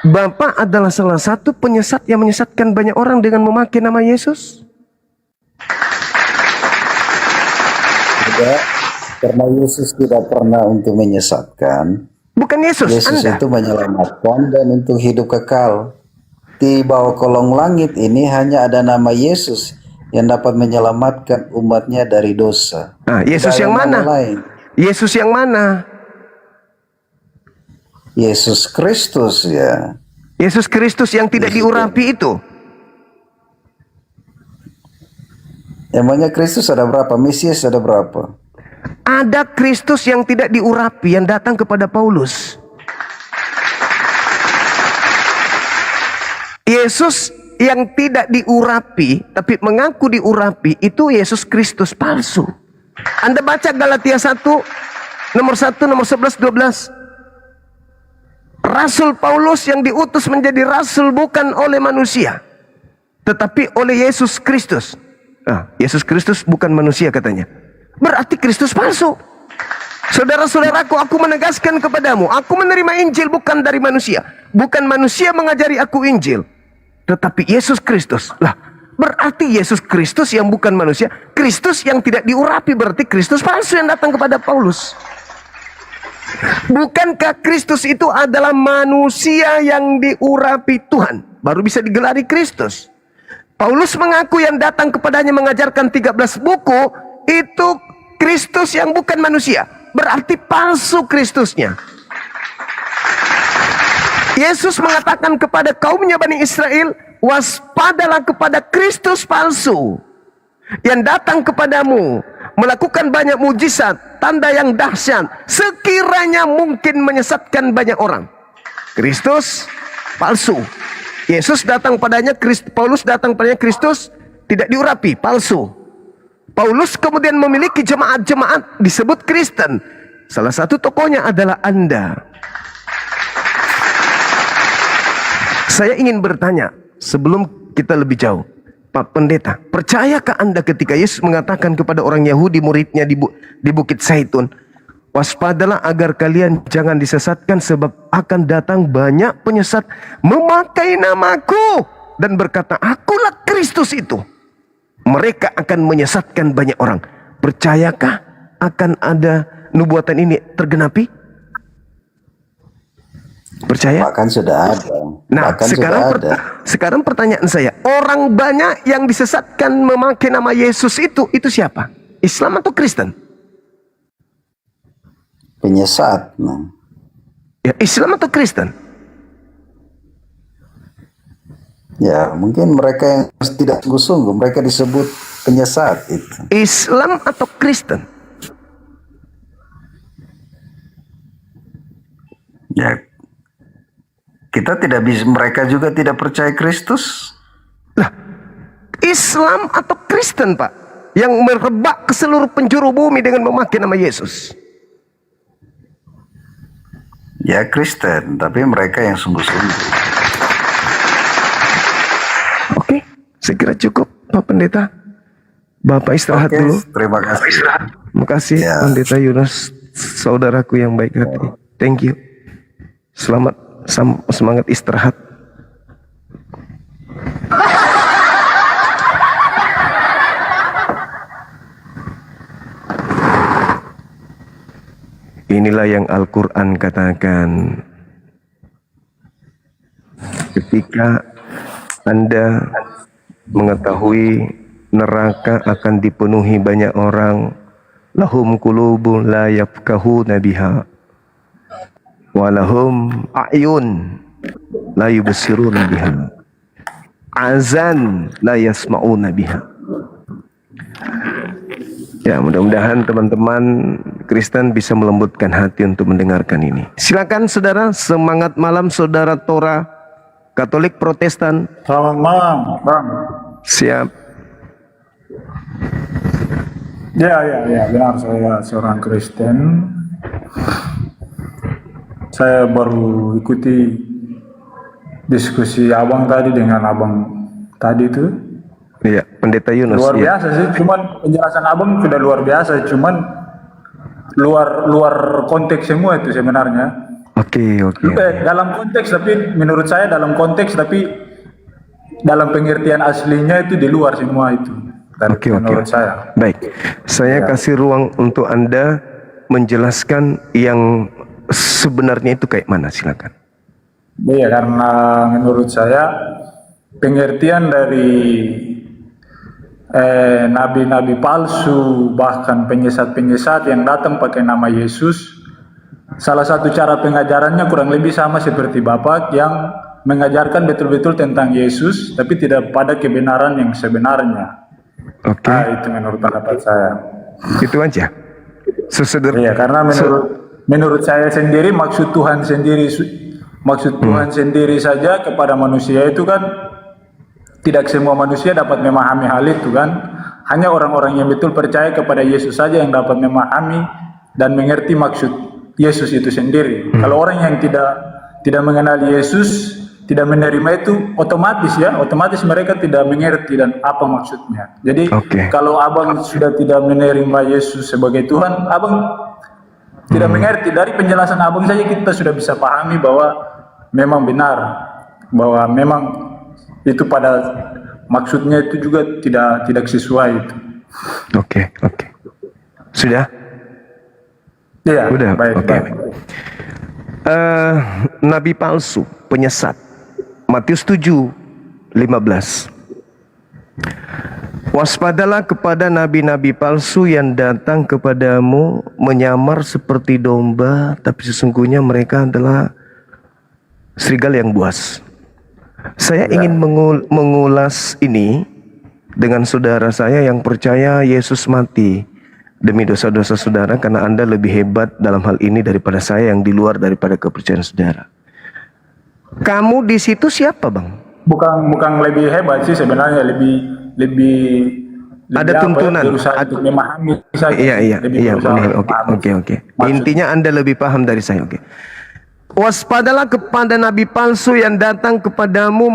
Bapak adalah salah satu penyesat yang menyesatkan banyak orang dengan memakai nama Yesus? Tidak, karena Yesus tidak pernah untuk menyesatkan. Bukan Yesus, Yesus Anda. itu menyelamatkan dan untuk hidup kekal. Di bawah kolong langit ini hanya ada nama Yesus yang dapat menyelamatkan umatnya dari dosa. Nah, Yesus yang mana? Yesus yang mana? Yesus Kristus ya. Yesus Kristus yang tidak diurapi itu. Emangnya Kristus ada berapa? Mesias ada berapa? Ada Kristus yang tidak diurapi yang datang kepada Paulus. Yesus yang tidak diurapi tapi mengaku diurapi itu Yesus Kristus palsu. Anda baca Galatia 1 nomor 1 nomor 11 12. Rasul Paulus yang diutus menjadi rasul bukan oleh manusia, tetapi oleh Yesus Kristus. Yesus Kristus bukan manusia katanya. Berarti Kristus palsu. Saudara-saudaraku, aku menegaskan kepadamu, aku menerima Injil bukan dari manusia. Bukan manusia mengajari aku Injil, tetapi Yesus Kristus. Lah, berarti Yesus Kristus yang bukan manusia, Kristus yang tidak diurapi, berarti Kristus palsu yang datang kepada Paulus. Bukankah Kristus itu adalah manusia yang diurapi Tuhan, baru bisa digelari Kristus? Paulus mengaku yang datang kepadanya mengajarkan 13 buku itu Kristus yang bukan manusia, berarti palsu Kristusnya. Yesus mengatakan kepada kaumnya Bani Israel, waspadalah kepada Kristus palsu yang datang kepadamu melakukan banyak mujizat, tanda yang dahsyat, sekiranya mungkin menyesatkan banyak orang. Kristus palsu. Yesus datang padanya, Paulus datang padanya, Kristus tidak diurapi, palsu. Paulus kemudian memiliki jemaat-jemaat disebut Kristen. Salah satu tokohnya adalah Anda. Saya ingin bertanya sebelum kita lebih jauh, Pak Pendeta, percayakah Anda ketika Yesus mengatakan kepada orang Yahudi muridnya di Bukit Zaitun, waspadalah agar kalian jangan disesatkan sebab akan datang banyak penyesat memakai namaku dan berkata, akulah Kristus itu. Mereka akan menyesatkan banyak orang. Percayakah akan ada nubuatan ini tergenapi? Percaya? Bahkan sudah ada. Nah, Bahkan sekarang pertanyaan saya, orang banyak yang disesatkan memakai nama Yesus itu siapa? Islam atau Kristen? Penyesat. Nah. Ya, Islam atau Kristen? Ya, mungkin mereka yang tidak sungguh-sungguh, mereka disebut penyesat itu. Islam atau Kristen? Ya, kita tidak bisa, mereka juga tidak percaya Kristus. Lah, Islam atau Kristen, Pak, yang merebak ke seluruh penjuru bumi dengan memakai nama Yesus? Ya, Kristen, tapi mereka yang sungguh-sungguh. Oke, saya kira cukup, Pak Pendeta. Bapak istirahat dulu. Terima kasih. Terima kasih, ya. Pendeta Yunus, saudaraku yang baik hati. Thank you. Selamat, semangat istirahat. Inilah yang Al-Quran katakan, ketika Anda mengetahui neraka akan dipenuhi banyak orang, lahum qulubun la yafqahuna biha wa lahum a'yun la yubsiruna biha, azan la yasma'una biha. Ya, mudah-mudahan teman-teman Kristen bisa melembutkan hati untuk mendengarkan ini. Silakan saudara, semangat malam saudara Tora, Katolik Protestan. Selamat malam, Bang. Siap. Ya, benar, saya seorang Kristen. Saya baru ikuti diskusi abang tadi dengan abang tadi itu. Iya, Pendeta Yunus. Luar iya. biasa sih, cuman penjelasan abang sudah luar biasa, cuman luar konteks semua itu sebenarnya. Oke. Dalam konteks, tapi menurut saya dalam konteks, tapi dalam pengertian aslinya itu di luar semua itu. Oke. Menurut saya. Baik, saya kasih ruang untuk Anda menjelaskan yang sebenarnya itu kayak mana, silakan. Iya, karena menurut saya pengertian dari nabi-nabi palsu, bahkan penyesat-penyesat yang datang pakai nama Yesus, salah satu cara pengajarannya kurang lebih sama seperti Bapak yang mengajarkan betul-betul tentang Yesus, tapi tidak pada kebenaran yang sebenarnya. Oke. Nah, itu menurut pendapat saya. Itu aja. Iya, karena menurut saya sendiri maksud Tuhan sendiri saja kepada manusia itu kan tidak semua manusia dapat memahami hal itu kan. Hanya orang-orang yang betul percaya kepada Yesus saja yang dapat memahami dan mengerti maksud Yesus itu sendiri. Kalau orang yang tidak mengenal Yesus, tidak menerima itu, otomatis mereka tidak mengerti dan apa maksudnya. Jadi kalau abang sudah tidak menerima Yesus sebagai Tuhan, abang tidak mengerti. Dari penjelasan abang saja kita sudah bisa pahami bahwa memang benar, bahwa memang itu pada maksudnya itu juga tidak sesuai itu. Oke. Sudah? Iya. Sudah. Baik. Nabi palsu, penyesat. Matius 7:15. Waspadalah kepada nabi-nabi palsu yang datang kepadamu menyamar seperti domba, tapi sesungguhnya mereka adalah serigala yang buas. Saya ingin mengulas ini dengan saudara saya yang percaya Yesus mati demi dosa-dosa saudara, karena Anda lebih hebat dalam hal ini daripada saya yang di luar daripada kepercayaan saudara. Kamu di situ siapa, Bang? Bukan lebih hebat sih sebenarnya, lebih ada tuntunan untuk memahami saja. Iya. Oke. Intinya Anda lebih paham dari saya. Oke. Waspadalah kepada nabi palsu yang datang kepadamu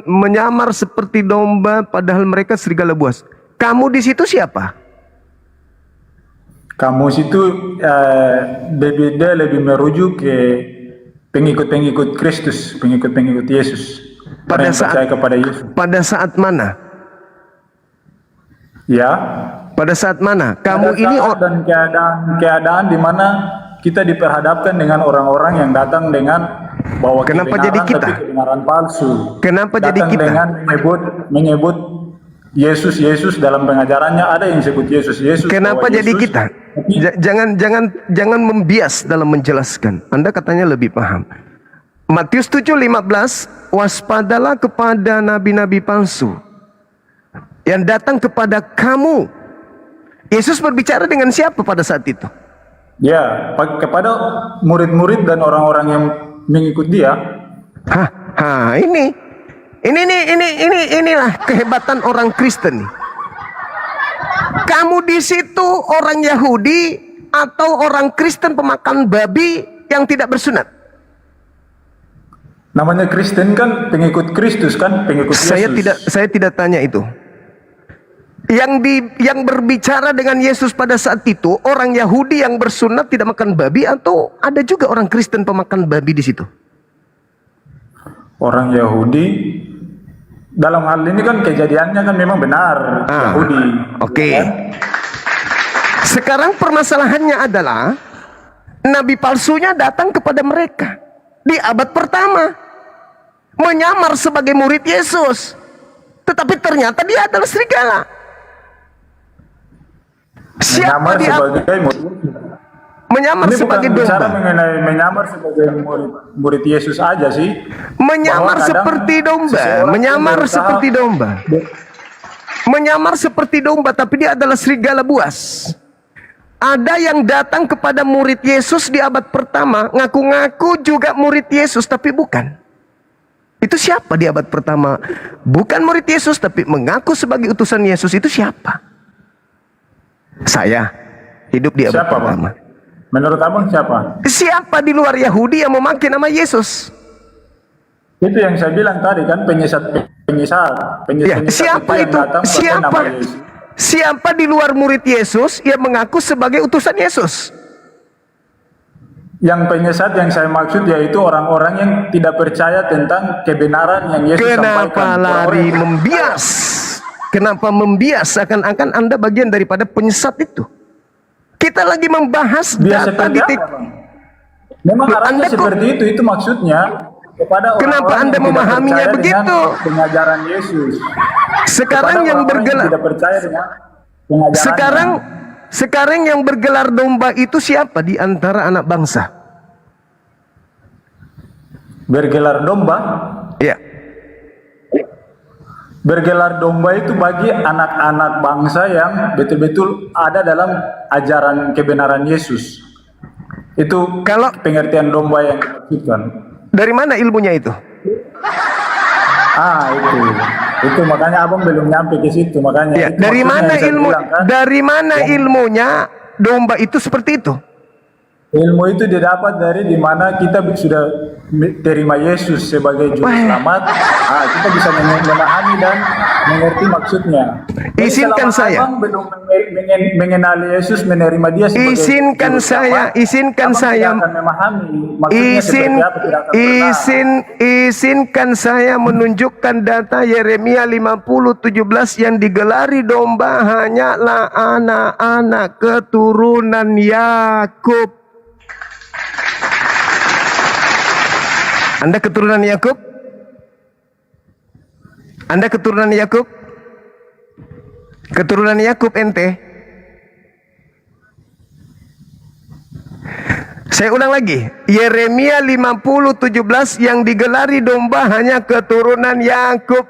menyamar seperti domba, padahal mereka serigala buas. Kamu di situ siapa? Kamu situ dia lebih merujuk ke pengikut-pengikut Kristus, pengikut-pengikut Yesus. Pada saat mana? Ya. Pada saat mana? Kamu ini dan keadaan di mana kita diperhadapkan dengan orang-orang yang datang dengan bawa kebenaran tapi kebenaran palsu. Kenapa jadi kita? Dengan menyebut Yesus dalam pengajarannya ada yang sebut Yesus. Kenapa jadi kita? Jangan membias dalam menjelaskan. Anda katanya lebih paham. Matius 7:15, waspadalah kepada nabi-nabi palsu yang datang kepada kamu. Yesus berbicara dengan siapa pada saat itu? Ya, kepada murid-murid dan orang-orang yang mengikut dia. Inilah kehebatan orang Kristen. Kamu di situ orang Yahudi atau orang Kristen pemakan babi yang tidak bersunat? Namanya Kristen kan pengikut Kristus kan, pengikut Yesus. Saya tidak tanya itu. Yang berbicara dengan Yesus pada saat itu orang Yahudi yang bersunat tidak makan babi, atau ada juga orang Kristen pemakan babi di situ? Orang Yahudi dalam hal ini kan kejadiannya kan memang benar Yahudi. Oke. Sekarang permasalahannya adalah nabi palsunya datang kepada mereka di abad pertama. menyamar sebagai murid Yesus, tetapi ternyata dia adalah serigala. Siapa dia? Menyamar Ini sebagai bukan bicara domba. mengenai menyamar sebagai murid Yesus aja sih. Menyamar Bahwa kadang seperti domba, seseorang menyamar berusaha- seperti domba. Menyamar seperti domba, tapi dia adalah serigala buas. Ada yang datang kepada murid Yesus di abad pertama, ngaku-ngaku juga murid Yesus, tapi bukan. Itu siapa di abad pertama? Bukan murid Yesus, tapi mengaku sebagai utusan Yesus. Itu siapa? Saya hidup di abad Siapa, Bang? pertama. Menurut abang siapa? Siapa di luar Yahudi yang memakai nama Yesus? Itu yang saya bilang tadi kan, penyesat. Ya, siapa yang itu? datang pakai Siapa? nama Yesus. Siapa di luar murid Yesus yang mengaku sebagai utusan Yesus? Yang penyesat yang saya maksud yaitu orang-orang yang tidak percaya tentang kebenaran yang Yesus sampaikan. Kenapa lari membias? Kenapa membias? Seakan-akan Anda bagian daripada penyesat itu. Kita lagi membahas Dia data seperti di apa, Bang? Memang arahnya seperti itu maksudnya kepada Kenapa orang-orang Anda yang tidak memahaminya percaya begitu? dengan pengajaran Yesus. Sekarang Kepada yang orang-orang bergelar tidak percaya dengan pengajarannya. Sekarang yang bergelar domba itu siapa di antara anak bangsa? Bergelar domba? Ya. Bergelar domba itu bagi anak-anak bangsa yang betul-betul ada dalam ajaran kebenaran Yesus. Itu kalau pengertian domba yang dimaksudkan. Dari mana ilmunya itu? Itu makanya abang belum nyampe ke situ, makanya. Ya, itu dari maksudnya mana yang saya ilmu? bilang, kan? Dari mana ilmunya domba itu seperti itu? Ilmu itu didapat dari dimana kita sudah terima Yesus sebagai juru selamat. Kita bisa memahami dan mengerti maksudnya. Jadi Izinkan selama saya. abang belum mengenali Yesus, menerima dia sebagai Izinkan juru saya, selamat, izinkan abang saya. tidak akan memahami maksudnya seperti apa, tidak akan pernah. Izinkan saya menunjukkan data Yeremia 50:17 yang digelari domba hanyalah anak-anak keturunan Yakub. Anda keturunan Yakub? Anda keturunan Yakub? Keturunan Yakub ente? Saya ulang lagi. Yeremia 50:17 yang digelari domba hanya keturunan Yakub.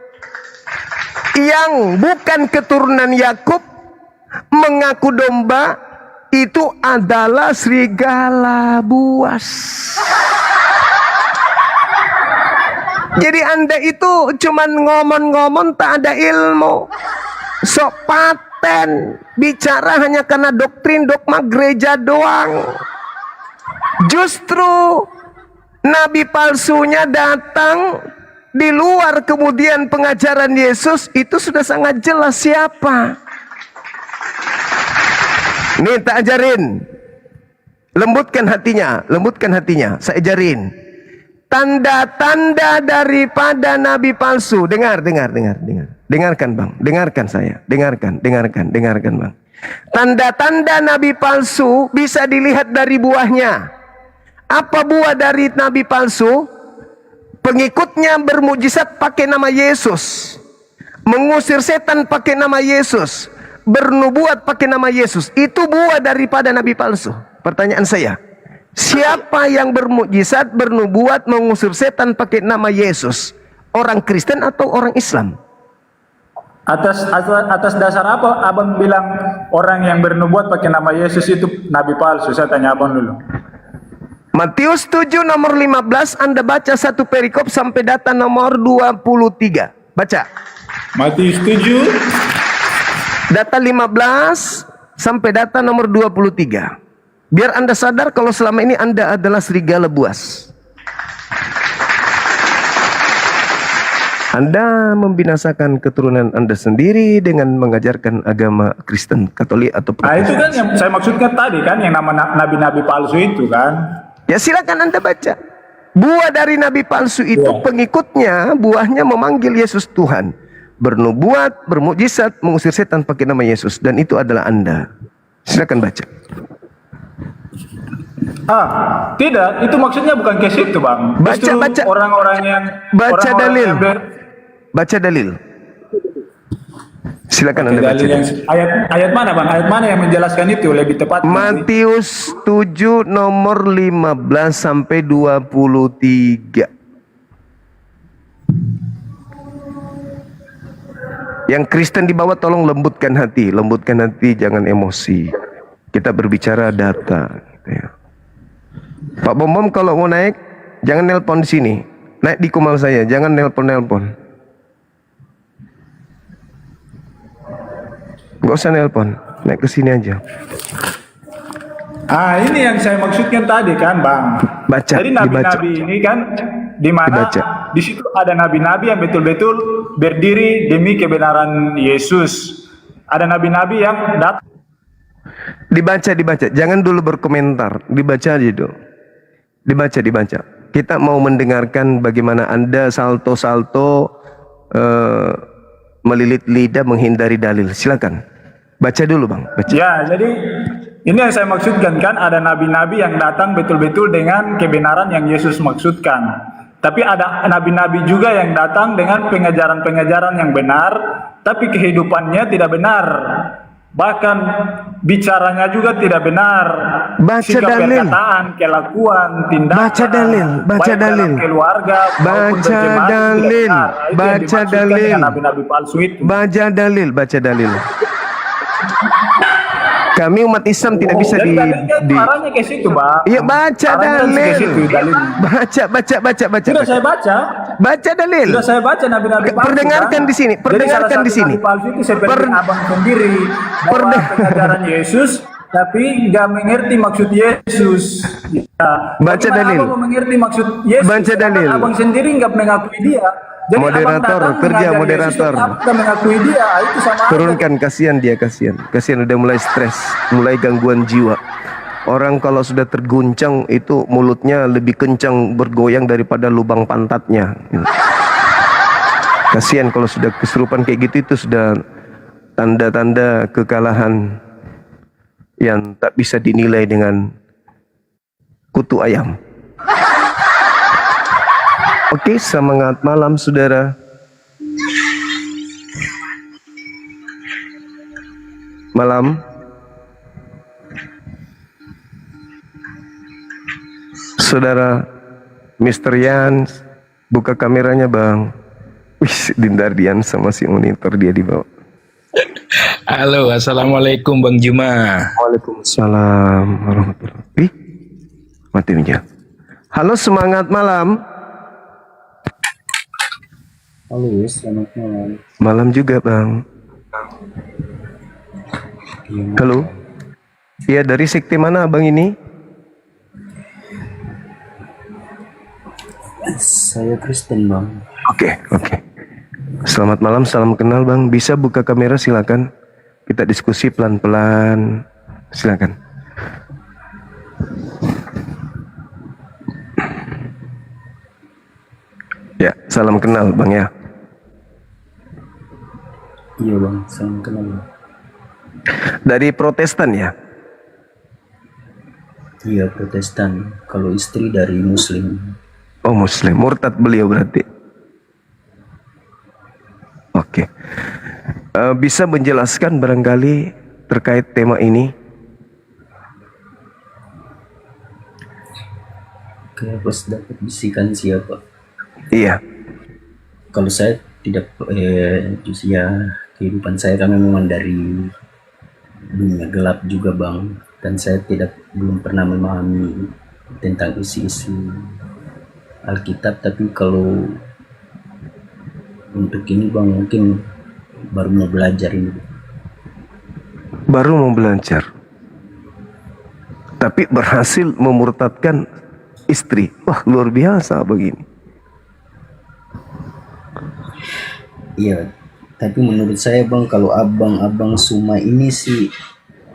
Yang bukan keturunan Yakub mengaku domba itu adalah serigala buas. Jadi Anda itu cuman ngomong-ngomong tak ada ilmu. Sok paten, bicara hanya karena doktrin dogma gereja doang. Justru nabi palsunya datang di luar kemudian pengajaran Yesus itu sudah sangat jelas siapa. Nih tak ajarin. Lembutkan hatinya, saya ajarin. Tanda-tanda daripada nabi palsu. Dengarkan Bang, dengarkan saya. Dengarkan Bang. Tanda-tanda nabi palsu bisa dilihat dari buahnya. Apa buah dari nabi palsu? Pengikutnya bermujizat pakai nama Yesus. Mengusir setan pakai nama Yesus. Bernubuat pakai nama Yesus. Itu buah daripada nabi palsu. Pertanyaan saya, siapa yang bermukjizat, bernubuat, mengusir setan pakai nama Yesus? Orang Kristen atau orang Islam? Atas dasar apa abang bilang orang yang bernubuat pakai nama Yesus itu nabi palsu? Saya tanya abang dulu. Matius 7 nomor 15, Anda baca satu perikop sampai data nomor 23. Baca. Matius 7 data 15 sampai data nomor 23. Biar Anda sadar kalau selama ini Anda adalah serigala buas. Anda membinasakan keturunan Anda sendiri dengan mengajarkan agama Kristen, Katolik atau Protestan. itu kan yang saya maksudkan tadi kan, yang nama nabi-nabi palsu itu kan. Ya silakan Anda baca. Buah dari nabi palsu itu pengikutnya, buahnya memanggil Yesus Tuhan. Bernubuat, bermukjizat, mengusir setan pakai nama Yesus. Dan itu adalah Anda. Silakan baca. Tidak, itu maksudnya bukan ke situ, Bang. Justru orang-orang yang baca dalil. Baca dalil. Silakan Anda baca. Ayat mana, Bang? Ayat mana yang menjelaskan itu lebih tepat? Matius 7 nomor 15 sampai 23. Yang Kristen di bawah tolong lembutkan hati, jangan emosi. Kita berbicara data, gitu ya. Pak Bom kalau mau naik jangan nelpon di sini, naik di kumal saya, jangan nelpon. Gak usah nelpon, naik ke sini aja. Ini yang saya maksudkan tadi kan, Bang. Baca, jadi nabi-nabi ini kan di mana di situ ada nabi-nabi yang betul-betul berdiri demi kebenaran Yesus. Ada nabi-nabi yang datang. Dibaca. Jangan dulu berkomentar, dibaca aja dulu. Dibaca. Kita mau mendengarkan bagaimana Anda salto-salto melilit lidah menghindari dalil. Silakan. Baca dulu, Bang. Baca. Ya, jadi ini yang saya maksudkan kan, ada nabi-nabi yang datang betul-betul dengan kebenaran yang Yesus maksudkan. Tapi ada nabi-nabi juga yang datang dengan pengajaran-pengajaran yang benar, tapi kehidupannya tidak benar. Bahkan bicaranya juga tidak benar. Baca dalil. Perkataan, kelakuan, tindakan. Baca dalil. Baik dalam keluarga, Baca dalil. Baca dalil. Nabi-nabi palsu itu. Baca dalil. Kami umat Islam tidak bisa arahnya ke situ, Bang. Iya, baca dalil. Baca. Sudah saya baca. Baca dalil. Sudah saya baca nabi-nabi palsu. Perdengarkan di sini. Perdengarkan di sini. Nabi palsu itu seperti abang sendiri bawa pengajaran Yesus, tapi nggak mengerti maksud Yesus. Ya. Baca dalil. Abang mengerti maksud Yesus. Baca dalil. Abang sendiri nggak mengakui dia. Jadi moderator kerja moderator. Turunkan, kasihan dia, kasihan udah mulai stres, mulai gangguan jiwa. Orang kalau sudah terguncang itu mulutnya lebih kencang bergoyang daripada lubang pantatnya. Kasihan kalau sudah kesurupan kayak gitu, itu sudah tanda-tanda kekalahan yang tak bisa dinilai dengan kutu ayam. Oke, semangat malam saudara. Malam. Saudara Mr. Yans, buka kameranya, Bang. Wih, Dindardian sama si monitor dia di bawah. Halo, assalamualaikum Bang Juma. Waalaikumsalam warahmatullahi. Ih, mati aja. Halo, semangat malam. Halo, selamat malam. Malam juga, Bang. Halo. Iya, dari sekte mana Abang ini? Saya Kristen, Bang. Oke. Selamat malam, salam kenal, Bang. Bisa buka kamera, silakan. Kita diskusi pelan-pelan. Silakan. Ya, salam kenal, Bang ya. Iya, Bang, salam kenal. Dari Protestan ya? Iya, Protestan. Kalau istri dari Muslim. Oh, Muslim. Murtad beliau berarti. Oke. Bisa menjelaskan barangkali terkait tema ini? Kenapa dapat bisikan siapa? Iya. Kalau saya tidak, kehidupan saya kan memang dari dunia gelap juga, Bang. Dan saya belum pernah memahami tentang isi-isi Alkitab. Tapi kalau untuk ini, Bang, mungkin baru mau belajar ini. Baru mau belajar. Tapi berhasil memurtadkan istri. Wah, luar biasa begini. Iya, tapi menurut saya, Bang, kalau abang-abang semua ini sih,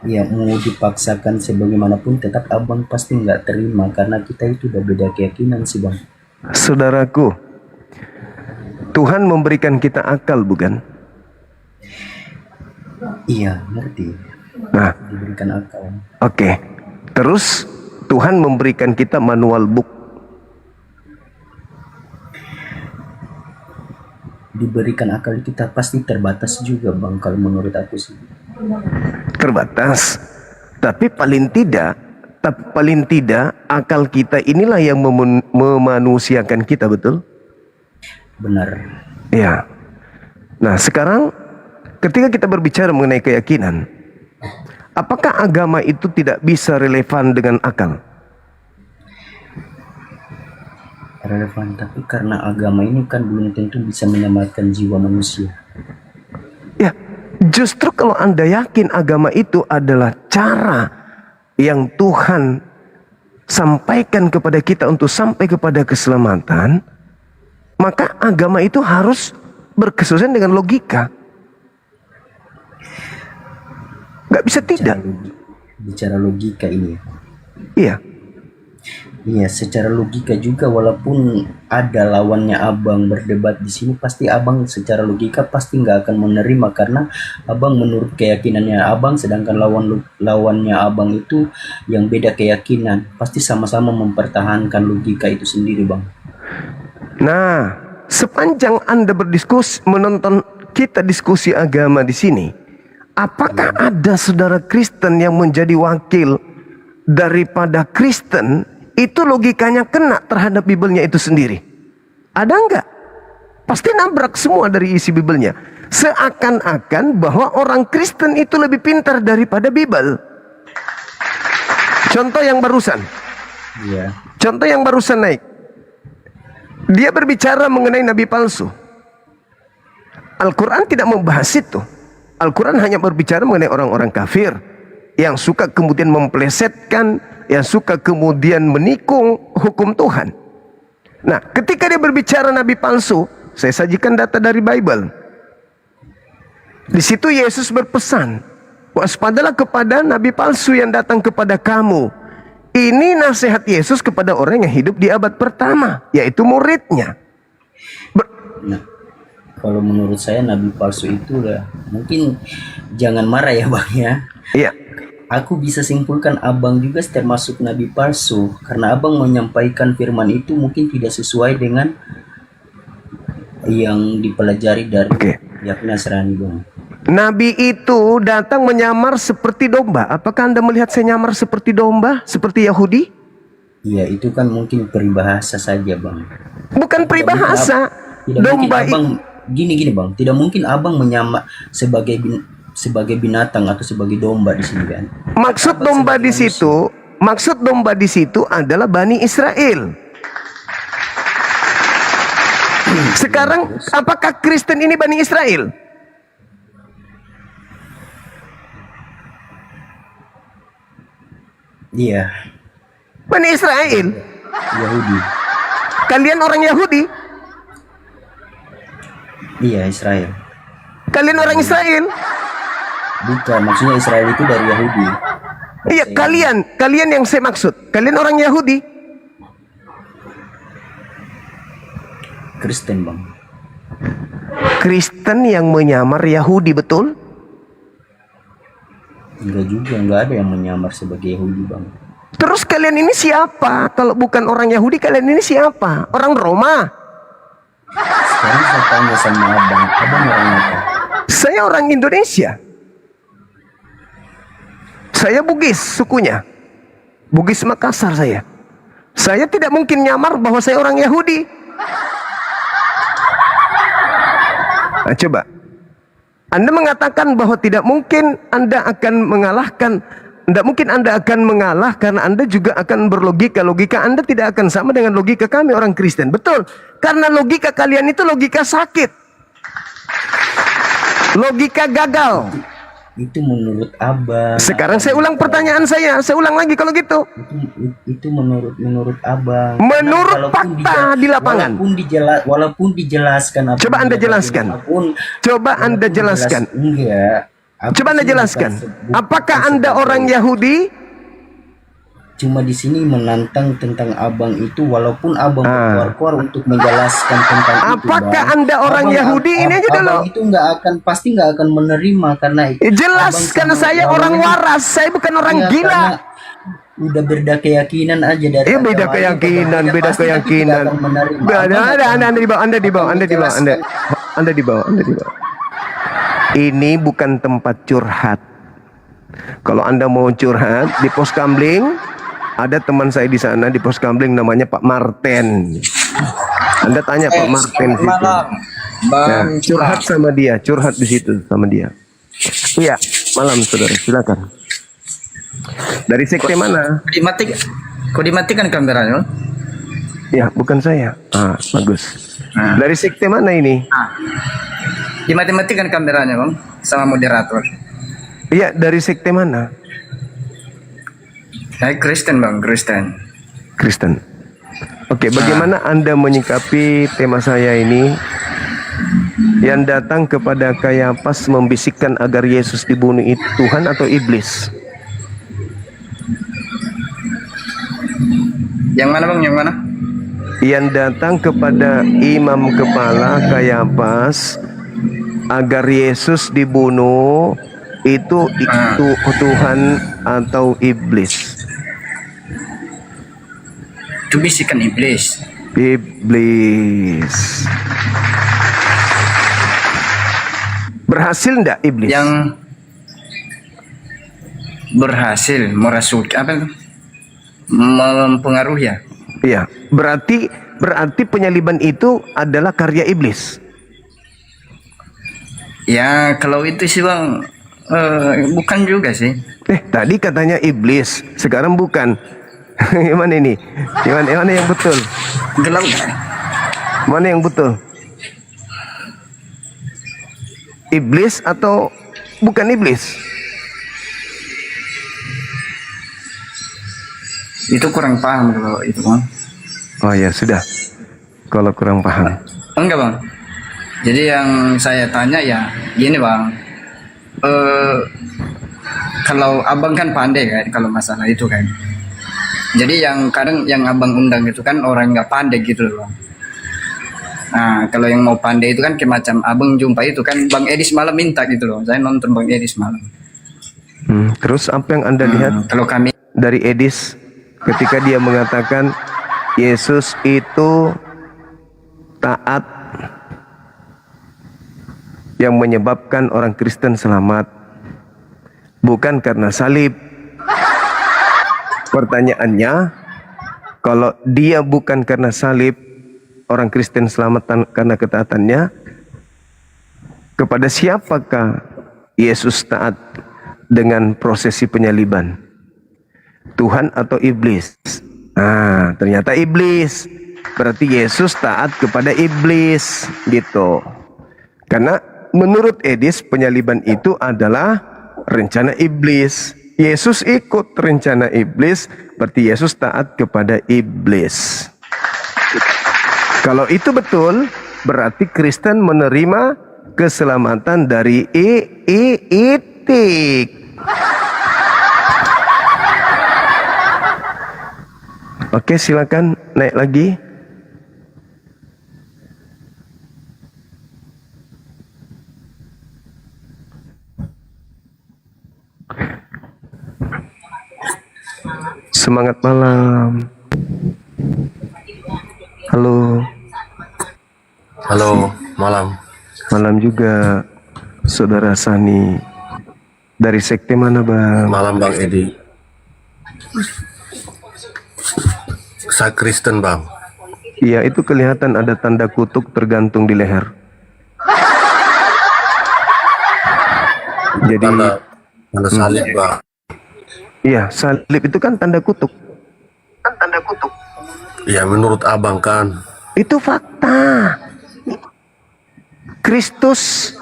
ya mau dipaksakan sebagaimanapun tetap abang pasti nggak terima, karena kita itu udah beda keyakinan sih, Bang. Saudaraku, Tuhan memberikan kita akal, bukan? Iya, ngerti. Nah, diberikan akal. Oke. Terus Tuhan memberikan kita manual book. Diberikan akal kita pasti terbatas juga bang, kalau menurut aku sih. Terbatas. Tapi paling tidak akal kita inilah yang memanusiakan kita, betul? Benar. Ya. Nah, sekarang ketika kita berbicara mengenai keyakinan, apakah agama itu tidak bisa relevan dengan akal? Relevan, tapi karena agama ini kan belum tentu bisa menyelamatkan jiwa manusia. Ya, justru kalau Anda yakin agama itu adalah cara yang Tuhan sampaikan kepada kita untuk sampai kepada keselamatan, maka agama itu harus berkesesuaian dengan logika. Gak bisa tidak. Bicara logika ini. Iya. Iya, secara logika juga, walaupun ada lawannya abang berdebat di sini, pasti abang secara logika pasti nggak akan menerima karena abang menurut keyakinannya abang, sedangkan lawannya abang itu yang beda keyakinan, pasti sama-sama mempertahankan logika itu sendiri, bang. Nah, sepanjang Anda berdiskusi, menonton kita diskusi agama di sini, apakah ada saudara Kristen yang menjadi wakil daripada Kristen? Itu logikanya kena terhadap Bibelnya itu sendiri. Ada enggak? Pasti nabrak semua dari isi Bibelnya. Seakan-akan bahwa orang Kristen itu lebih pintar daripada Bibel. Contoh yang barusan. Iya. Contoh yang barusan naik. Dia berbicara mengenai nabi palsu. Al-Quran tidak membahas itu. Al-Quran hanya berbicara mengenai orang-orang kafir yang suka kemudian memplesetkan, yang suka kemudian menikung hukum Tuhan. Nah, ketika dia berbicara nabi palsu, saya sajikan data dari Bible. Di situ Yesus berpesan, waspadalah kepada nabi palsu yang datang kepada kamu. Ini nasihat Yesus kepada orang yang hidup di abad pertama, yaitu muridnya. Nah, kalau menurut saya nabi palsu itu udah, mungkin jangan marah ya bang ya. Iya. Aku bisa simpulkan abang juga termasuk nabi palsu karena abang menyampaikan firman itu mungkin tidak sesuai dengan yang dipelajari dari pihak Nasrani, bang. Nabi itu datang menyamar seperti domba. Apakah Anda melihat saya nyamar seperti domba, seperti Yahudi? Iya, itu kan mungkin peribahasa saja, bang. Bukan peribahasa. Domba abang gini bang, tidak mungkin abang menyamar sebagai binatang atau sebagai domba di sini kan. Maksud domba di situ adalah Bani Israel. Sekarang apakah Kristen ini Bani Israel? Iya. Bani Israel. Yahudi. Kalian orang Yahudi? Iya, Israel. Kalian orang Israel? Bukan, maksudnya Israel itu dari Yahudi. Iya, kalian yang saya maksud. Kalian orang Yahudi? Kristen, bang. Kristen yang menyamar Yahudi, betul? Enggak juga, enggak ada yang menyamar sebagai Yahudi, bang. Terus kalian ini siapa? Kalau bukan orang Yahudi, kalian ini siapa? Orang Roma? Sekarang saya tanya sama abang orang apa? Saya orang Indonesia. Saya Bugis sukunya. Bugis Makassar saya. Saya tidak mungkin nyamar bahwa saya orang Yahudi. Nah, coba. Anda mengatakan bahwa tidak mungkin Anda akan mengalahkan. Tidak mungkin Anda akan mengalah karena Anda juga akan berlogika. Logika Anda tidak akan sama dengan logika kami orang Kristen. Betul. Karena logika kalian itu logika sakit. Logika gagal. Itu menurut abang. Sekarang saya ulang pertanyaan saya. Saya ulang lagi kalau gitu. Itu menurut abang. Menurut fakta di lapangan. Walaupun dijelaskan. Coba Anda jelaskan. Coba Anda jelaskan. Enggak. Coba Anda jelaskan. Apakah Anda orang Yahudi? Cuma di sini menantang tentang abang itu, walaupun abang berkuar untuk menjelaskan tentang itu. Apakah Anda orang Yahudi? Ini aja dulu. Abang itu pasti nggak akan menerima karena jelaskan, saya orang waras, saya bukan orang gila. udah beda keyakinan aja dari beda agama keyakinan, itu, Bang. Ya, beda pasti nanti keyakinan. tidak akan menerima. Anda di bawah. Ini bukan tempat curhat. Kalau Anda mau curhat di Pos Kamling, ada teman saya di sana di Pos Kamling namanya Pak Marten. Anda tanya Pak Marten situ. Ya, curhat sama dia, curhat di situ sama dia. Iya, malam saudara, silakan. Dari sekte mana? Kok dimatikan kameranya? Ya, bukan saya. Bagus. Dari sekte mana ini? Dimatikan kameranya, Bang, sama moderator. Iya, dari sekte mana? Saya Kristen, Bang, Kristen. Kristen. Oke, bagaimana Anda menyikapi tema saya ini yang datang kepada Kayafas membisikkan agar Yesus dibunuh itu Tuhan atau iblis? Yang mana, Bang? Yang mana? Yang datang kepada imam kepala Kayafas agar Yesus dibunuh itu Tuhan atau iblis? Itu bisikan iblis. Iblis. Berhasil enggak iblis? Yang berhasil merasuki apa? Mempengaruhi ya? Iya, berarti penyaliban itu adalah karya iblis. Ya, kalau itu sih, Bang, bukan juga sih. Tadi katanya iblis, sekarang bukan. Gimana ini? Gimana yang betul? Gelap. Mana yang betul? Iblis atau bukan iblis? Itu kurang paham kalau itu, Bang. Oh ya sudah. Kalau kurang paham. Enggak, Bang. Jadi yang saya tanya ya gini, Bang. Kalau Abang kan pandai kan kalau masalah itu kan. Jadi yang kadang yang Abang undang itu kan orang nggak pandai gitu loh, Bang. Nah, kalau yang mau pandai itu kan kayak macam Abang jumpa itu kan Bang Edis malam minta gitu loh. Saya nonton Bang Edis malam. Terus apa yang Anda lihat kalau kami dari Edis ketika dia mengatakan Yesus itu taat yang menyebabkan orang Kristen selamat bukan karena salib. Pertanyaannya, kalau dia bukan karena salib, orang Kristen selamat karena ketaatannya, kepada siapakah Yesus taat dengan prosesi penyaliban? Tuhan atau iblis? Ternyata iblis. Berarti Yesus taat kepada iblis, gitu. Karena menurut Edis penyaliban itu adalah rencana iblis. Yesus ikut rencana iblis, berarti Yesus taat kepada iblis. Kalau itu betul, berarti Kristen menerima keselamatan dari itik. Oke, silakan naik lagi. Semangat malam. Halo. Halo, malam. Malam juga, Saudara Sani. Dari sekte mana, Bang? Malam, Bang Edi. Saya Kristen, Bang. Iya, itu kelihatan ada tanda kutuk tergantung di leher. Jadi tanda salib, Bang. Iya, salib itu kan tanda kutuk. Ya, menurut Abang kan. Itu fakta. Kristus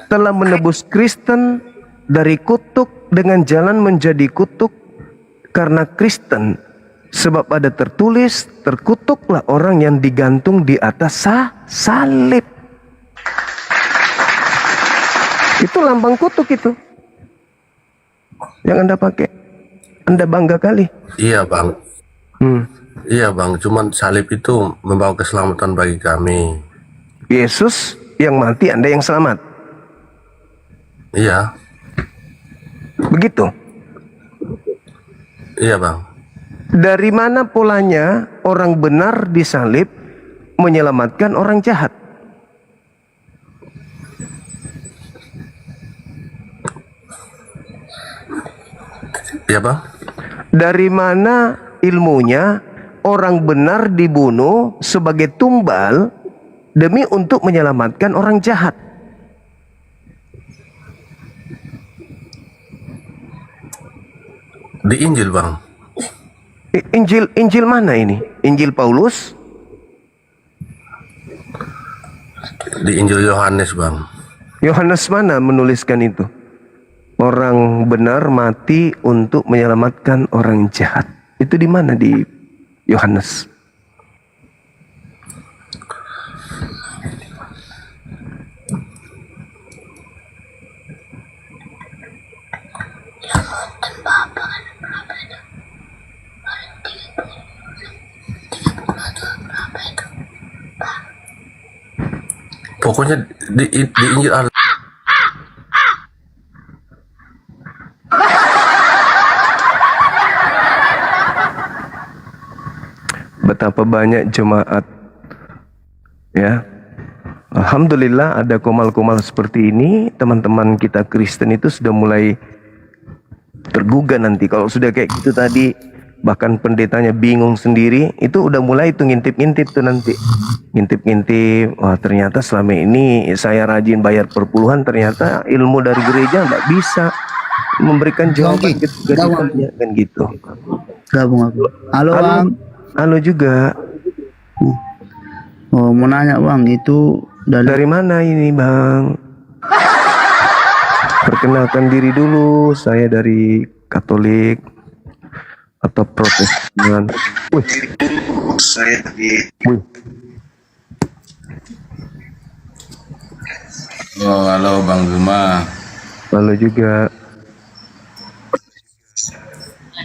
telah menebus Kristen dari kutuk dengan jalan menjadi kutuk karena Kristen. Sebab ada tertulis, terkutuklah orang yang digantung di atas salib. Itu lambang kutuk itu. Yang Anda pakai. Anda bangga kali. Iya, Bang. Iya, Bang. Cuman salib itu membawa keselamatan bagi kami. Yesus yang mati, Anda yang selamat. Iya. Begitu. Iya, Bang. Dari mana polanya orang benar disalib menyelamatkan orang jahat? Ya bang. Dari mana ilmunya orang benar dibunuh sebagai tumbal demi untuk menyelamatkan orang jahat? Di Injil bang. Injil mana ini? Injil Paulus? Di Injil Yohanes bang. Yohanes mana menuliskan itu? Orang benar mati untuk menyelamatkan orang jahat. Itu di mana di Yohanes? Pokoknya di Injil Allah. Betapa banyak jemaat, ya. Alhamdulillah ada komal-komal seperti ini. Teman-teman kita Kristen itu sudah mulai tergugah nanti. Kalau sudah kayak gitu tadi, bahkan pendetanya bingung sendiri, itu udah mulai itu ngintip-ngintip tuh nanti. Ngintip-ngintip, wah ternyata selama ini saya rajin bayar perpuluhan, ternyata ilmu dari gereja nggak bisa memberikan jawaban ketika ditanya kan gitu. Gabung aku. Halo bang. Halo juga. Oh mau nanya bang, itu dari mana ini bang? Perkenalkan diri dulu, saya dari Katolik atau Protestan. Wih. Saya dari Halo Bang Zuma. Halo juga.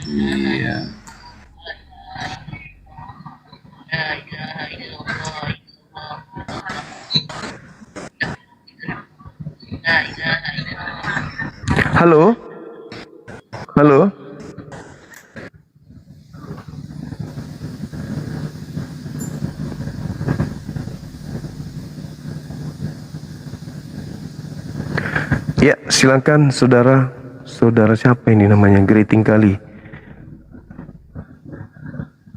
Iya. Halo. Halo. Ya, silakan saudara. Saudara siapa ini namanya? Greeting kali.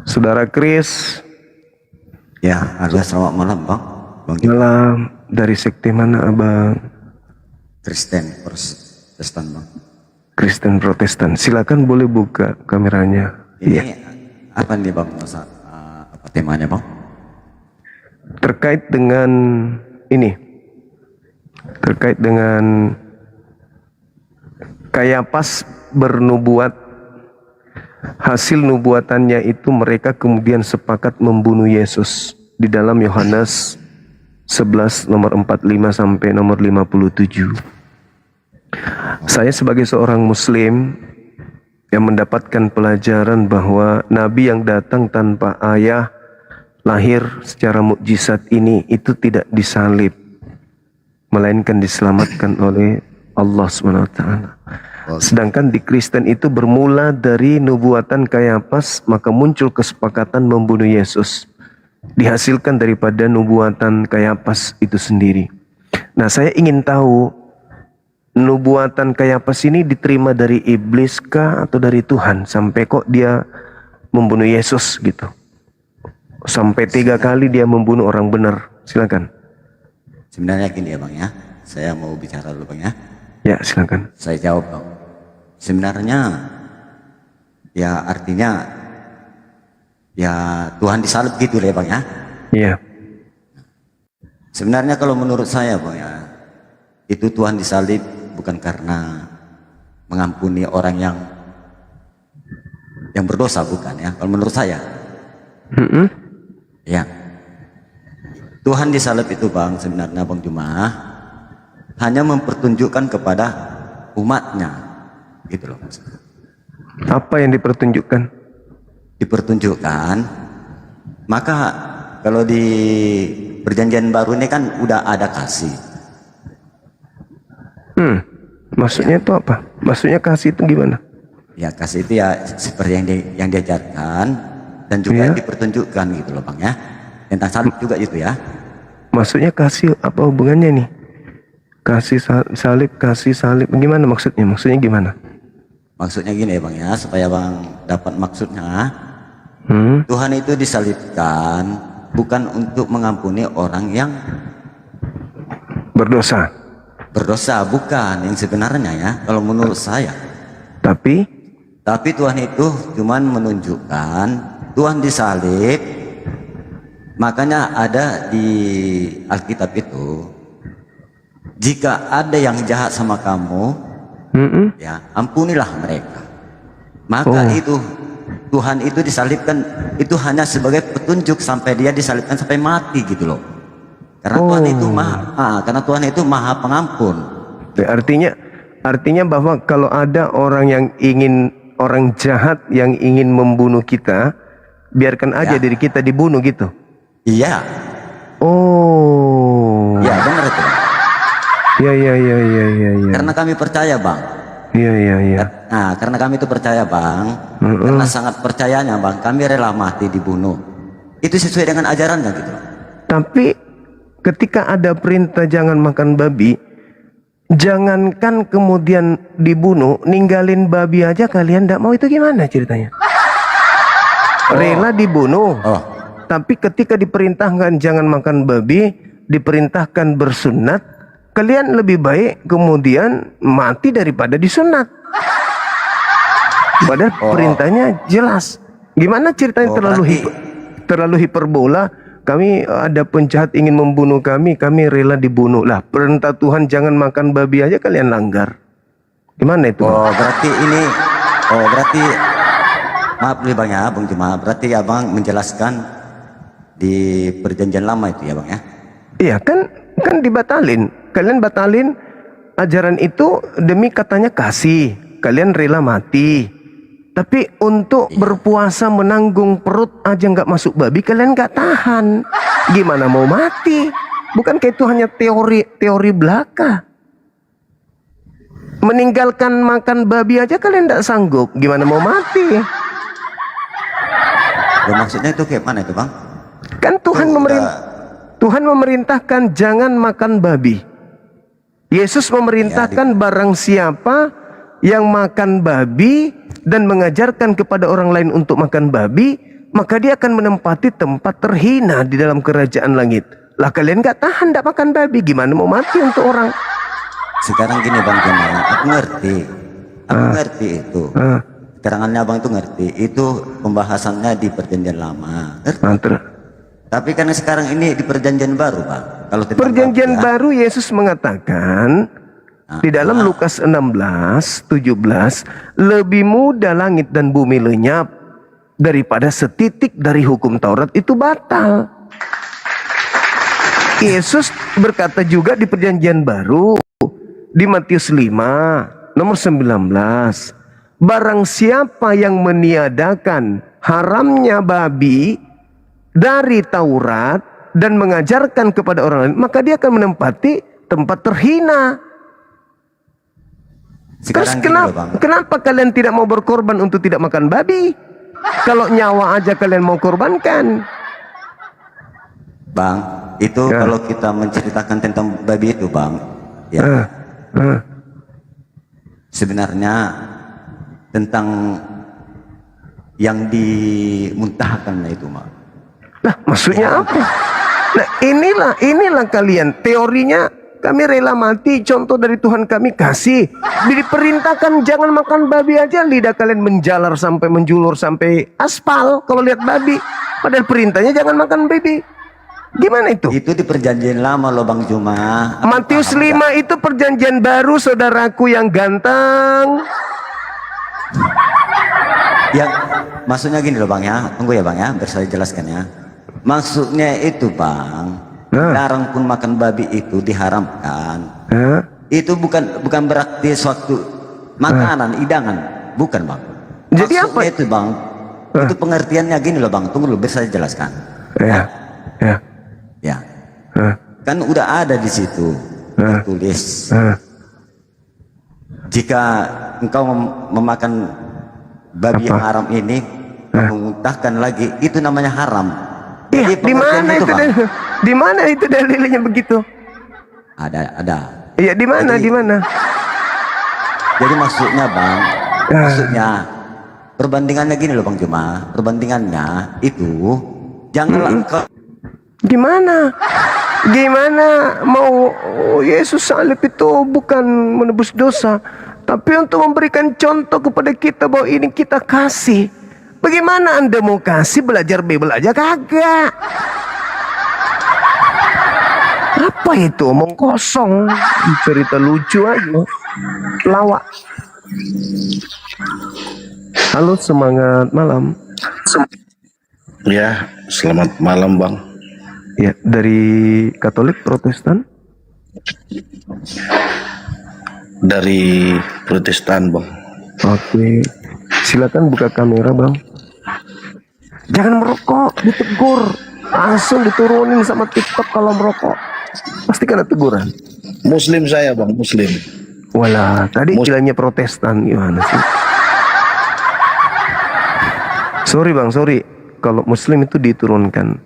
Saudara Chris. Ya, halo selamat malam bang. Malam. Dari sekte mana abang? Kristen Protestan bang. Kristen Protestan. Silakan boleh buka kameranya. Ini apa nih bang? Apa temanya bang? Terkait dengan ini. Terkait dengan Kayapas bernubuat, hasil nubuatannya itu mereka kemudian sepakat membunuh Yesus di dalam Yohanes 11 nomor 45 sampai nomor 57. Saya sebagai seorang muslim yang mendapatkan pelajaran bahwa nabi yang datang tanpa ayah, lahir secara mukjizat ini itu tidak disalib, melainkan diselamatkan oleh Allah SWT. Sedangkan di Kristen itu bermula dari nubuatan Kayapas, maka muncul kesepakatan membunuh Yesus, dihasilkan daripada nubuatan Kayapas itu sendiri. Nah, saya ingin tahu, nubuatan Kayapas ini diterima dari iblis kah atau dari Tuhan sampai kok dia membunuh Yesus gitu, sampai 3 kali dia membunuh orang benar? Silakan. Sebenarnya gini ya bang ya, saya mau bicara dulu bang ya. Ya silakan. Saya jawab bang. Sebenarnya ya artinya ya Tuhan disalib gitu ya bang ya. Iya. Sebenarnya kalau menurut saya bang ya, itu Tuhan disalib bukan karena mengampuni orang yang berdosa, bukan ya. Kalau menurut saya. Ya. Tuhan disalib itu bang sebenarnya bang Jumah hanya mempertunjukkan kepada umatnya gitu loh. Apa yang dipertunjukkan? Dipertunjukkan, maka kalau di perjanjian baru ini kan udah ada kasih. Maksudnya itu apa? Maksudnya kasih itu gimana? Ya kasih itu ya seperti yang diajarkan dan juga Iya. dipertunjukkan gitu loh Bang ya. Tentang salib juga itu ya. Maksudnya kasih apa hubungannya nih? Kasih salib gimana maksudnya? Maksudnya gimana? Maksudnya gini ya Bang ya, supaya Bang dapat maksudnya. Tuhan itu disalibkan bukan untuk mengampuni orang yang berdosa. Berdosa bukan yang sebenarnya ya, kalau menurut saya. Tapi Tuhan itu cuman menunjukkan Tuhan disalib. Makanya ada di Alkitab itu, jika ada yang jahat sama kamu, ya ampunilah mereka. Maka itu Tuhan itu disalibkan itu hanya sebagai petunjuk sampai dia disalibkan sampai mati gitu loh. Karena Tuhan itu maha pengampun. Artinya bahwa kalau ada orang jahat yang ingin membunuh kita, biarkan aja diri kita dibunuh gitu. Iya. Oh. Ya benar itu. Iya. Karena kami percaya Bang. Iya. Nah, karena kami itu percaya Bang, karena sangat percayanya Bang, kami rela mati dibunuh. Itu sesuai dengan ajarannya gitu. Tapi ketika ada perintah jangan makan babi, jangankan kemudian dibunuh, ninggalin babi aja kalian tidak mau, itu gimana ceritanya? Rela dibunuh. Tapi ketika diperintahkan jangan makan babi, diperintahkan bersunat, kalian lebih baik kemudian mati daripada disunat. Padahal perintahnya jelas. Gimana ceritanya terlalu hiperbola? Kami ada penjahat ingin membunuh kami rela dibunuh. Lah perintah Tuhan jangan makan babi aja kalian langgar. Gimana itu? Berarti maaf nih Bang ya, Bang Juma, berarti Abang menjelaskan di perjanjian lama itu ya Bang ya? Iya kan dibatalin. Kalian batalin ajaran itu demi katanya kasih. Kalian rela mati. Tapi untuk berpuasa menanggung perut aja nggak masuk babi, kalian nggak tahan. Gimana mau mati? Bukankah itu hanya teori belaka? Meninggalkan makan babi aja kalian nggak sanggup. Gimana mau mati? Maksudnya itu kayak mana itu Bang? Kan Tuhan memerintahkan jangan makan babi. Yesus memerintahkan barang siapa yang makan babi dan mengajarkan kepada orang lain untuk makan babi, maka dia akan menempati tempat terhina di dalam kerajaan langit. Lah kalian gak tahan gak makan babi, gimana mau mati untuk orang? Sekarang gini Bang Juma, aku ngerti itu. Keterangannya Abang itu ngerti. Itu pembahasannya di perjanjian lama. Tapi kan sekarang ini di perjanjian baru Bang. Kalau perjanjian baru Yesus mengatakan di dalam Lukas 16:17, lebih mudah langit dan bumi lenyap daripada setitik dari hukum Taurat itu batal. Yesus berkata juga di perjanjian baru di Matius 5 nomor 19, barang siapa yang meniadakan haramnya babi dari Taurat dan mengajarkan kepada orang lain, maka dia akan menempati tempat terhina. Terus kenapa kalian tidak mau berkorban untuk tidak makan babi? Kalau nyawa aja kalian mau korbankan. Bang, itu kalau kita menceritakan tentang babi itu Bang, ya. Sebenarnya tentang yang dimuntahkan itu Bang. Nah, maksudnya apa? Nah, inilah kalian teorinya. Kami rela mati, contoh dari Tuhan kami kasih. Diperintahkan jangan makan babi aja, lidah kalian menjalar sampai menjulur sampai aspal kalau lihat babi. Padahal perintahnya jangan makan babi. Gimana itu? Itu di perjanjian lama loh Bang Juma. Matius 5 itu perjanjian baru, saudaraku yang ganteng. Yang maksudnya gini loh Bang ya, tunggu ya Bang ya, biar saya jelaskan ya. Maksudnya itu Bang, larang pun makan babi itu diharamkan. Itu bukan berarti suatu makanan, hidangan, bukan Bang. Jadi maksudnya apa itu Bang? Itu pengertiannya gini loh Bang, tunggu dulu biar saya jelaskan. Ya. Kan udah ada di situ tertulis. Jika engkau memakan babi yang haram ini memuntahkan lagi, itu namanya haram. Iya, di mana itu? Di mana itu dalilnya begitu? Ada. Iya, di mana? Di mana? Jadi maksudnya Bang, perbandingannya gini loh Bang Juma, perbandingannya itu janganlah engkau. Gimana mau Yesus salib itu bukan menebus dosa, tapi untuk memberikan contoh kepada kita bahwa ini kita kasih. Bagaimana Anda mau kasih belajar Bible aja kagak? Apa itu omong kosong, cerita lucu aja, lawak. Halo, semangat malam. Ya, selamat malam Bang. Ya, dari Katolik Protestan? Dari Protestan Bang. Oke, silakan buka kamera Bang. Jangan merokok, ditegur. Langsung diturunin sama TikTok kalau merokok. Pasti kena teguran. Muslim saya Bang, Muslim. Walah, tadi bilangnya Protestan, gimana sih? Sorry Bang, sorry. Kalau Muslim itu diturunkan.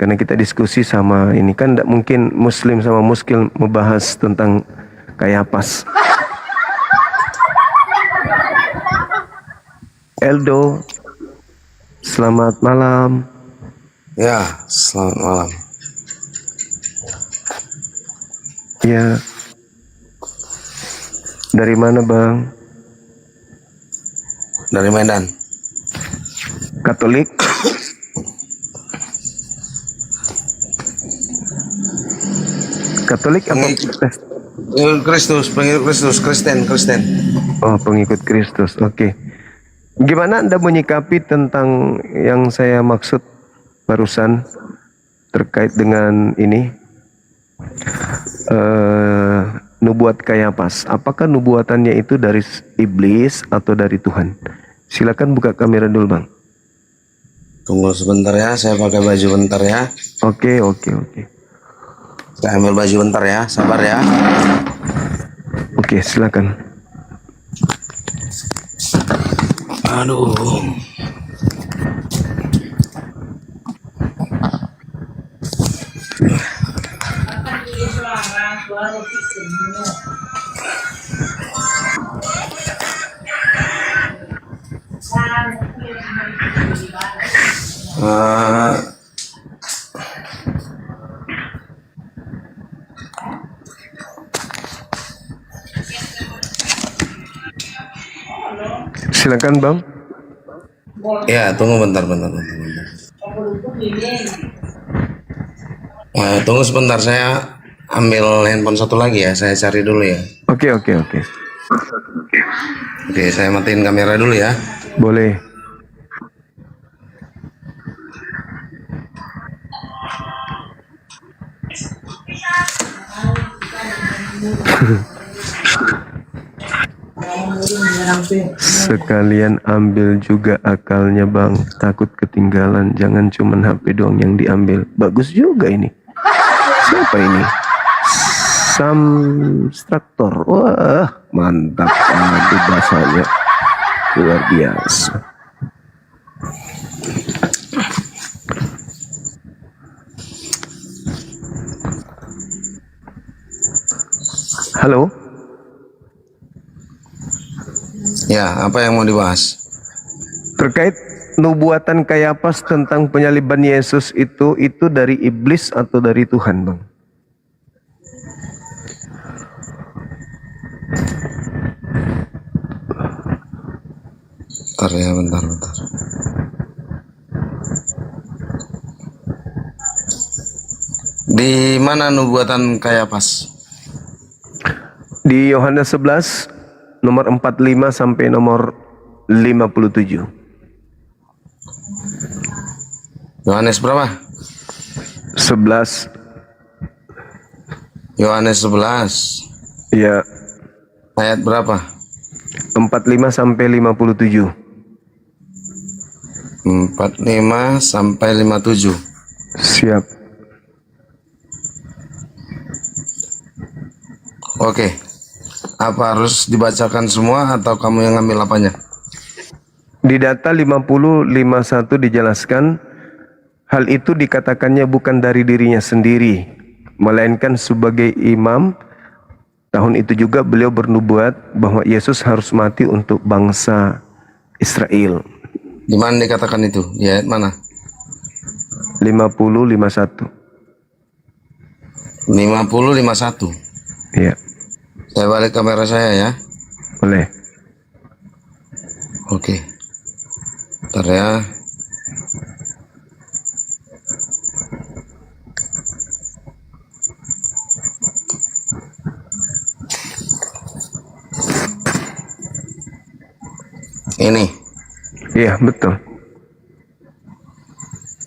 Karena kita diskusi sama ini kan, tidak mungkin Muslim sama Muskil membahas tentang Kayapas. Eldo, selamat malam. Ya, selamat malam. Ya. Dari mana Bang? Dari Medan. Katolik? Katolik apa Protestan? Pengikut Kristus, Kristen. Oh, pengikut Kristus. Oke. Gimana Anda menyikapi tentang yang saya maksud barusan terkait dengan ini? Nubuat Kayapas. Apakah nubuatannya itu dari iblis atau dari Tuhan? Silakan buka kamera dulu Bang. Tunggu sebentar ya, saya pakai baju bentar ya. Oke. Saya ambil baju bentar ya, sabar ya. Oke, silakan. Aduh. Silakan Bang. Ya, tunggu bentar. Tunggu sebentar, saya ambil handphone satu lagi ya, saya cari dulu ya. Oke. Oke, saya matiin kamera dulu ya. Boleh. Sekalian ambil juga akalnya Bang, takut ketinggalan, jangan cuman HP doang yang diambil. Bagus juga ini. Siapa ini? Samstraktor. Wah, mantap banget bahasanya. Luar biasa. Halo. Ya, apa yang mau dibahas? Terkait nubuatan Kayapas tentang penyaliban Yesus itu dari iblis atau dari Tuhan, Bang? Bentar. Di mana nubuatan Kayapas? Di Yohanes 11 nomor 45 sampai nomor 57. Yohanes berapa? 11. Yohanes 11. Iya. Ayat berapa? 45 sampai 57. 45 sampai 57. Siap. Oke. Apa harus dibacakan semua atau kamu yang ngambil apanya? Di data 5051 dijelaskan, hal itu dikatakannya bukan dari dirinya sendiri, melainkan sebagai imam. Tahun itu juga beliau bernubuat bahwa Yesus harus mati untuk bangsa Israel. Di mana dikatakan itu? Di ayat mana? 5051. 5051. Iya. Saya balik kamera saya ya. Boleh. Oke. Bentar ya. Ini. Iya, betul.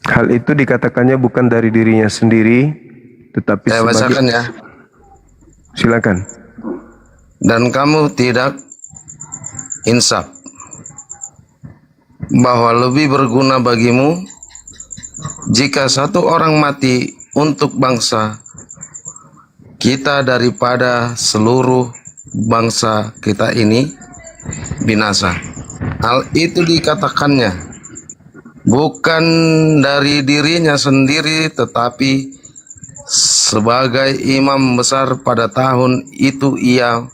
Hal itu dikatakannya bukan dari dirinya sendiri, tetapi Saya bacakan ya. Silakan. Dan kamu tidak insaf bahwa lebih berguna bagimu jika satu orang mati untuk bangsa kita daripada seluruh bangsa kita ini binasa. Hal itu dikatakannya bukan dari dirinya sendiri, tetapi sebagai imam besar pada tahun itu ia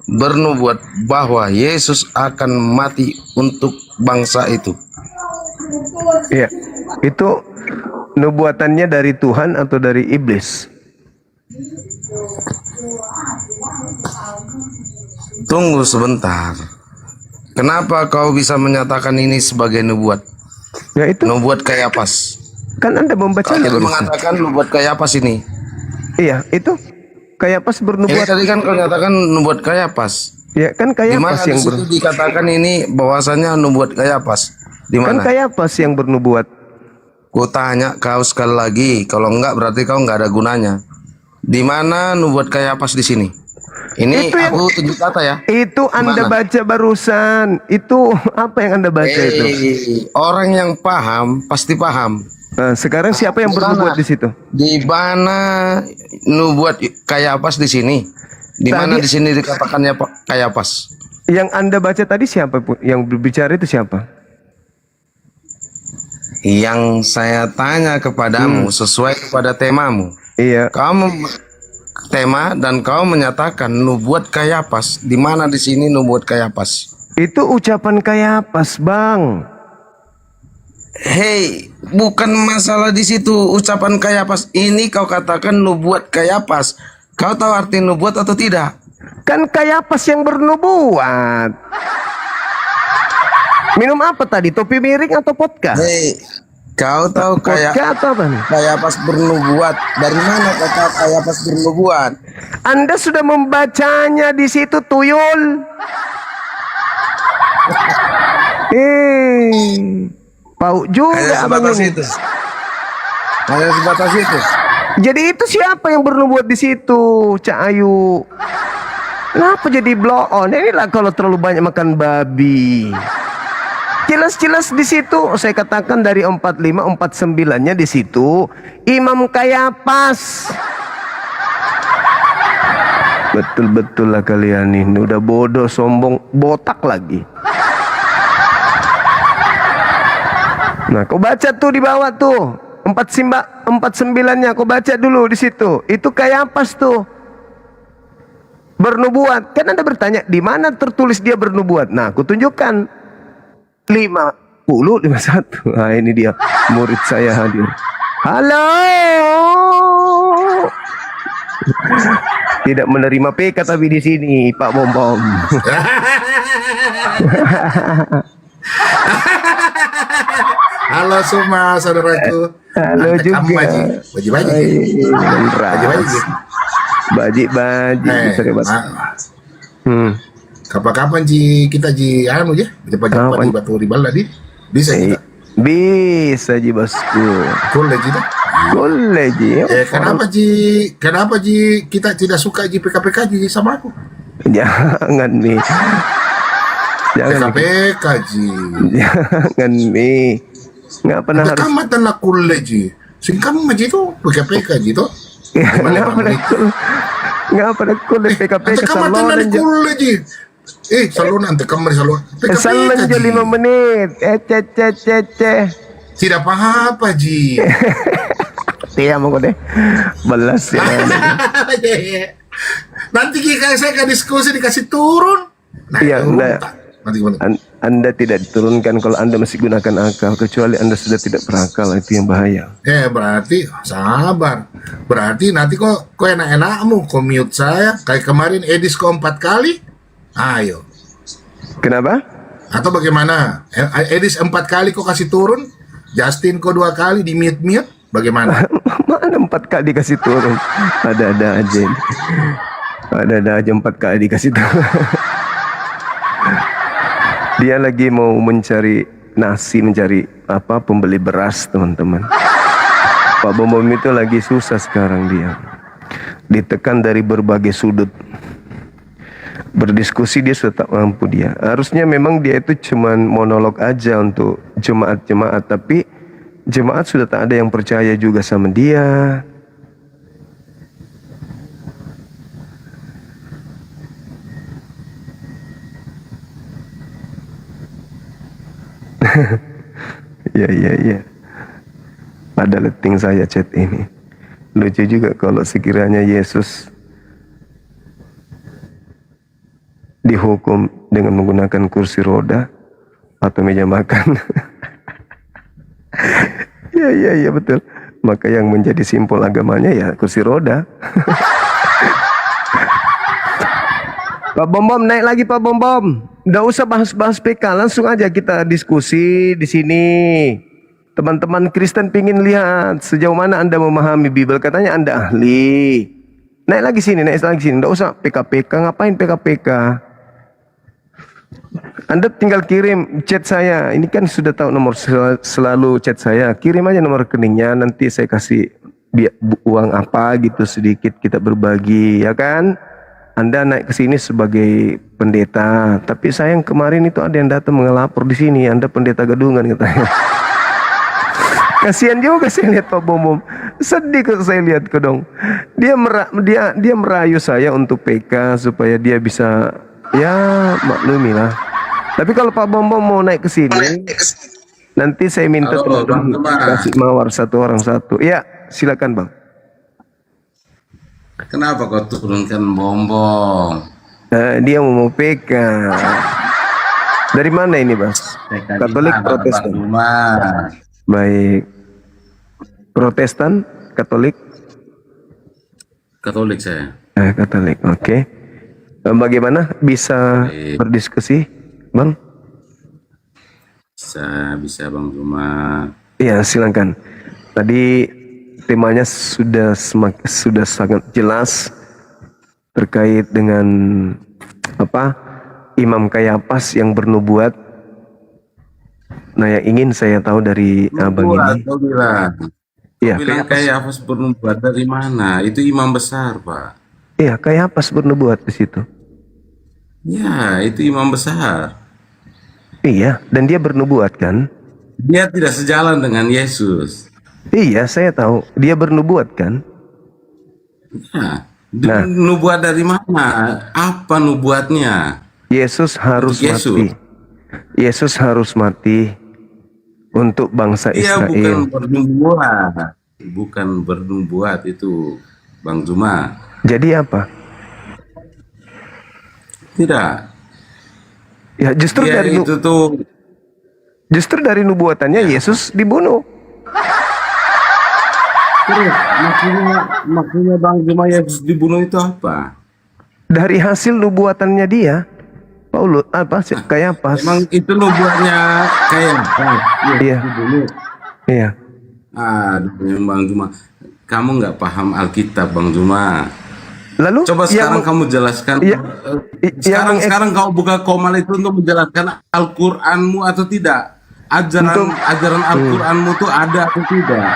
bernubuat bahwa Yesus akan mati untuk bangsa itu. Iya, itu nubuatannya dari Tuhan atau dari iblis? Tunggu sebentar. Kenapa kau bisa menyatakan ini sebagai nubuat? Ya itu. Nubuat Kayapas. Kan Anda membacanya Kau barusan. mengatakan nubuat Kayapas ini. Iya, itu Kayapas bernubuat. Ini tadi kan kau nyatakan nubuat Kayapas. Ya, kan Di mana Kayapas di yang situ dikatakan ini bahwasanya nubuat Kayapas? Di Kan mana? Kayapas yang bernubuat. Ku tanya kau sekali lagi, kalau enggak berarti kau enggak ada gunanya. Di mana nubuat Kayapas di sini? Ini Itu yang- aku tunjuk kata ya. Itu Anda Mana? baca barusan. Itu apa yang Anda baca itu? Orang yang paham pasti paham. Nah, sekarang siapa yang Di bernubuat mana? di situ? Di mana nubuat Kayapas di sini? Di mana Tadi- di sini dikatakannya Kayapas? Yang Anda baca tadi siapa pun? Yang berbicara itu siapa? Yang saya tanya kepadamu sesuai kepada temamu. Iya. Kamu tema dan kau menyatakan nubuat Kayapas. Di mana di sini nubuat Kayapas? Itu ucapan Kayapas, Bang. Hei, bukan masalah di situ ucapan Kayapas. Ini kau katakan nubuat Kayapas. Kau tahu arti nubuat atau tidak? Kan Kayapas yang bernubuat. Minum apa tadi? Topi miring atau vodka? Hei, kau tahu Vodka atau apa nih? Kayapas bernubuat. Dari mana kata Kayapas bernubuat? Anda sudah membacanya di situ, tuyul. Pau juga Hanya abang sebatas ini. itu. Hanya sebatas itu. Jadi itu siapa yang bernubuat di situ, Cak Ayu? Kenapa jadi blow on? Inilah kalau terlalu banyak makan babi. Jelas-jelas di situ saya katakan dari 45 49-nya di situ Imam Kayapas. Betul-betul lah kalian ini udah bodoh, sombong, botak lagi. Nah, kau baca tuh di bawah tuh 49-nya kau baca dulu di situ. Itu Kayapas tuh bernubuat. Kan Anda bertanya di mana tertulis dia bernubuat? Nah, aku tunjukkan 50-51. Nah, ini dia murid saya hadir. Halo. Tidak menerima PK tapi di sini Pak Bom Bom. Halo semua saudaraku. Halo Anda juga. kamu, Baji. Baji-baji. Baji-baji. Baji-baji. Kapan-kapan Ji kita Ji anu ya, jumpa di Batu Ribal tadi. Bisa kita. Bisa Ji bosku. Boleh Ji. Boleh Ji. Kenapa Ji kita tidak suka Ji PKPK Ji sama aku? Jangan nih. Jangan PKPK Ji. Jangan nih. Nggak pernah harus. Kamatan aku Ji. Sing kamu Ji itu PKPK Ji itu. Nggak pernah cool. Nggak pernah cool PKPK Kamatan salon aku Ji. Selalu nanti kemarin selalu. Salon aja 5 menit. Tidak apa-apa, Ji. Tiya mo ko deh. Balas ya. Nanti saya akan diskusi dikasih turun. Iya, Anda tidak diturunkan kalau Anda masih gunakan akal, kecuali Anda sudah tidak berakal, itu yang bahaya. Berarti sabar. Berarti nanti kok enak-enakmu mute saya kayak kemarin Edis kok 4 kali. Ayo. Kenapa? Atau bagaimana? Edis 4 kali kok kasih turun, Justin kok 2 kali di mute. Bagaimana? Mana 4 kali dikasih turun? Ada-ada aja. Ada-ada aja 4 kali dikasih turun. Dia lagi mau mencari nasi, mencari pembeli beras, teman-teman. Pak Bom itu lagi susah sekarang dia. Ditekan dari berbagai sudut. Berdiskusi dia sudah tak mampu dia. Harusnya memang dia itu cuman monolog aja untuk jemaat-jemaat, tapi jemaat sudah tak ada yang percaya juga sama dia. Ya. Ada letting saya chat ini. Lucu juga kalau sekiranya Yesus dihukum dengan menggunakan kursi roda atau meja makan. Ya betul. Maka yang menjadi simbol agamanya ya kursi roda. Pak Bom naik lagi Pak Bom. Nggak usah bahas PK, langsung aja kita diskusi di sini. Teman-teman Kristen pingin lihat sejauh mana Anda memahami Bible. Katanya Anda ahli. Naik lagi sini. Nggak usah PK. Ngapain PK? Anda tinggal kirim chat saya. Ini kan sudah tahu nomor selalu chat saya. Kirim aja nomor rekeningnya. Nanti saya kasih uang apa gitu sedikit kita berbagi, ya kan? Anda naik ke sini sebagai pendeta. Tapi sayang kemarin itu ada yang datang mengelapor di sini. Anda pendeta gadungan katanya. Kasihan juga saya lihat Pak Bom. Sedih kok saya lihat ke dong. Dia merayu saya untuk PK supaya dia bisa ya maklumi lah. Tapi kalau Pak Bom mau naik ke sini, nanti saya minta teman-teman kasih mawar satu orang satu. Ya, silakan Bang. Kenapa kau turunkan Bom? Dia mau PK. Dari mana ini, Bas? Katolik, Protestan? Baik. Protestan, Katolik? Katolik saya. Katolik, oke. Bagaimana bisa berdiskusi, Bang? Bisa Bang Juma. Iya, silakan. Tadi temanya sudah sangat jelas terkait dengan Imam Kayafas yang bernubuat. Nah, yang ingin saya tahu dari abang ini. Iya, Kayafas bernubuat dari mana? Itu imam besar, Pak. Iya, Kayafas bernubuat di situ. Ya, itu imam besar. Iya, dan dia bernubuat kan? Dia tidak sejalan dengan Yesus. Iya, saya tahu. Dia bernubuat kan? Ya, nubuat dari mana? Apa nubuatnya? Yesus harus mati. Yesus harus mati untuk bangsa Israel. Bukan bernubuat. Bukan bernubuat itu, Bang Juma. Jadi apa? Tidak. Ya, justru dari nubuatannya Yesus dibunuh. Terus maksudnya Bang Juma Yesus dibunuh itu apa? Dari hasil nubuatannya dia. Paulus Kayafas. Emang itu nubuatnya Kayafas. Iya. Iya. Bang Juma, kamu nggak paham Alkitab, Bang Juma. Lalu coba sekarang kamu jelaskan. Sekarang kau buka Komal itu untuk menjelaskan Al-Qur'anmu atau tidak? Ajaran Al-Qur'anmu itu ada atau tidak?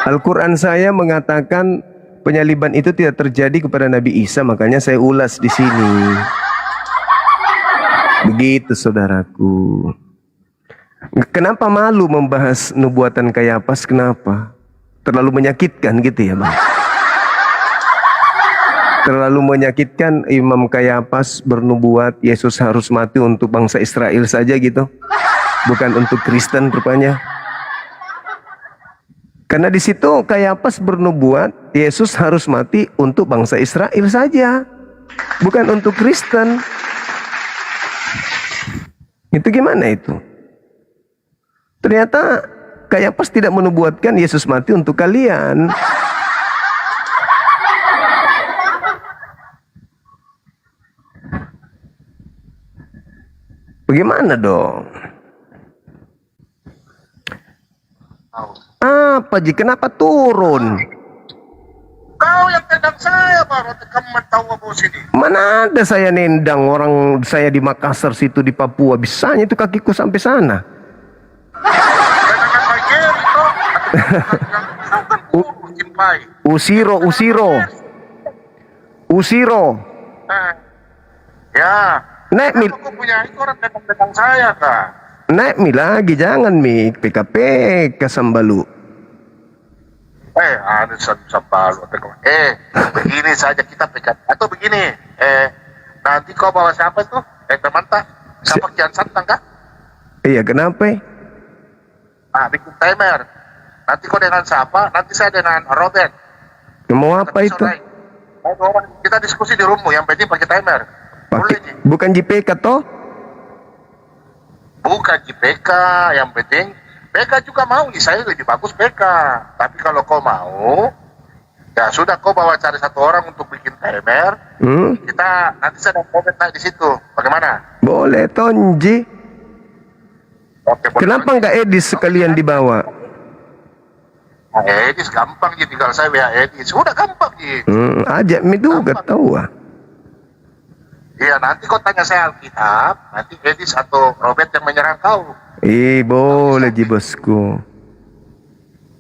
Al-Quran saya mengatakan penyaliban itu tidak terjadi kepada Nabi Isa, makanya saya ulas di sini. Begitu saudaraku. Kenapa malu membahas nubuatan Kayafas? Kenapa? Terlalu menyakitkan gitu ya, Bang? Terlalu menyakitkan Imam Kayafas bernubuat Yesus harus mati untuk bangsa Israel saja gitu. Bukan untuk Kristen rupanya. Karena di situ Kayafas bernubuat Yesus harus mati untuk bangsa Israel saja. Bukan untuk Kristen. Itu gimana itu? Ternyata Kayafas tidak menubuatkan Yesus mati untuk kalian. Bagaimana dong? Apa Ji? Kenapa turun? Kau yang tendang saya baru kamu tahu apa sini. Mana ada saya nendang orang saya di Makassar situ di Papua. Bisanya itu kakiku sampai sana. Usiro. Ya. Nek mil. Aku punya itu orang tendang saya kak. Nek mil lagi jangan mi PKP kesambalu. Ada sambalu. Begini saja kita PKP atau begini. Nanti kau bawa siapa itu? Teman tak? Siapa Kian Santang kak? Iya kenapa? Bikin timer. Nanti kau dengan siapa? Nanti saya dengan Robert. Mau apa itu? Kita diskusi di rumah. Yang penting pakai timer. Bukan JPK toh? Bukan JPK. Yang penting PK juga mau nih. Saya lebih bagus PK. Tapi kalau kau mau, ya sudah kau bawa cari satu orang untuk bikin timer. Kita nanti saya dan Robert naik di situ. Bagaimana? Boleh Tonji. Oke, kenapa nggak Edis sekalian dibawa? Edis gampang ji, tinggal saya WA Edis. Sudah gampang ji. Ajak mi juga tahu ah. Iya, nanti kau tanya saya Alkitab, nanti Edis atau Robert yang menyerang kau. Boleh ji bosku.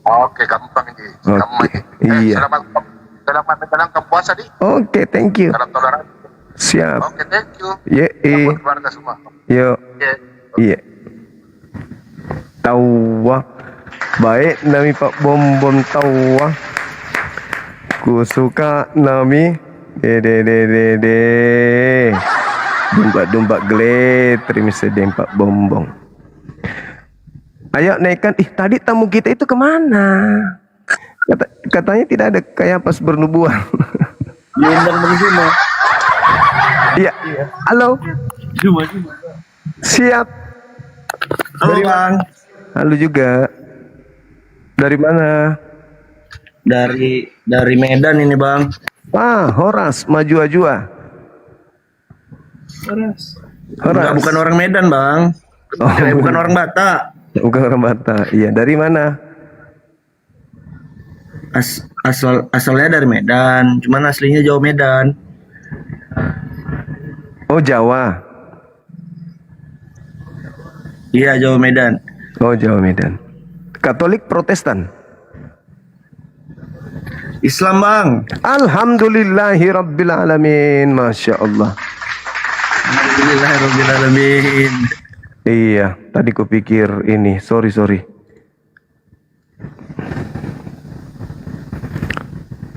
Oke, gampang ji. Gampang ji. Iya. Selamat menjalankan puasa di. Oke, thank you. Salam toleransi. Siap. Oke, thank you. Buat keluarga semua. Yo. Iya. Tawa. Baik nami Pak Bom tawa. Ku suka nami de. Domba geletri misalnya Pak Bombong. Ayo naikkan. Tadi tamu kita itu kemana? Katanya tidak ada Kayafas bernubuat. Diundang Bang Juma. Iya. Halo. Juma. Siap. Halo Bang. Halo juga. Dari mana? Dari Medan ini Bang. Horas maju ajua. Horas. Bukan orang Medan Bang. Bukan orang Batak. Bukan orang Batak. Iya, dari mana? Asalnya dari Medan, cuman aslinya Jawa Medan. Oh, Jawa. Iya, Jawa Medan. Oh, Jawa Medan. Katolik Protestan? Islam Bang. Alhamdulillahirrabbilalamin. Masya Allah. Alhamdulillahirrabbilalamin. Iya, tadi kupikir ini. Sorry.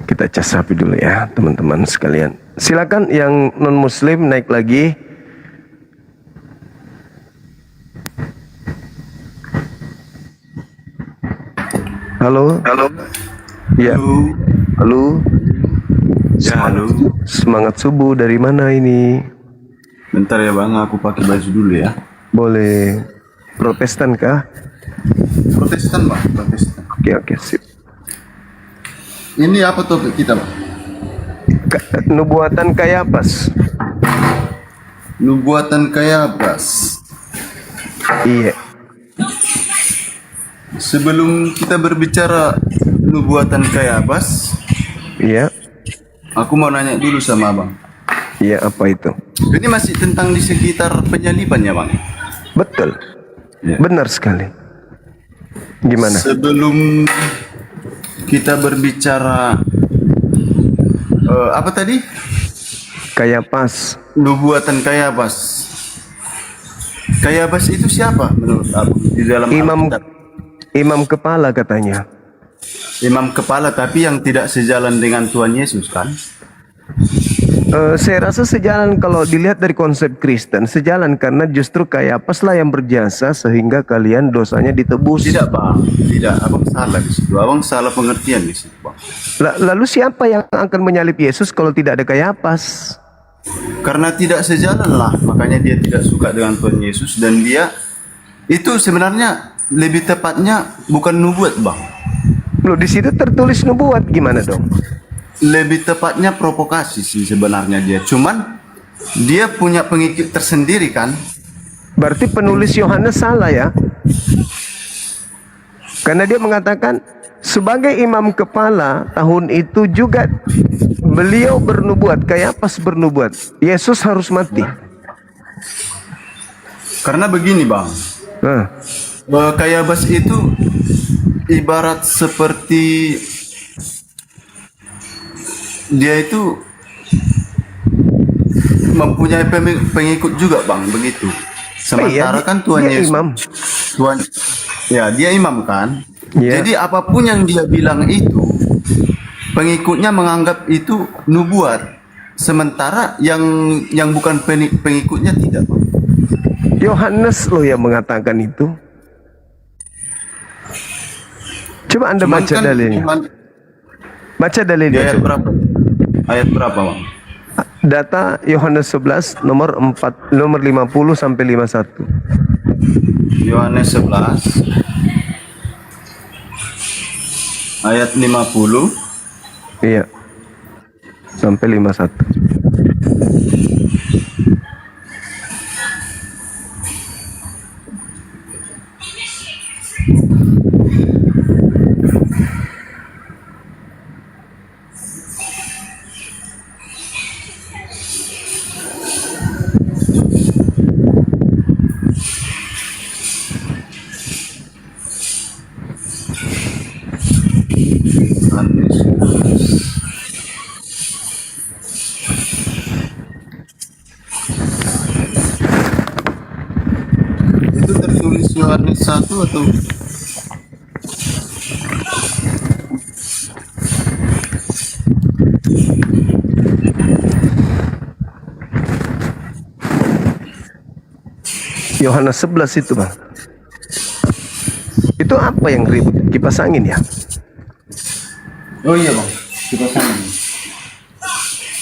Kita cas api dulu ya teman-teman sekalian. Silakan yang non muslim naik lagi. Halo. Ya. Halo. Semangat subuh dari mana ini? Bentar ya Bang, aku pakai baju dulu ya. Boleh. Protestan kah? Protestan Bang, Protestan. Oke, sip. Ini apa topik kita Bang? Nubuatan Kayafas. Nubuatan Kayafas. Iya. Sebelum kita berbicara nubuatan Kayafas, iya. Aku mau nanya dulu sama Bang. Iya, apa itu? Ini masih tentang di sekitar penyaliban ya Bang? Betul. Ya. Benar sekali. Gimana? Sebelum kita berbicara apa tadi? Kayafas. Nubuatan Kayafas. Kayafas itu siapa menurut aku di dalam Imam kepala katanya. Imam kepala tapi yang tidak sejalan dengan Tuhan Yesus kan? Saya rasa sejalan kalau dilihat dari konsep Kristen, sejalan karena justru Kayafas lah yang berjasa sehingga kalian dosanya ditebus. Tidak bang, tidak. Abang salah di situ. Abang salah pengertian di situ bang. Lalu siapa yang akan menyalib Yesus kalau tidak ada Kayafas? Karena tidak sejalan lah, makanya dia tidak suka dengan Tuhan Yesus dan dia itu sebenarnya lebih tepatnya bukan nubuat bang. Loh, di situ tertulis nubuat, gimana dong? Lebih tepatnya provokasi sih sebenarnya dia. Cuman dia punya pengikut tersendiri kan. Berarti penulis Yohanes salah ya? Karena dia mengatakan sebagai imam kepala tahun itu juga beliau bernubuat, Kayafas bernubuat, Yesus harus mati. Karena begini bang, Kayafas itu ibarat seperti dia itu mempunyai pengikut juga bang, begitu. Sementara kan Tuhan Yesus, imam. Tuhan, ya dia imam kan. Ya. Jadi apapun yang dia bilang itu, pengikutnya menganggap itu nubuat. Sementara yang bukan pengikutnya tidak bang. Yohanes loh yang mengatakan itu. Coba Anda baca dalilnya. Baca dalilnya. Ayat berapa? Ayat berapa bang? Data Yohanes 11 nomor 50 sampai 51. Yohanes 11 ayat 50. Iya. Sampai 51. Itu tertulis Yohanes 1 atau Yohanes 11 itu bang. Itu apa yang ribut? Kipas angin ya? Oh iya bang, kipas angin.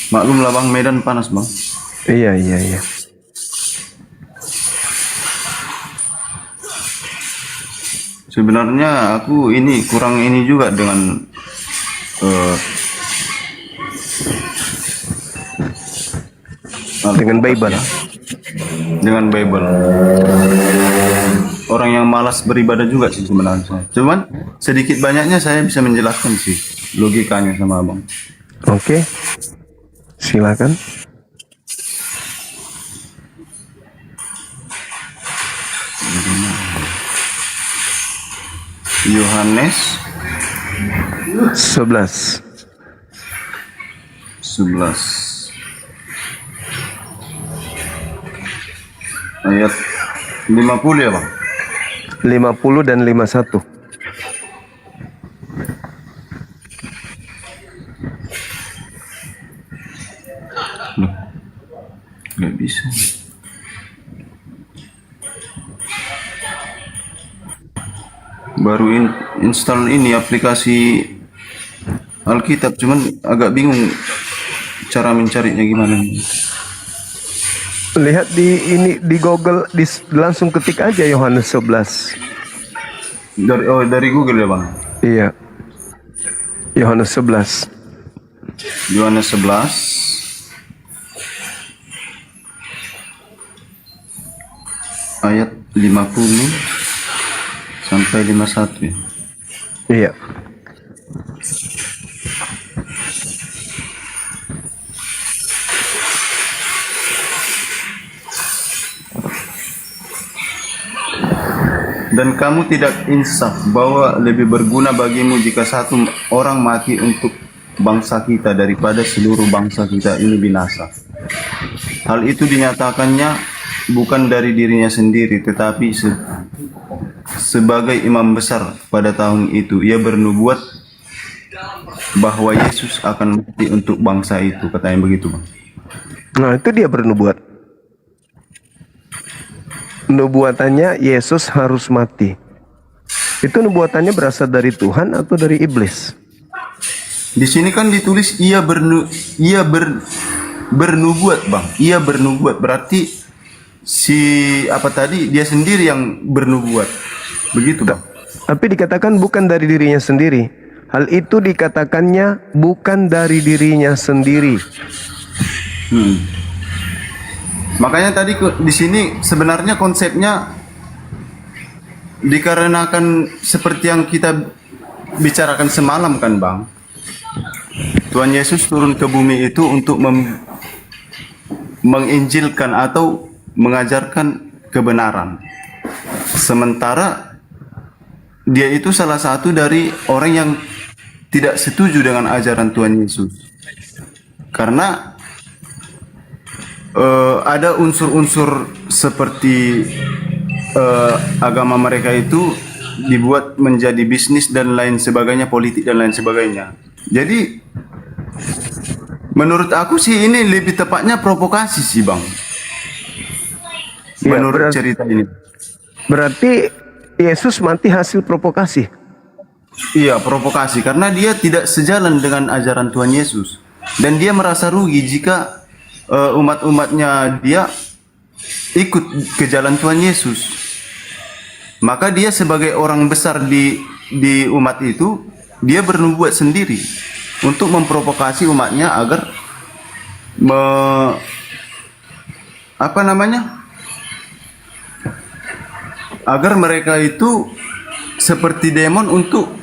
Maklum lah bang, Medan panas bang. Iya. Sebenarnya aku ini kurang ini juga dengan Bible. Dengan Bible. Orang yang malas beribadah juga sih sebenarnya. Cuman sedikit banyaknya saya bisa menjelaskan sih logikanya sama abang. Oke. Silakan. Yohanes 11 ayat 50 ya bang? 50 dan 51. Loh, nggak bisa. Baru install ini aplikasi Alkitab, cuman agak bingung cara mencarinya gimana. Lihat di Google, langsung ketik aja Yohanes 11. Dari Google ya bang? Iya. Yohanes 11. Yohanes 11 ayat 50 sampai 51 ya? Iya. Dan kamu tidak insaf bahwa lebih berguna bagimu jika satu orang mati untuk bangsa kita daripada seluruh bangsa kita ini binasa. Hal itu dinyatakannya bukan dari dirinya sendiri, tetapi sebagai imam besar pada tahun itu ia bernubuat bahwa Yesus akan mati untuk bangsa itu, katanya begitu Bang. Nah itu dia bernubuat. Nubuatannya Yesus harus mati. Itu nubuatannya berasal dari Tuhan atau dari iblis? Di sini kan ditulis bernubuat Bang. Ia bernubuat berarti si apa tadi dia sendiri yang bernubuat. Begitu Bang. Tapi dikatakan bukan dari dirinya sendiri. Hal itu dikatakannya bukan dari dirinya sendiri. Makanya tadi di sini sebenarnya konsepnya dikarenakan seperti yang kita bicarakan semalam kan Bang. Tuhan Yesus turun ke bumi itu untuk menginjilkan atau mengajarkan kebenaran. Sementara dia itu salah satu dari orang yang tidak setuju dengan ajaran Tuhan Yesus. Karena ada unsur-unsur seperti agama mereka itu dibuat menjadi bisnis dan lain sebagainya, politik dan lain sebagainya. Jadi menurut aku sih ini lebih tepatnya provokasi sih Bang. Menurut cerita ini. Berarti Yesus mati hasil provokasi. Iya, provokasi karena dia tidak sejalan dengan ajaran Tuhan Yesus dan dia merasa rugi jika umat-umatnya dia ikut ke jalan Tuhan Yesus. Maka dia sebagai orang besar di umat itu, dia bernubuat sendiri untuk memprovokasi umatnya agar agar mereka itu seperti demon untuk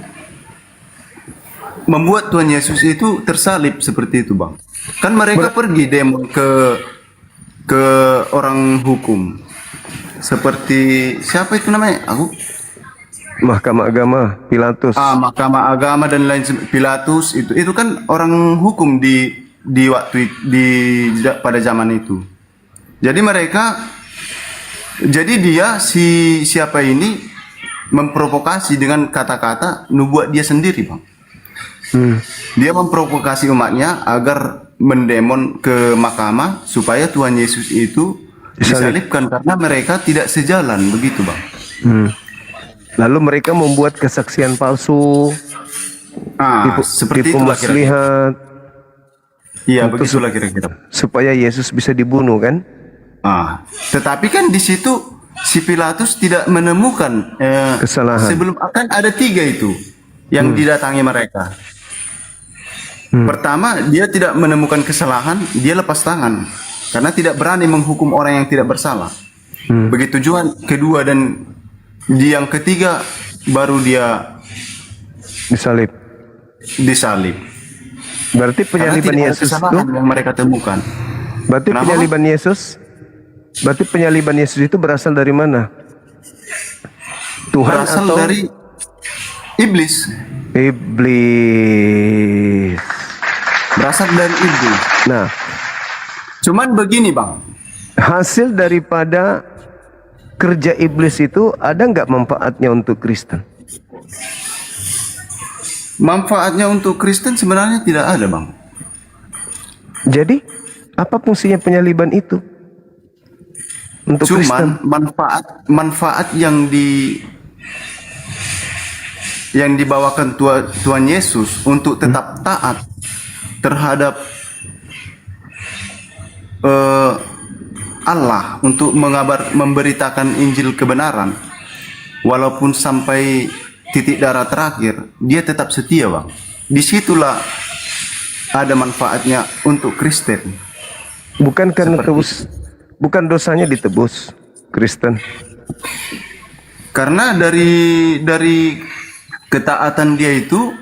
membuat Tuhan Yesus itu tersalib seperti itu Bang. Kan mereka pergi demon ke orang hukum. Seperti siapa itu namanya? Mahkamah Agama, Pilatus. Mahkamah Agama dan lain Pilatus itu kan orang hukum pada zaman itu. Jadi dia siapa ini memprovokasi dengan kata-kata nubuat dia sendiri Bang. Dia memprovokasi umatnya agar mendemon ke mahkamah supaya Tuhan Yesus itu disalibkan karena mereka tidak sejalan, begitu Bang. Lalu mereka membuat kesaksian palsu, seperti tipu itulah kira-kira. muslihat. Iya, begitulah kira-kira. Supaya Yesus bisa dibunuh kan? Tetapi kan di situ si Pilatus tidak menemukan kesalahan. Sebelum akan ada 3 itu yang didatangi mereka. Pertama, dia tidak menemukan kesalahan, dia lepas tangan karena tidak berani menghukum orang yang tidak bersalah. Begitu juga kedua dan di yang ketiga baru dia disalib. Berarti penyaliban Yesus itu yang mereka temukan. Berarti penyaliban Yesus itu berasal dari mana? Tuhan berasal atau dari iblis? Iblis. Berasal dari iblis. Nah, cuman begini Bang, hasil daripada kerja iblis itu ada nggak manfaatnya untuk Kristen? Manfaatnya untuk Kristen sebenarnya tidak ada Bang. Jadi apa fungsinya penyaliban itu untuk Kristen? Manfaat yang dibawakan Tuhan Yesus untuk tetap taat terhadap Allah, untuk memberitakan Injil kebenaran walaupun sampai titik darah terakhir, dia tetap setia Bang. Disitulah ada manfaatnya untuk Kristen. Bukan karena bukan dosanya ditebus Kristen. Karena dari ketaatan dia itu,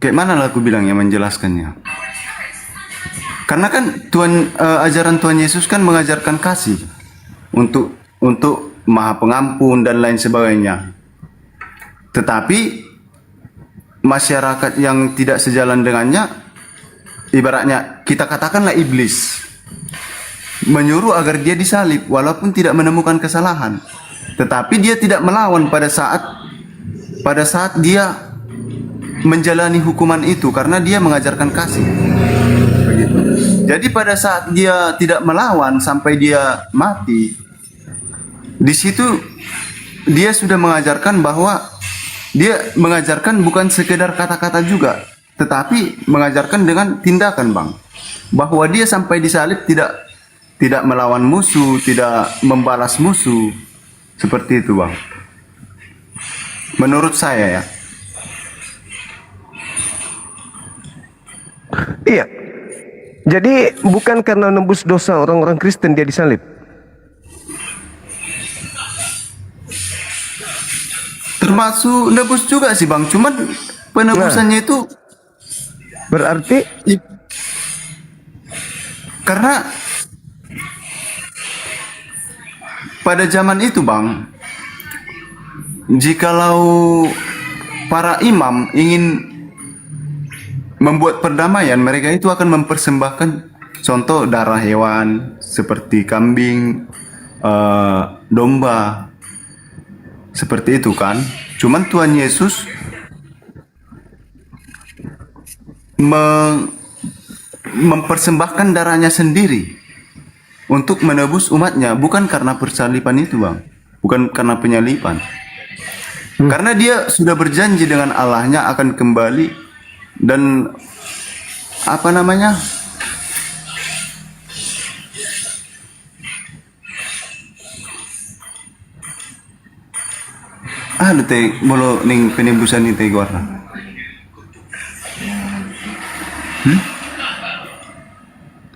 kayak mana lah aku bilangnya menjelaskannya. Karena kan ajaran Tuhan Yesus kan mengajarkan kasih untuk Maha Pengampun dan lain sebagainya. Tetapi masyarakat yang tidak sejalan dengannya, ibaratnya kita katakanlah iblis, menyuruh agar dia disalib walaupun tidak menemukan kesalahan. Tetapi dia tidak melawan pada saat dia menjalani hukuman itu karena dia mengajarkan kasih. Begitu. Jadi pada saat dia tidak melawan sampai dia mati, di situ dia sudah mengajarkan bahwa dia mengajarkan bukan sekedar kata-kata juga, tetapi mengajarkan dengan tindakan, Bang. Bahwa dia sampai disalib tidak melawan musuh, tidak membalas musuh. Seperti itu, Bang. Menurut saya ya. Iya. Jadi bukan karena nembus dosa orang-orang Kristen dia disalib. Termasuk nebus juga sih, Bang. Cuman penebusannya itu berarti karena pada zaman itu, Bang, jikalau para imam ingin membuat perdamaian, mereka itu akan mempersembahkan contoh darah hewan seperti kambing, domba, seperti itu kan. Cuman Tuhan Yesus mempersembahkan darahnya sendiri untuk menebus umatnya, bukan karena persaliban itu, Bang, bukan karena penyaliban. Karena dia sudah berjanji dengan Allahnya akan kembali dan apa namanya, teh bolo ning penebusan ini teh warna.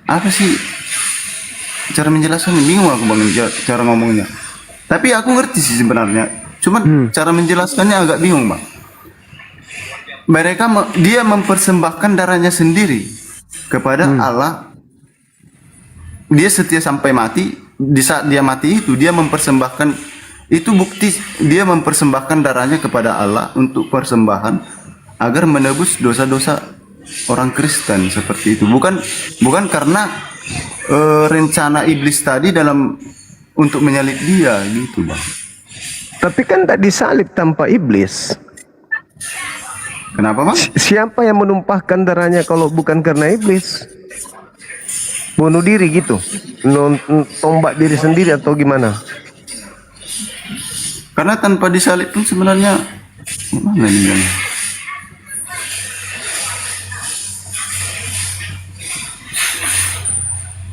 Apa sih cara menjelaskan? Bingung aku, Bang, cara ngomongnya. Tapi aku ngerti sih sebenarnya. Cuman cara menjelaskannya agak bingung, Bang. Dia mempersembahkan darahnya sendiri kepada Allah. Dia setia sampai mati. Di saat dia mati itu dia mempersembahkan, itu bukti dia mempersembahkan darahnya kepada Allah untuk persembahan agar menebus dosa-dosa orang Kristen, seperti itu. Bukan karena rencana iblis tadi untuk menyalib dia gitu, Bang. Tapi kan tak disalib tanpa iblis. Kenapa, Bang? Siapa yang menumpahkan darahnya kalau bukan karena iblis? Bunuh diri gitu, tombak diri sendiri atau gimana? Karena tanpa disalib pun sebenarnya mana ini, Bang?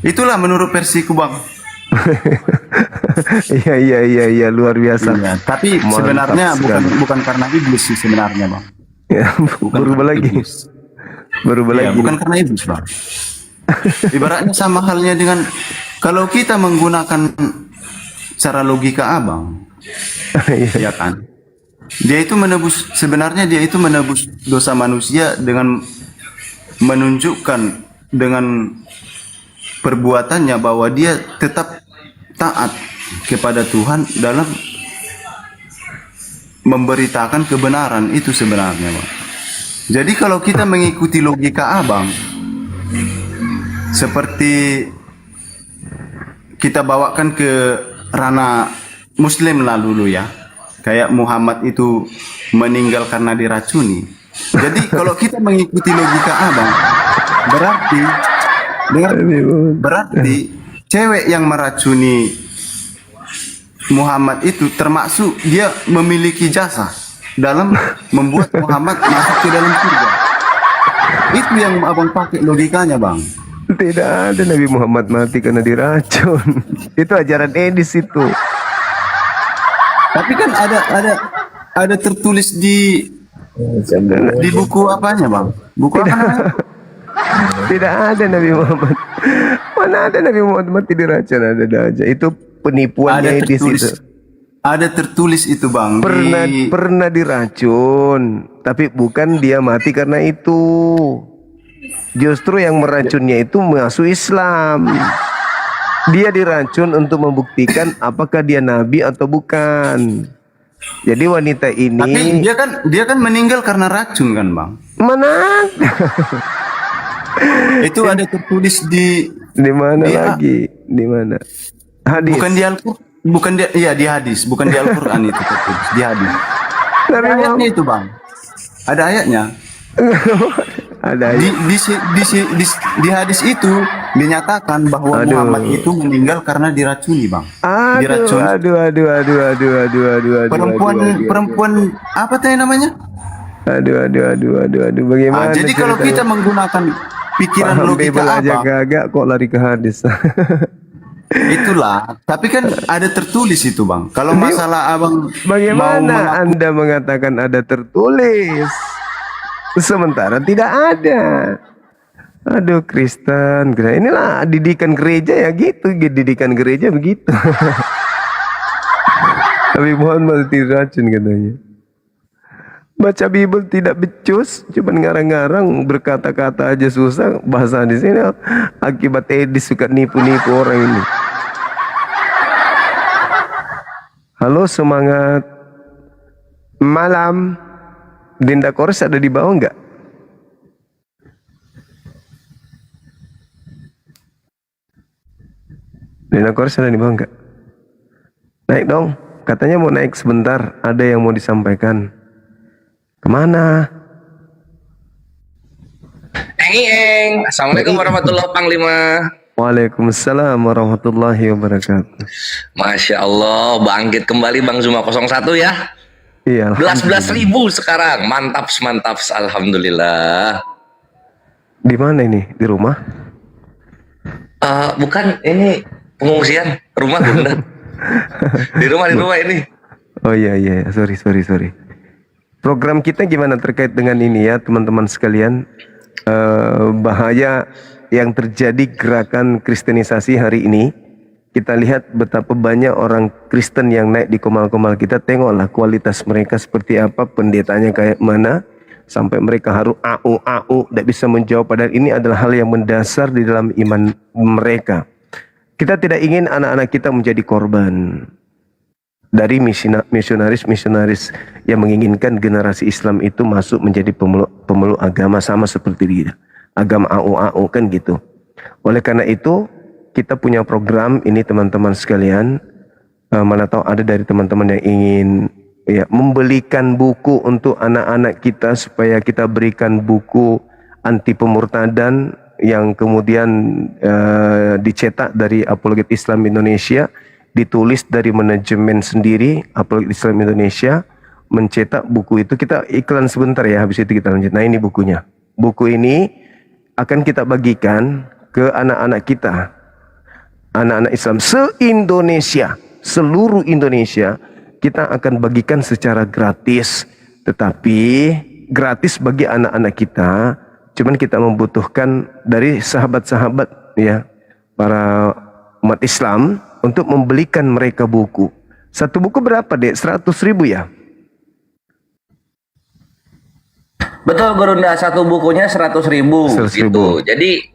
Itulah menurut versiku, Bang. Iya, luar biasa. Iya, tapi sebenarnya bukan karena iblis sih sebenarnya, Bang. Ya, berubah lagi. Bukan karena iblis, Bang. Ibaratnya sama halnya dengan kalau kita menggunakan cara logika Abang, ya kan? Sebenarnya dia itu menebus dosa manusia dengan menunjukkan dengan perbuatannya bahwa dia tetap taat kepada Tuhan dalam memberitakan kebenaran itu sebenarnya, Bang. Jadi kalau kita mengikuti logika Abang, seperti kita bawakan ke ranah Muslim lah dulu ya, kayak Muhammad itu meninggal karena diracuni. Jadi kalau kita mengikuti logika Abang, berarti cewek yang meracuni Muhammad itu termasuk dia memiliki jasa dalam membuat Muhammad masuk ke dalam surga. Itu yang Abang pakai logikanya, Bang. Tidak ada Nabi Muhammad mati karena diracun. Itu ajaran Edis itu. Tapi kan ada tertulis di buku apanya, Bang? Buku apa? Tidak ada Nabi Muhammad. Mana ada Nabi Muhammad mati diracun? Ada aja. Itu penipuan Edis itu. Ada tertulis itu, Bang. Pernah diracun, tapi bukan dia mati karena itu. Justru yang meracunnya itu masuk Islam. Dia diracun untuk membuktikan apakah dia nabi atau bukan. Jadi wanita ini. Tapi dia kan meninggal karena racun kan, Bang? Mana? Itu ada tertulis di mana lagi? Di mana? Hadis. Bukan di Al-Qur'an. Bukan di hadis, bukan di Al-Qur'an itu tertulis, di hadis. Ada ayatnya itu, Bang. Ada ayatnya. Ada di hadis itu dinyatakan bahwa Muhammad itu meninggal karena diracuni, Bang. Diracuni. Aduh. Perempuan apa tadi namanya? Aduh. Bagaimana? Jadi kalau kita menggunakan pikiran logika aja Abang, kagak kok lari ke hadis. itulah. Tapi kan ada tertulis itu, Bang. Kalau masalah Abang Bagaimana Anda mengatakan ada tertulis? Sementara tidak ada. Aduh, Kristen. Inilah didikan gereja ya gitu. Didikan gereja begitu. Tapi Muhammad tidak racun katanya. Baca Bible tidak becus, cuman ngarang-ngarang, berkata-kata aja susah. Bahasa di sini akibat Edis suka nipu-nipu orang ini. Halo, semangat malam. Dinda Kores ada di bawah enggak? Dinda Kores ada di bawah enggak? Naik dong. Katanya mau naik sebentar. Ada yang mau disampaikan. Kemana? Assalamualaikum warahmatullahi Panglima. Waalaikumsalam warahmatullahi wabarakatuh. Masya Allah, bangkit kembali Bang Zuma 01 ya. Iya. 11.000 sekarang, mantap. Alhamdulillah. Di mana ini? Di rumah? Bukan, ini pengungsian rumah Bunda. Di rumah ini. Oh iya, sorry. Program kita gimana terkait dengan ini ya teman-teman sekalian? Bahaya yang terjadi gerakan kristenisasi hari ini. Kita lihat betapa banyak orang Kristen yang naik di komal-komal kita. Tengoklah kualitas mereka seperti apa, pendetanya kayak mana, sampai mereka harus au, tidak bisa menjawab. Padahal ini adalah hal yang mendasar di dalam iman mereka. Kita tidak ingin anak-anak kita menjadi korban dari misionaris yang menginginkan generasi Islam itu masuk menjadi pemeluk agama sama seperti dia. Agama au kan gitu. Oleh karena itu kita punya program ini teman-teman sekalian. Mana tahu ada dari teman-teman yang ingin membelikan buku untuk anak-anak kita supaya kita berikan buku anti pemurtadan yang kemudian dicetak dari Apologet Islam Indonesia, ditulis dari manajemen sendiri Apologet Islam Indonesia, mencetak buku itu. Kita iklan sebentar ya, habis itu kita lanjut. Nah ini bukunya. Buku ini akan kita bagikan ke anak-anak kita, anak-anak Islam se-Indonesia, seluruh Indonesia. Kita akan bagikan secara gratis, tetapi gratis bagi anak-anak kita. Cuman kita membutuhkan dari sahabat-sahabat ya, para umat Islam untuk membelikan mereka buku. Satu buku berapa dek? 100.000 ya? Betul Gurunda, satu bukunya 100.000 gitu. Jadi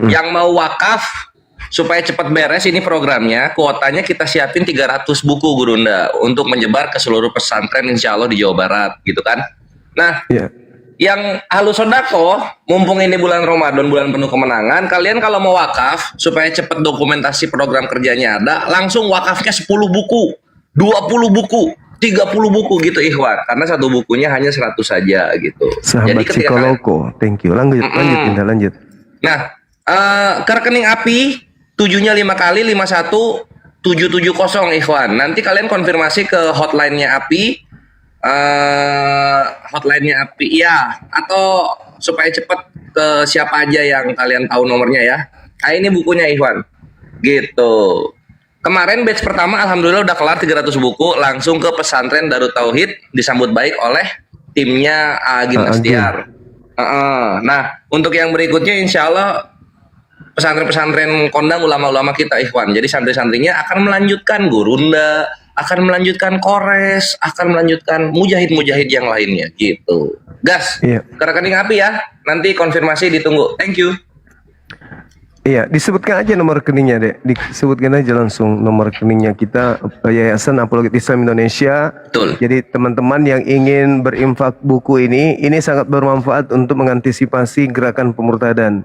yang mau wakaf supaya cepat beres ini programnya, kuotanya kita siapin 300 buku Gurunda untuk menyebar ke seluruh pesantren insya Allah di Jawa Barat gitu kan. Nah yang halus sodako, mumpung ini bulan Ramadan, bulan penuh kemenangan, kalian kalau mau wakaf supaya cepat dokumentasi program kerjanya ada, langsung wakafnya 10 buku, 20 buku, 30 buku gitu Ikhwan, karena satu bukunya hanya 100 saja gitu. Sahabat jadi ketika Psikoloko, thank you. Lanjut lanjut. Nah, ke rekening API 7-nya 5 kali 51770 Ikhwan. Nanti kalian konfirmasi ke hotline-nya API, ya, atau supaya cepat ke siapa aja yang kalian tahu nomornya ya. Nah, ini bukunya Ikhwan. Gitu. Kemarin batch pertama alhamdulillah udah kelar 300 buku, langsung ke pesantren Darut Tauhid, disambut baik oleh timnya Agim Astiar. Nah, untuk yang berikutnya insya Allah pesantren-pesantren kondang ulama-ulama kita Ikhwan. Jadi santri-santrinya akan melanjutkan Gurunda, akan melanjutkan Kores, akan melanjutkan mujahid-mujahid yang lainnya gitu. Gas, ke rekening API ya. Nanti konfirmasi ditunggu. Thank you. Iya, disebutkan aja nomor rekeningnya dek. Disebutkan aja langsung nomor rekeningnya kita, Yayasan Apologet Islam Indonesia. Betul. Jadi teman-teman yang ingin berinfak buku ini sangat bermanfaat untuk mengantisipasi gerakan pemurtadan.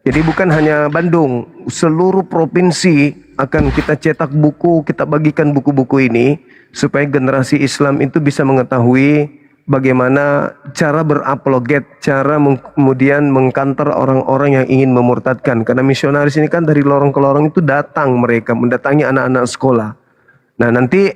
Jadi bukan hanya Bandung, seluruh provinsi akan kita cetak buku, kita bagikan buku-buku ini supaya generasi Islam itu bisa mengetahui bagaimana cara berapologet, cara kemudian mengkanter orang-orang yang ingin memurtadkan. Karena misionaris ini kan dari lorong ke lorong itu datang, mereka mendatangi anak-anak sekolah. Nah, nanti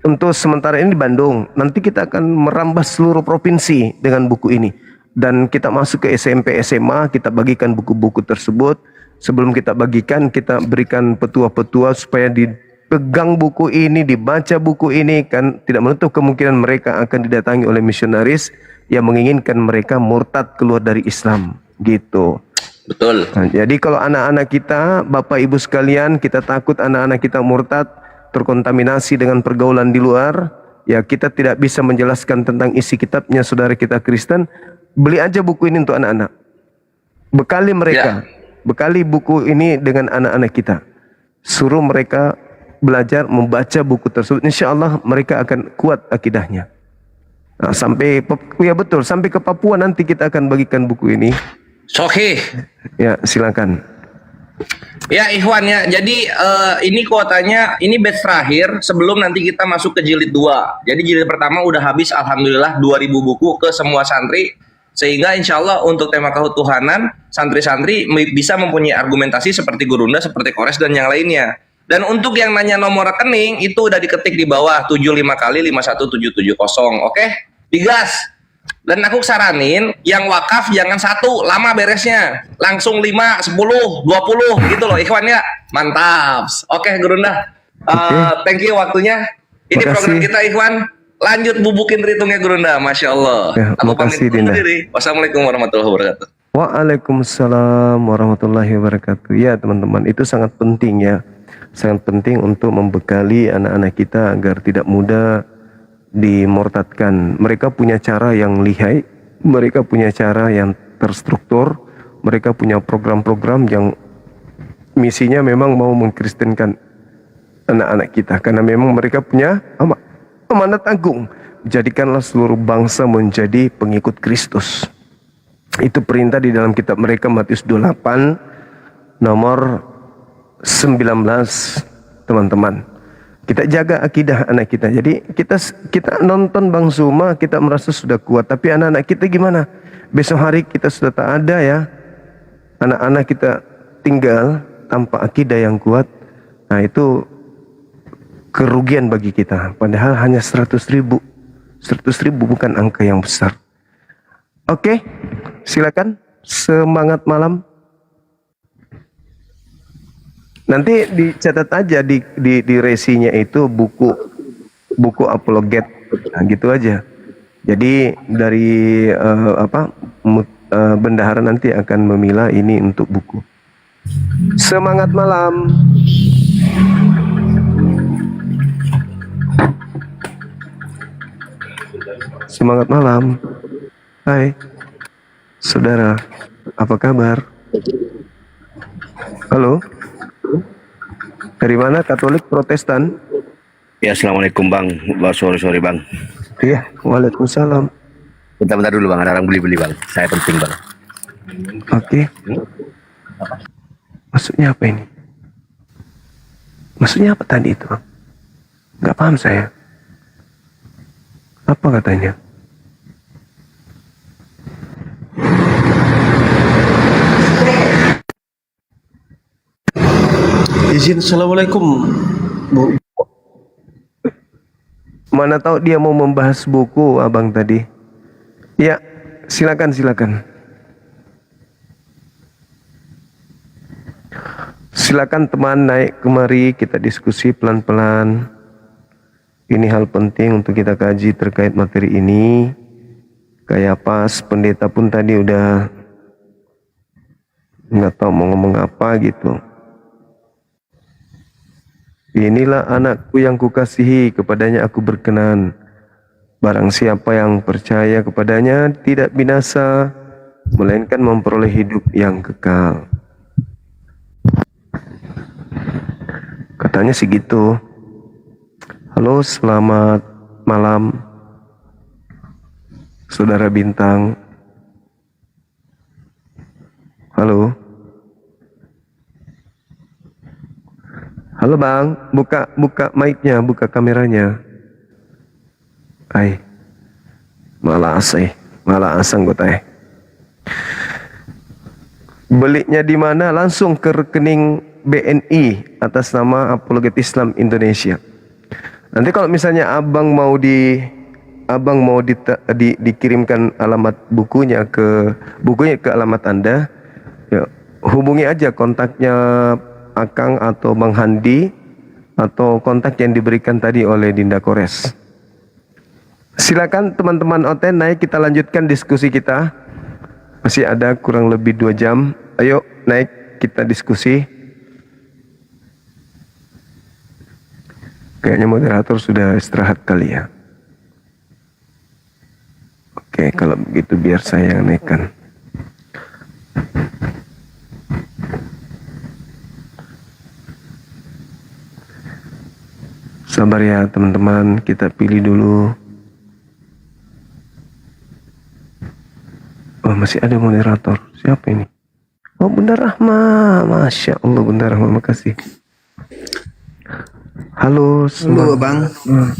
untuk sementara ini di Bandung, nanti kita akan merambah seluruh provinsi dengan buku ini. Dan kita masuk ke SMP, SMA, kita bagikan buku-buku tersebut. Sebelum kita bagikan, kita berikan petua-petua supaya dipegang buku ini, dibaca buku ini, kan tidak menutup kemungkinan mereka akan didatangi oleh misionaris yang menginginkan mereka murtad keluar dari Islam, gitu. Betul. Nah, jadi kalau anak-anak kita, Bapak Ibu sekalian, kita takut anak-anak kita murtad, terkontaminasi dengan pergaulan di luar, ya kita tidak bisa menjelaskan tentang isi kitabnya saudara kita Kristen. Beli aja buku ini untuk anak-anak. Bekali mereka. Bekali buku ini dengan anak-anak kita. Suruh mereka belajar membaca buku tersebut. Insya Allah mereka akan kuat akidahnya. Nah, sampai ke Papua nanti kita akan bagikan buku ini. Sohih. Ya, silakan. Ya Ikhwan ya, jadi ini kuotanya, ini batch terakhir sebelum nanti kita masuk ke jilid 2. Jadi jilid pertama udah habis alhamdulillah 2000 buku ke semua santri. Sehingga insya Allah untuk tema ketuhanan, santri-santri bisa mempunyai argumentasi seperti Gurunda, seperti Kores dan yang lainnya. Dan untuk yang nanya nomor rekening, itu udah diketik di bawah 75 kali 51770. Oke? Digas. Dan aku saranin yang wakaf jangan satu, lama beresnya. Langsung 5, 10, 20 gitu loh Ikhwan ya. Mantap. Oke Gurunda. Thank you waktunya. Ini program kita Ikhwan. Lanjut bubukin ritungnya Gurunda, Masya Allah. Ya, aku pamit undur diri. Wassalamualaikum warahmatullahi wabarakatuh. Waalaikumsalam warahmatullahi wabarakatuh. Ya teman-teman, itu sangat penting ya. Sangat penting untuk membekali anak-anak kita agar tidak mudah dimurtadkan. Mereka punya cara yang lihai, mereka punya cara yang terstruktur, mereka punya program-program yang misinya memang mau mengkristenkan anak-anak kita. Karena memang mereka punya amanat agung, jadikanlah seluruh bangsa menjadi pengikut Kristus. Itu perintah di dalam kitab mereka Matius 28 nomor 19 teman-teman. Kita jaga akidah anak kita. Jadi kita nonton Bang Zuma, kita merasa sudah kuat, tapi anak-anak kita gimana? Besok hari kita sudah tak ada ya. Anak-anak kita tinggal tanpa akidah yang kuat. Nah itu kerugian bagi kita, padahal hanya 100.000 bukan angka yang besar. Oke, silakan, semangat malam. Nanti dicatat aja di resinya itu buku apologet, nah, gitu aja. Jadi dari bendahara nanti akan memilah ini untuk buku. Semangat malam. Semangat malam. Hai saudara, apa kabar? Halo, dari mana? Katolik, Protestan? Ya, assalamualaikum bang. Sorry bang. Iya, waalaikumsalam. Bentar dulu bang, ada orang beli bang. Saya penting bang. Oke. Maksudnya apa ini? Maksudnya apa tadi itu bang? Gak paham saya. Apa katanya? Izin, assalamualaikum Bu. Mana tahu dia mau membahas buku abang tadi. Ya, silakan. Silakan teman naik kemari, kita diskusi pelan-pelan. Ini hal penting untuk kita kaji terkait materi ini. Kayak pas pendeta pun tadi udah nggak tahu mau ngomong apa gitu. Inilah anakku yang kukasihi, kepadanya aku berkenan. Barang siapa yang percaya kepadanya tidak binasa, melainkan memperoleh hidup yang kekal. Katanya sih gitu. Halo, selamat malam Saudara Bintang. Halo. Halo bang, buka mic-nya, buka kameranya. Hai. malah asang gue teh. Belinya di mana? Langsung ke rekening BNI atas nama Apologet Islam Indonesia. Nanti kalau misalnya abang mau dikirimkan alamat bukunya ke alamat Anda, ya, hubungi aja kontaknya Akang atau Bang Handi atau kontak yang diberikan tadi oleh Dinda Kores. Silakan teman-teman Oten naik, kita lanjutkan diskusi kita. Masih ada kurang lebih 2 jam. Ayo naik, kita diskusi. Kayaknya moderator sudah istirahat kali ya. Oke, kalau begitu biar saya yang naikkan. Sabar ya teman-teman, kita pilih dulu. Oh, masih ada moderator. Siapa ini? Oh, Bunda Rahma. Masya Allah, Bunda Rahma, makasih. Halo semua. Halo Bang.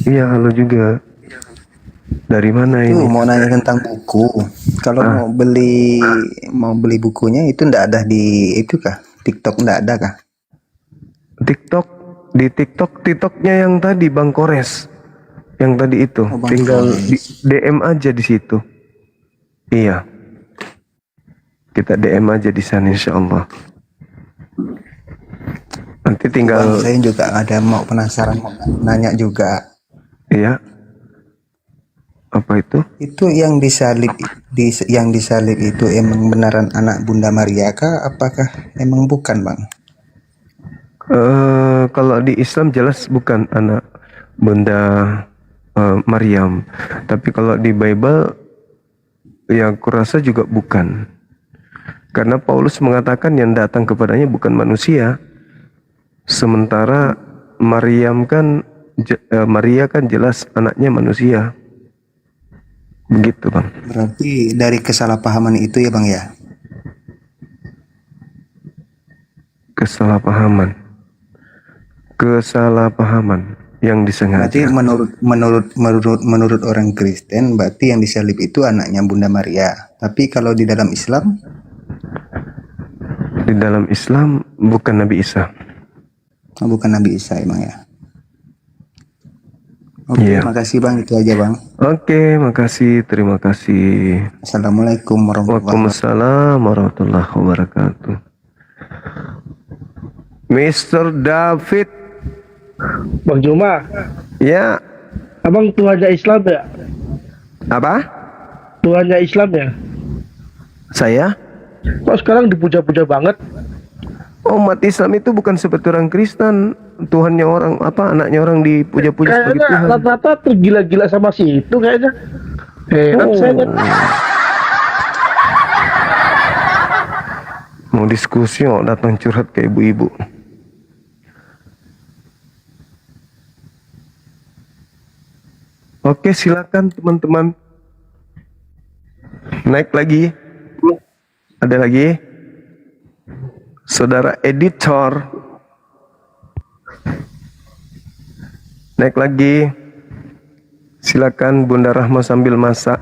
Iya, halo juga. Dari mana ini? Mau nanya tentang buku. Kalau mau beli bukunya itu ndak ada di itu kah? TikTok ndak ada kah? TikToknya yang tadi Bang Kores. Yang tadi itu. Tinggal DM aja di situ. Iya. Kita DM aja di sana insyaallah. Nanti tinggal. Bang, saya juga ada mau penasaran mau nanya juga. Iya. Apa itu? Itu yang disalib itu emang beneran anak Bunda Maria kah? Apakah emang bukan, Bang? Kalau di Islam jelas bukan anak Bunda Maryam. Tapi kalau di Bible ya kurasa juga bukan. Karena Paulus mengatakan yang datang kepadanya bukan manusia. Sementara Maria kan jelas anaknya manusia. Begitu Bang. Berarti dari kesalahpahaman itu ya Bang ya? Kesalahpahaman yang disengaja. Berarti menurut orang Kristen berarti yang disalib itu anaknya Bunda Maria. Tapi kalau di dalam Islam? Di dalam Islam bukan Nabi Isa. Oh, bukan Nabi Isa emang ya. Oke, makasih Bang, itu aja Bang. Oke, makasih, terima kasih. Assalamualaikum Waalaikumsalam warahmatullahi wabarakatuh. Mr. David. Bang Juma. Ya. Abang Tuhannya Islam ya? Apa? Tuhannya Islam ya? Saya? Kok sekarang dipuja-puja banget? Umat Islam itu bukan seperti orang Kristen. Tuhannya orang anaknya orang dipuja-puja sebagai Tuhan. Kayaknya rata-rata tergila-gila sama si itu kayaknya. Saya mau diskusi datang curhat ke ibu-ibu. Oke, silakan teman-teman. Naik lagi. Ada lagi? Saudara editor. Naik lagi. Silakan Bunda Rahma sambil masak.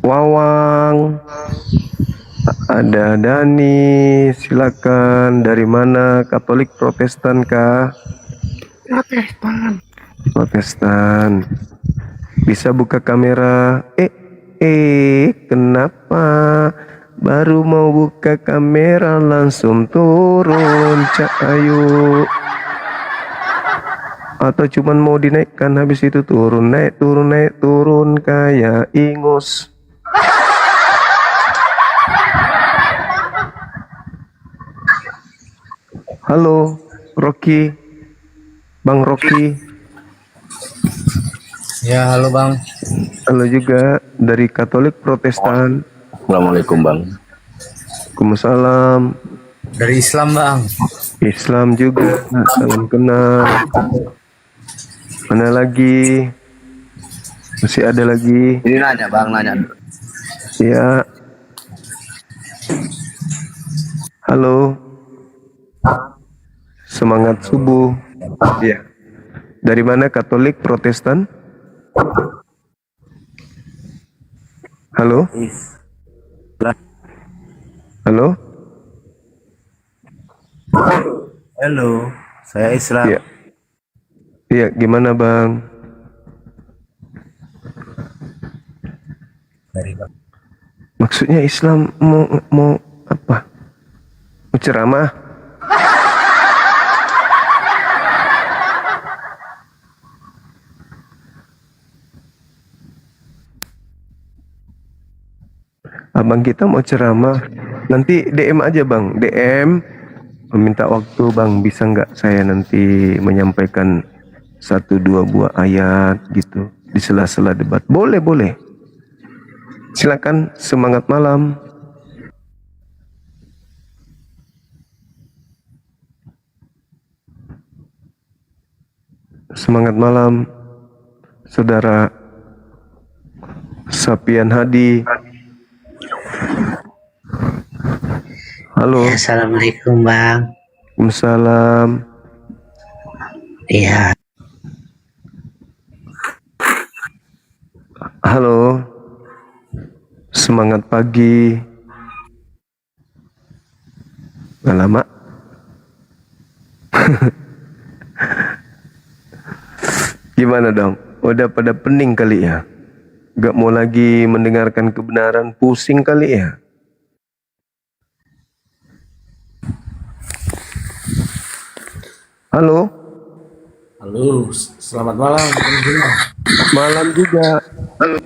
Wawang. Ada Dani, silakan. Dari mana? Katolik Protestan kah? Protestan. Bisa buka kamera. Kenapa? Baru mau buka kamera langsung turun, Cak Ayu. Atau cuman mau dinaikkan habis itu turun, naik turun kayak ingus. Halo, Rocky. Bang Rocky. Ya, halo Bang. Halo juga dari Katolik Protestan. Assalamualaikum Bang. Waalaikumsalam. Dari Islam Bang. Islam juga. Salam kenal. Mana lagi? Masih ada lagi? Ini nanya Bang, nanya. Ya. Halo. Semangat subuh. Ya. Dari mana? Katolik Protestan? Halo? Halo? Halo, saya Islam. Iya. Iya, gimana Bang? Maksudnya Islam mau apa? Mau ceramah? Abang kita mau ceramah. Nanti DM aja Bang, DM meminta waktu Bang, bisa nggak saya nanti menyampaikan 1-2 buah ayat gitu di sela-sela debat. Boleh, boleh. Silakan, semangat malam. Semangat malam, Saudara Sapian Hadi. Halo. Assalamualaikum Bang. Waalaikumsalam. Iya. Halo. Semangat pagi. Gak lama. Gimana dong? Udah pada pening kali ya? Gak mau lagi mendengarkan kebenaran, pusing kali ya? Halo? Halo, selamat malam. Malam juga. Halo,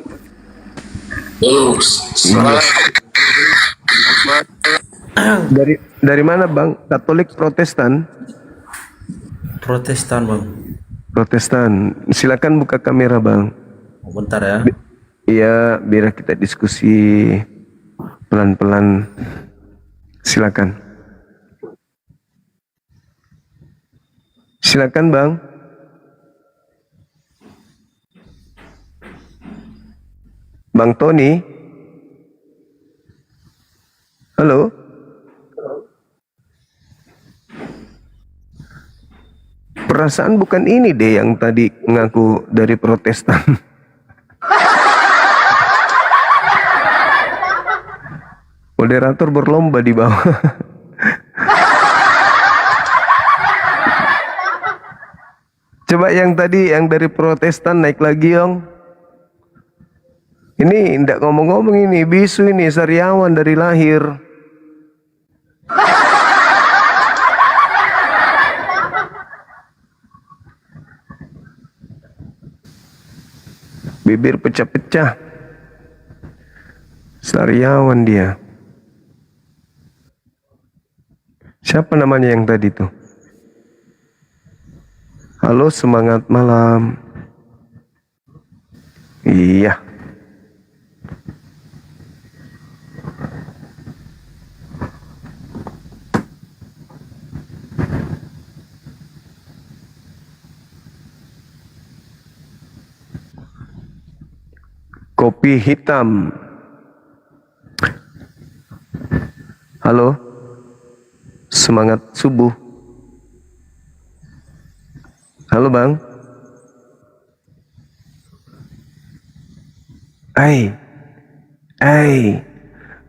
Dari mana Bang? Katolik Protestan? Protestan Bang. Protestan. Silakan buka kamera Bang. Bentar ya. Iya, biar kita diskusi pelan-pelan. Silakan. Silakan Bang. Bang Tony. Halo. Perasaan bukan ini deh yang tadi ngaku dari Protestan. Moderator berlomba di bawah. Coba yang tadi yang dari Protestan naik lagi Yong. Ini ndak ngomong-ngomong ini, bisu ini, sariawan dari lahir. Bibir pecah-pecah. Sariawan dia. Siapa namanya yang tadi tuh? Halo, semangat malam. Iya. Kopi hitam. Halo. Semangat subuh. Halo Bang.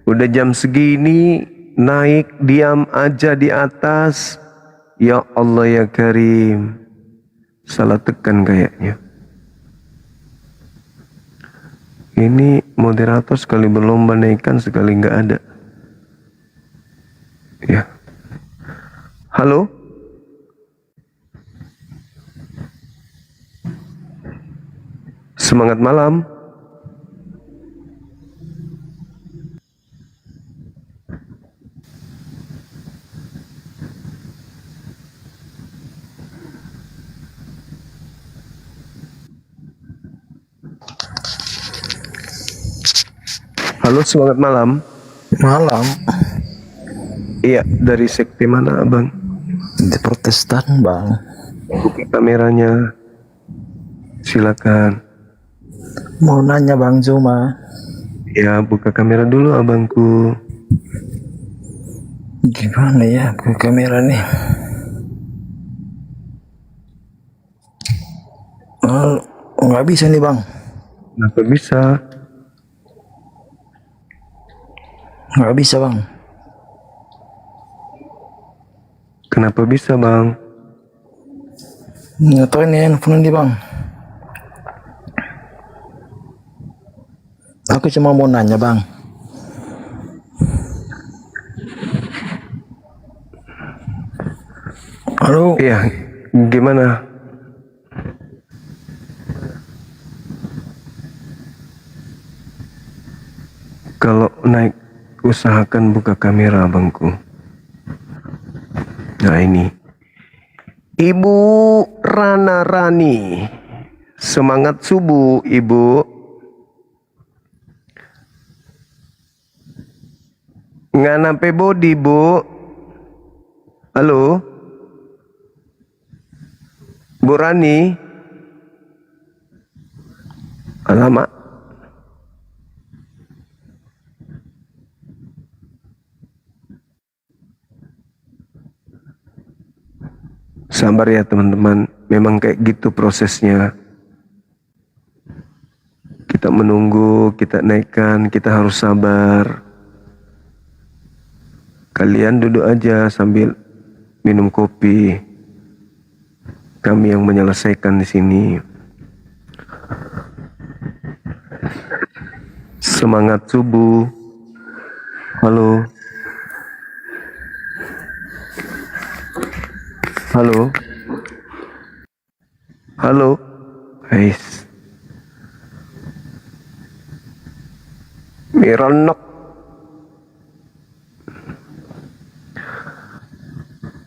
Udah jam segini naik diam aja di atas. Ya Allah ya Karim. Salah tekan kayaknya. Ini moderator sekali berlomba naikkan, sekali nggak ada. Ya. Halo. Semangat malam. Halo, semangat malam. Malam. Iya, dari sekte mana Abang? Di Protestan Bang. Buka kameranya. Silakan. Mau nanya Bang Zuma. Ya, buka kamera dulu abangku. Gimana ya buka kamera nih? Nggak bisa nih bang. Kenapa bisa? Nggak bisa bang. Kenapa bisa bang? Nggak tahu ini handphone ini bang. Aku cuma mau nanya bang. Halo. Iya, gimana? Kalau naik, usahakan buka kamera abangku. Nah ini, Ibu Rana Rani, semangat subuh Ibu. Nggak nampe body Bu. Halo, Bu Rani. Alamak. Sabar ya teman-teman, memang kayak gitu prosesnya. Kita menunggu, kita naikkan, kita harus sabar. Kalian duduk aja sambil minum kopi. Kami yang menyelesaikan di sini. Semangat subuh. Halo. Halo. Halo. Guys. Mironok.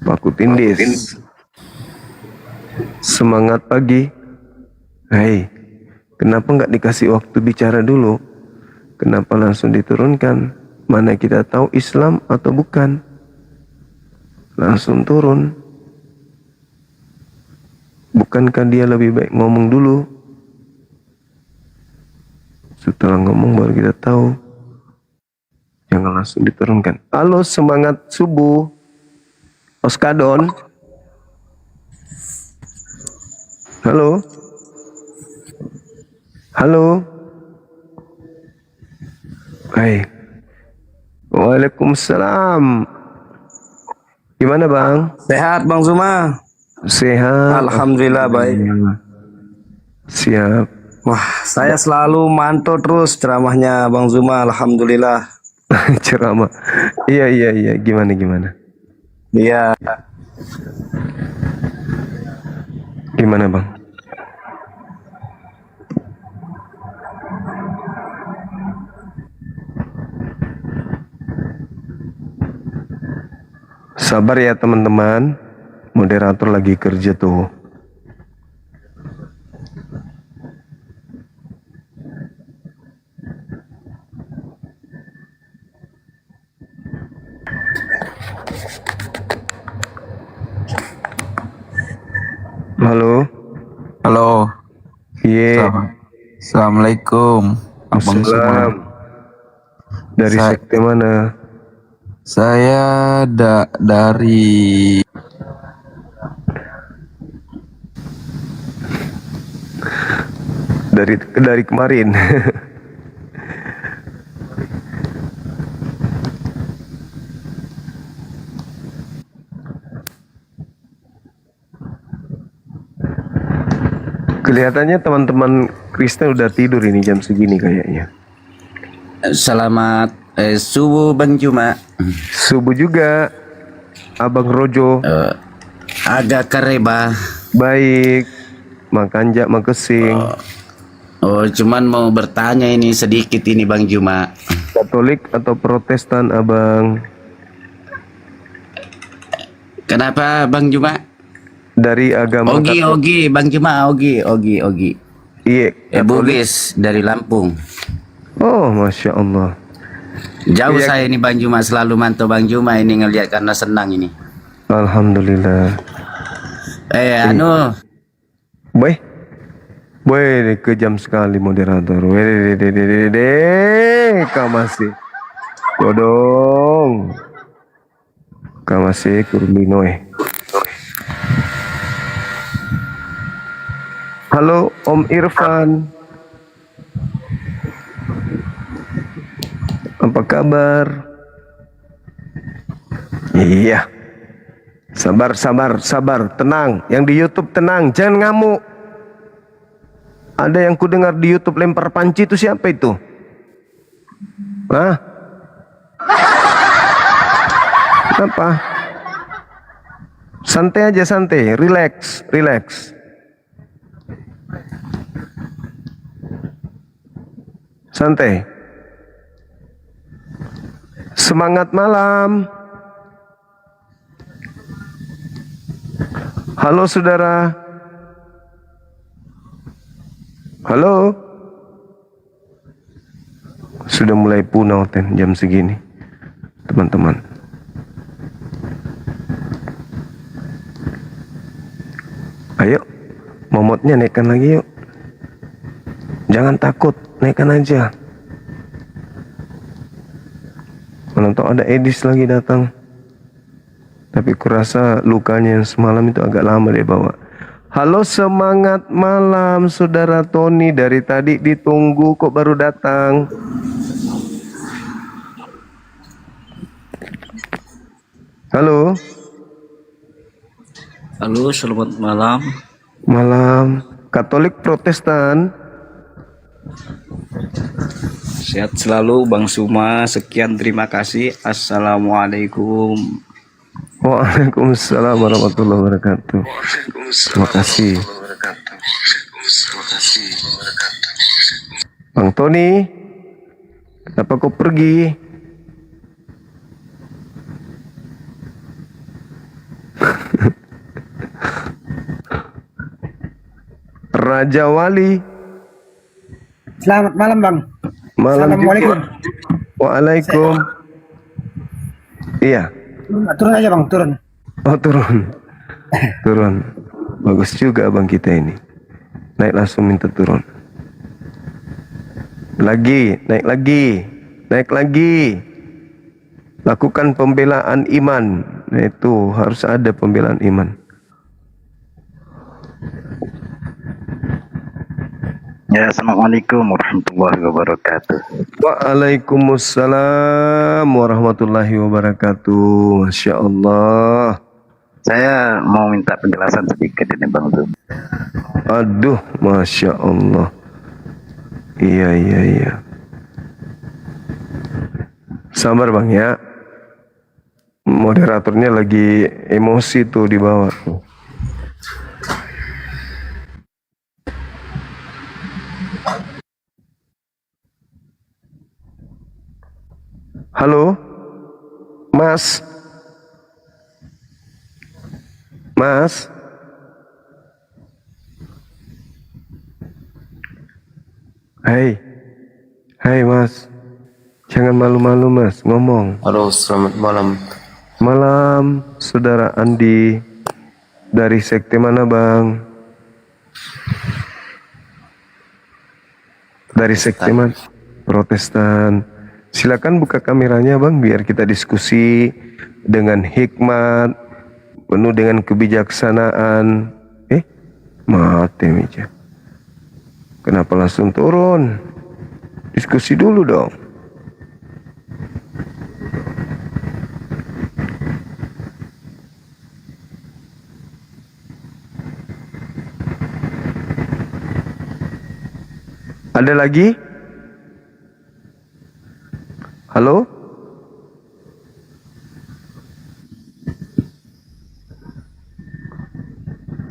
Paku tindis. Semangat pagi. Hei, kenapa nggak dikasih waktu bicara dulu? Kenapa langsung diturunkan? Mana kita tahu Islam atau bukan? Langsung turun. Bukankah dia lebih baik ngomong dulu? Setelah ngomong baru kita tahu. Jangan langsung diturunkan. Halo, semangat subuh. Oskadon. Halo. Halo. Hai. Waalaikumsalam. Gimana bang? Sehat Bang Zuma? Sehat. Alhamdulillah baik. Siap. Wah, saya selalu mantau terus ceramahnya Bang Zuma. Alhamdulillah. Ceramah. Iya. Gimana? Iya. Gimana bang? Sabar ya teman-teman. Moderator lagi kerja tuh. Halo. Halo. Iya. Assalamualaikum. Abang Assalam. Dari sekte mana? Saya dari kemarin. Kelihatannya teman-teman Kristen udah tidur ini jam segini kayaknya. Selamat subuh Bang Juma. Subuh juga Abang Rojo. Agak kereba. Baik. Makanjak makasing. Cuman mau bertanya ini sedikit ini Bang Juma. Katolik atau Protestan Abang? Kenapa Bang Juma? Dari agama Ogi Bang Juma, Ogi. Iya. Bugis dari Lampung. Oh, Masya Allah. Jauh saya ini Bang Juma, selalu mantau Bang Juma ini ngelihat karena senang ini. Alhamdulillah. Boy, kejam sekali moderator. Kau masih. Godong. Kau masih kurmino. Halo Om Irfan. Apa kabar? Iya. Sabar. Tenang. Yang di YouTube tenang. Jangan ngamuk. Ada yang ku dengar di YouTube lempar panci itu siapa itu? Hah? Apa? Santai aja, santai. Relax. Santai. Semangat malam. Halo saudara. Halo. Sudah mulai punau jam segini, teman-teman. Ayo, momotnya naikkan lagi yuk. Jangan takut, naikkan aja. Mana tahu ada Edis lagi datang. Tapi kurasa lukanya yang semalam itu agak lama dia bawa. Halo, semangat malam saudara Tony. Dari tadi ditunggu kok baru datang. Halo. Halo, selamat malam. Malam. Katolik Protestan. Sehat selalu Bang Suma. Sekian, terima kasih. Assalamualaikum. Waalaikumsalam warahmatullahi wabarakatuh. Terima kasih. Bang Tony, kenapa kau pergi? Raja Wali. Selamat malam Bang. Malam. Assalamualaikum. Waalaikum. Iya. Turun aja Bang, turun. Oh turun. Bagus juga abang kita ini. Naik langsung minta turun. Naik lagi. Lakukan pembelaan iman. Nah, itu harus ada pembelaan iman. Ya, assalamualaikum warahmatullahi wabarakatuh. Waalaikumsalam warahmatullahi wabarakatuh. Masya Allah. Saya mau minta penjelasan sedikit ini Bang Zum. Aduh, Masya Allah. Iya. Sabar Bang ya. Moderatornya lagi emosi tuh di bawah tuh. Halo, Mas. Hai Mas. Jangan malu-malu Mas, ngomong. Halo, selamat malam. Malam, saudara Andi. Dari sekte mana Bang? Dari sekte mana? Protestan. Silakan buka kameranya Bang, biar kita diskusi dengan hikmat, penuh dengan kebijaksanaan. Mati meja. Kenapa langsung turun? Diskusi dulu dong. Ada lagi? Halo?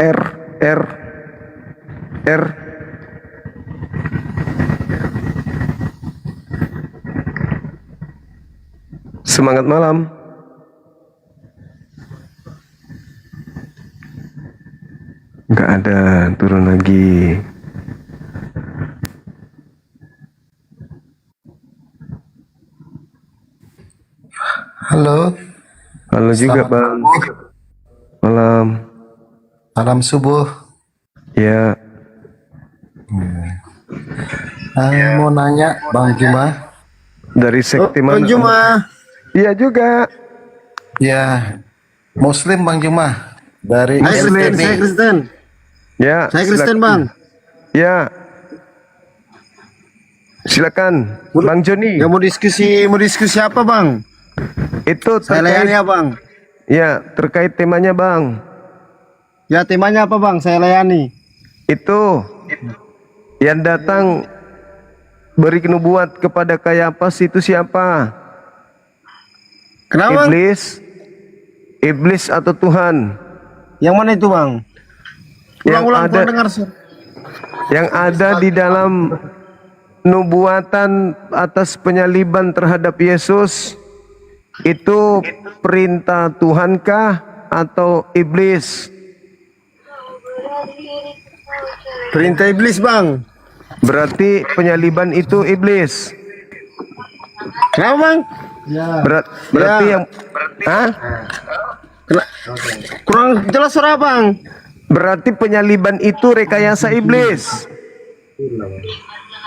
R. Semangat malam. Enggak ada, turun lagi. Halo. Halo juga Bang. Malam. Malam subuh. Ya. Mau nanya Bang Juma. Dari sekte mana? Bang Juma. Iya juga. Ya. Muslim Bang Juma. Dari Muslim. LTB. Saya Kristen. Ya. Saya Kristen, silakan. Bang. Ya. Silakan, Bang Joni. Ya mau diskusi apa Bang? Itu Saya layani ya Bang. Ya, terkait temanya Bang. Ya temanya apa Bang? Saya layani. Itu yang datang beri nubuat kepada Kayapas itu siapa? Kenapa? Iblis atau Tuhan? Yang mana itu Bang? Ulang-ulang ada, dengar. yang ada di dalam nubuatan atas penyaliban terhadap Yesus itu perintah Tuhankah atau iblis? Perintah iblis Bang. Berarti penyaliban itu iblis. Kenapa Bang? Berarti yang kurang jelas suara Bang. Berarti penyaliban itu rekayasa iblis.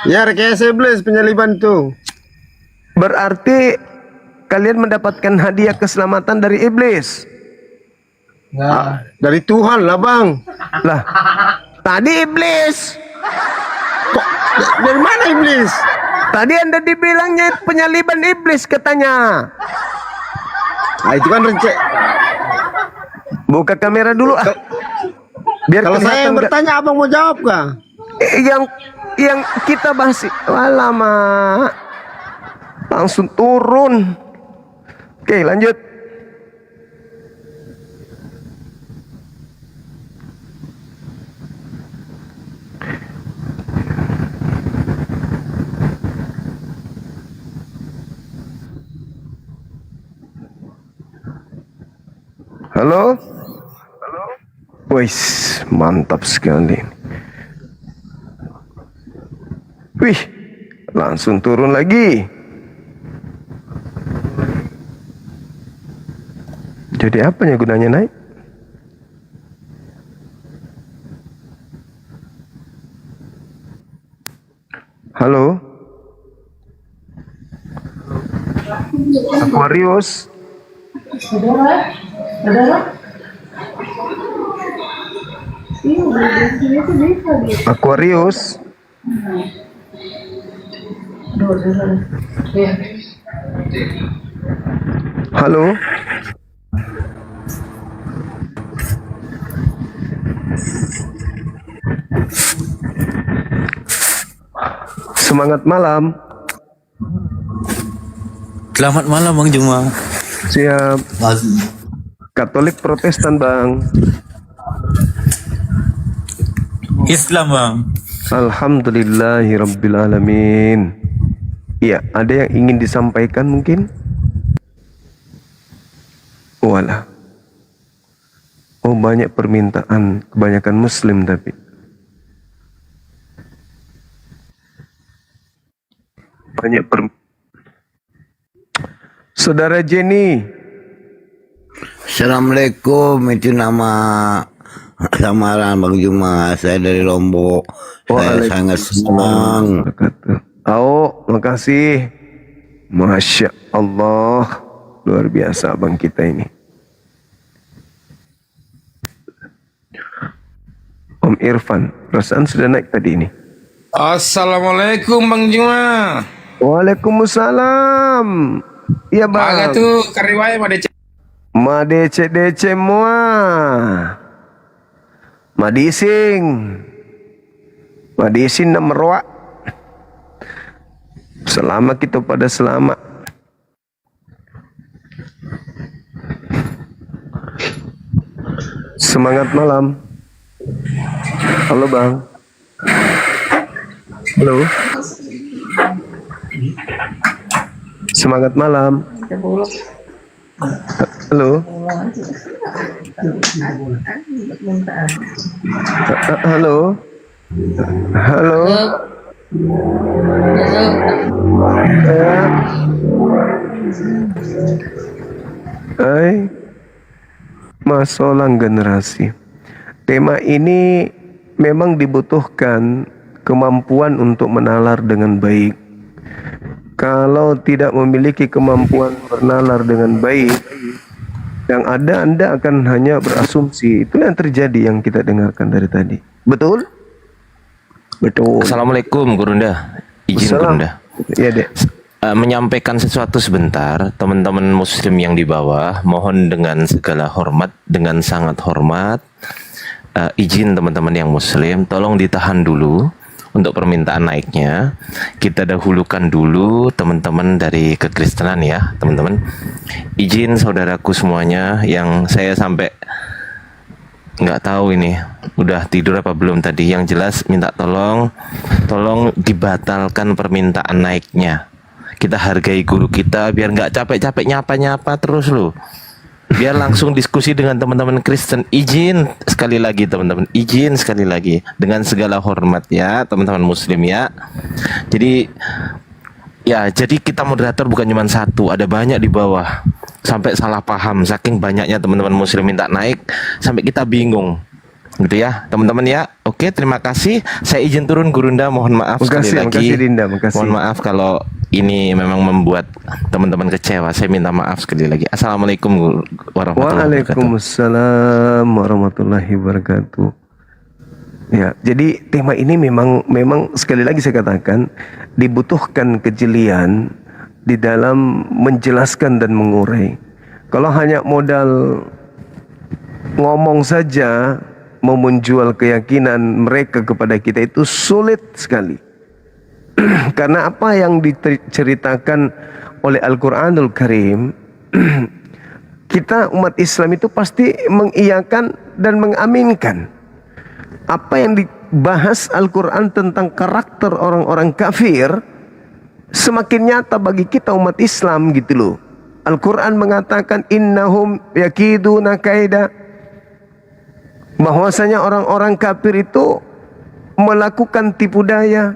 Ya rekayasa iblis penyaliban itu. Berarti kalian mendapatkan hadiah keselamatan dari iblis. Dari Tuhan lah Bang. Lah, tadi iblis. Kok dari mana iblis? Tadi Anda dibilangnya penyaliban iblis katanya. Nah, itu kan buka kamera dulu ah. Biar kalau saya yang bertanya abang mau jawab kah? Yang kita bahas lama langsung turun. Oke, lanjut. Halo? Wih, mantap sekali. Wih, langsung turun lagi. Jadi apanya gunanya naik? Halo? Aquarius? Aquarius? Halo? Semangat malam. Selamat malam Bang Juma. Siap. Katolik Protestan Bang. Islam Bang. Alhamdulillahirrabbilalamin. Iya, ada yang ingin disampaikan mungkin? Walah. Oh, banyak permintaan, kebanyakan muslim tapi. Banyak Saudara Jenny. Assalamualaikum, itu nama samaran Bang Juma. Saya dari Lombok. Saya sangat senang. Makasih. Masya Allah, luar biasa abang kita ini. Om Irfan, perasaan sudah naik tadi ini. Assalamualaikum Bang Juma. Waalaikumsalam. Iya Bang. Aga tuh kariwaya Madece mua. Madising namroa. Selama kita pada selamat. Semangat malam. Halo Bang. Halo. Semangat malam. Halo. Halo. Halo. Hai. Masalah generasi. Tema ini memang dibutuhkan kemampuan untuk menalar dengan baik. Kalau tidak memiliki kemampuan bernalar dengan baik, yang ada Anda akan hanya berasumsi. Itu yang terjadi yang kita dengarkan dari tadi. Betul? Betul. Assalamualaikum Gurunda. Izin Gurunda. Iya, Dek. Menyampaikan sesuatu sebentar, teman-teman muslim yang di bawah, mohon dengan segala hormat, dengan sangat hormat, izin teman-teman yang muslim, tolong ditahan dulu untuk permintaan naiknya. Kita dahulukan dulu teman-teman dari kekristenan ya, teman-teman. Izin saudaraku semuanya yang saya sampai nggak tahu ini udah tidur apa belum tadi. Yang jelas minta tolong dibatalkan permintaan naiknya. Kita hargai guru kita biar nggak capek-capek nyapa-nyapa terus loh. Biar langsung diskusi dengan teman-teman Kristen. Izin sekali lagi teman-teman, izin sekali lagi dengan segala hormat ya teman-teman muslim ya. Jadi kita moderator bukan cuma satu, ada banyak di bawah. Sampai salah paham saking banyaknya teman-teman muslim minta naik sampai kita bingung. Gitu ya teman-teman ya. Oke, terima kasih. Saya izin turun Gurunda, mohon maaf sekali lagi. Makasih Dinda, makasih. Mohon maaf kalau ini memang membuat teman-teman kecewa. Saya minta maaf sekali lagi. Assalamualaikum warahmatullahi wabarakatuh. Waalaikumsalam warahmatullahi wabarakatuh. Ya, jadi tema ini memang sekali lagi saya katakan dibutuhkan kejelian di dalam menjelaskan dan mengurai. Kalau hanya modal ngomong saja mau menjual keyakinan mereka kepada kita itu sulit sekali. Karena apa yang diceritakan oleh Al-Quranul Karim, kita umat Islam itu pasti mengiyakan dan mengaminkan. Apa yang dibahas Al-Quran tentang karakter orang-orang kafir semakin nyata bagi kita umat Islam gitu loh. Al-Quran mengatakan innahum yakiduna kaida, bahwasanya orang-orang kafir itu melakukan tipu daya.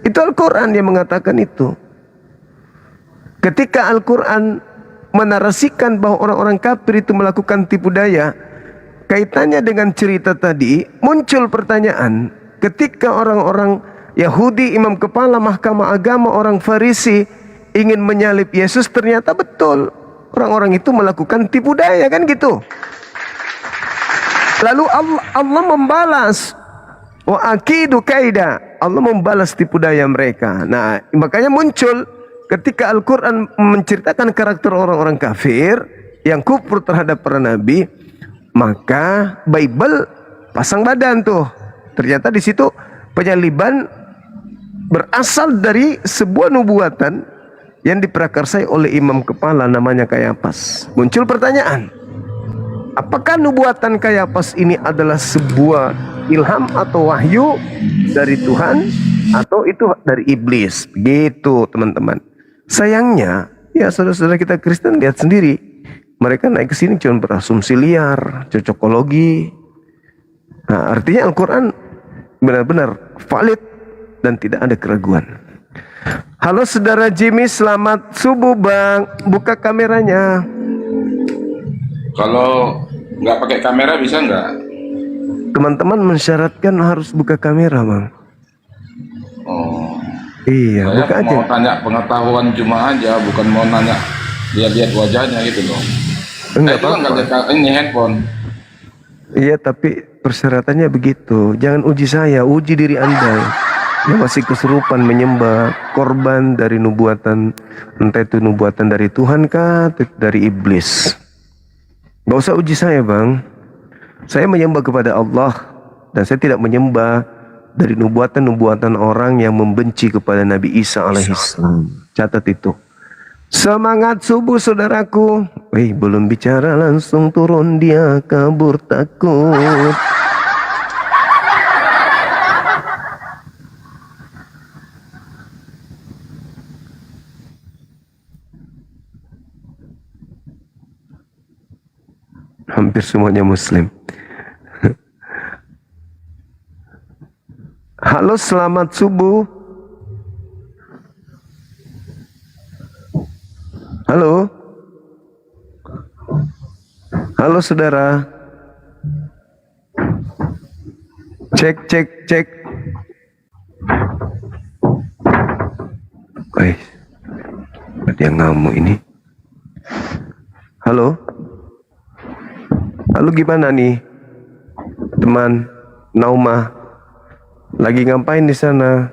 Itu Al-Quran yang mengatakan itu. Ketika Al-Quran menarasikan bahwa orang-orang kafir itu melakukan tipu daya, kaitannya dengan cerita tadi, muncul pertanyaan. Ketika orang-orang Yahudi, imam kepala mahkamah agama, orang Farisi ingin menyalib Yesus, ternyata betul orang-orang itu melakukan tipu daya, kan gitu. Lalu Allah membalas, wa akidu kaida, Allah membalas tipu daya mereka. Nah, makanya muncul ketika Al-Quran menceritakan karakter orang-orang kafir yang kufur terhadap para nabi, maka Bible pasang badan tuh. Ternyata di situ penyaliban berasal dari sebuah nubuatan yang diprakarsai oleh imam kepala namanya Kayapas. Muncul pertanyaan, apakah nubuatan Kayapas ini adalah sebuah ilham atau wahyu dari Tuhan atau itu dari iblis? Begitu teman-teman. Sayangnya ya saudara-saudara kita Kristen lihat sendiri, mereka naik ke sini cuma berasumsi liar, cocokologi. Nah, artinya Al-Quran benar-benar valid dan tidak ada keraguan. Halo saudara Jimmy, selamat subuh bang. Buka kameranya. Kalau nggak pakai kamera bisa nggak? Teman-teman mensyaratkan harus buka kamera bang. Oh. Iya, Saya buka aja. mau tanya pengetahuan cuma aja, bukan mau nanya lihat-lihat wajahnya gitu loh. Enggak Saya juga nggak ada ini handphone. Iya, tapi persyaratannya begitu. Jangan uji saya, uji diri Anda yang masih kesurupan menyembah korban dari nubuatan, entah itu nubuatan dari Tuhan kah, atau dari iblis. Gak usah uji saya bang. Saya menyembah kepada Allah dan saya tidak menyembah dari nubuatan-nubuatan orang yang membenci kepada Nabi Isa alaihissalam. Catat itu. Semangat subuh saudaraku. Belum bicara langsung turun dia kabur takut. Hampir semuanya muslim. Halo, selamat subuh. Halo. Halo saudara. Cek. Ada yang ngamuk ini. Halo. Halo, gimana nih teman Nauma? Lagi ngapain di sana?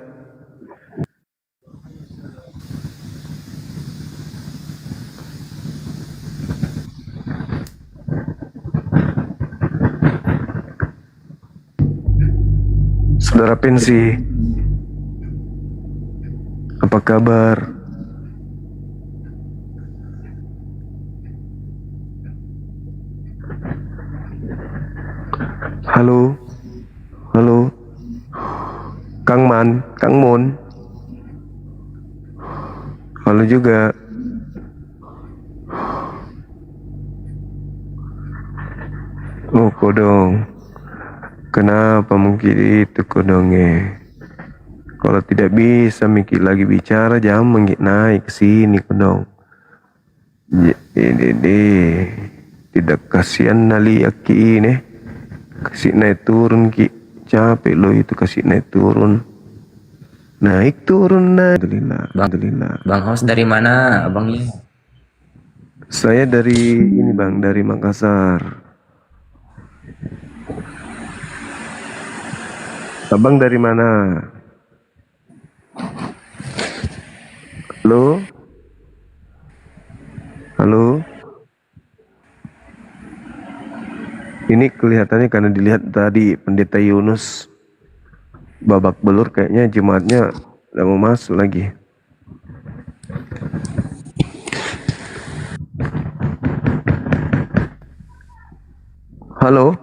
Saudara pensi, apa kabar? Halo, halo, Kang Man, Kang Mon. Halo juga. Oh, kodong. Kenapa mungkin itu kodongnya? Kalau tidak bisa mikir lagi bicara, jangan mengik naik ke sini kodong. Ini tidak kasihan nali aki ini. Kasih naik turun ki, capek lo itu kasih naik turun. Naik turun naik. Alhamdulillah. Bang Hos dari mana abangnya? Saya dari ini bang, dari Makassar. Abang dari mana? Halo? Halo? Ini kelihatannya karena dilihat tadi Pendeta Yunus babak belur, kayaknya jemaatnya udah mau masuk lagi. Halo?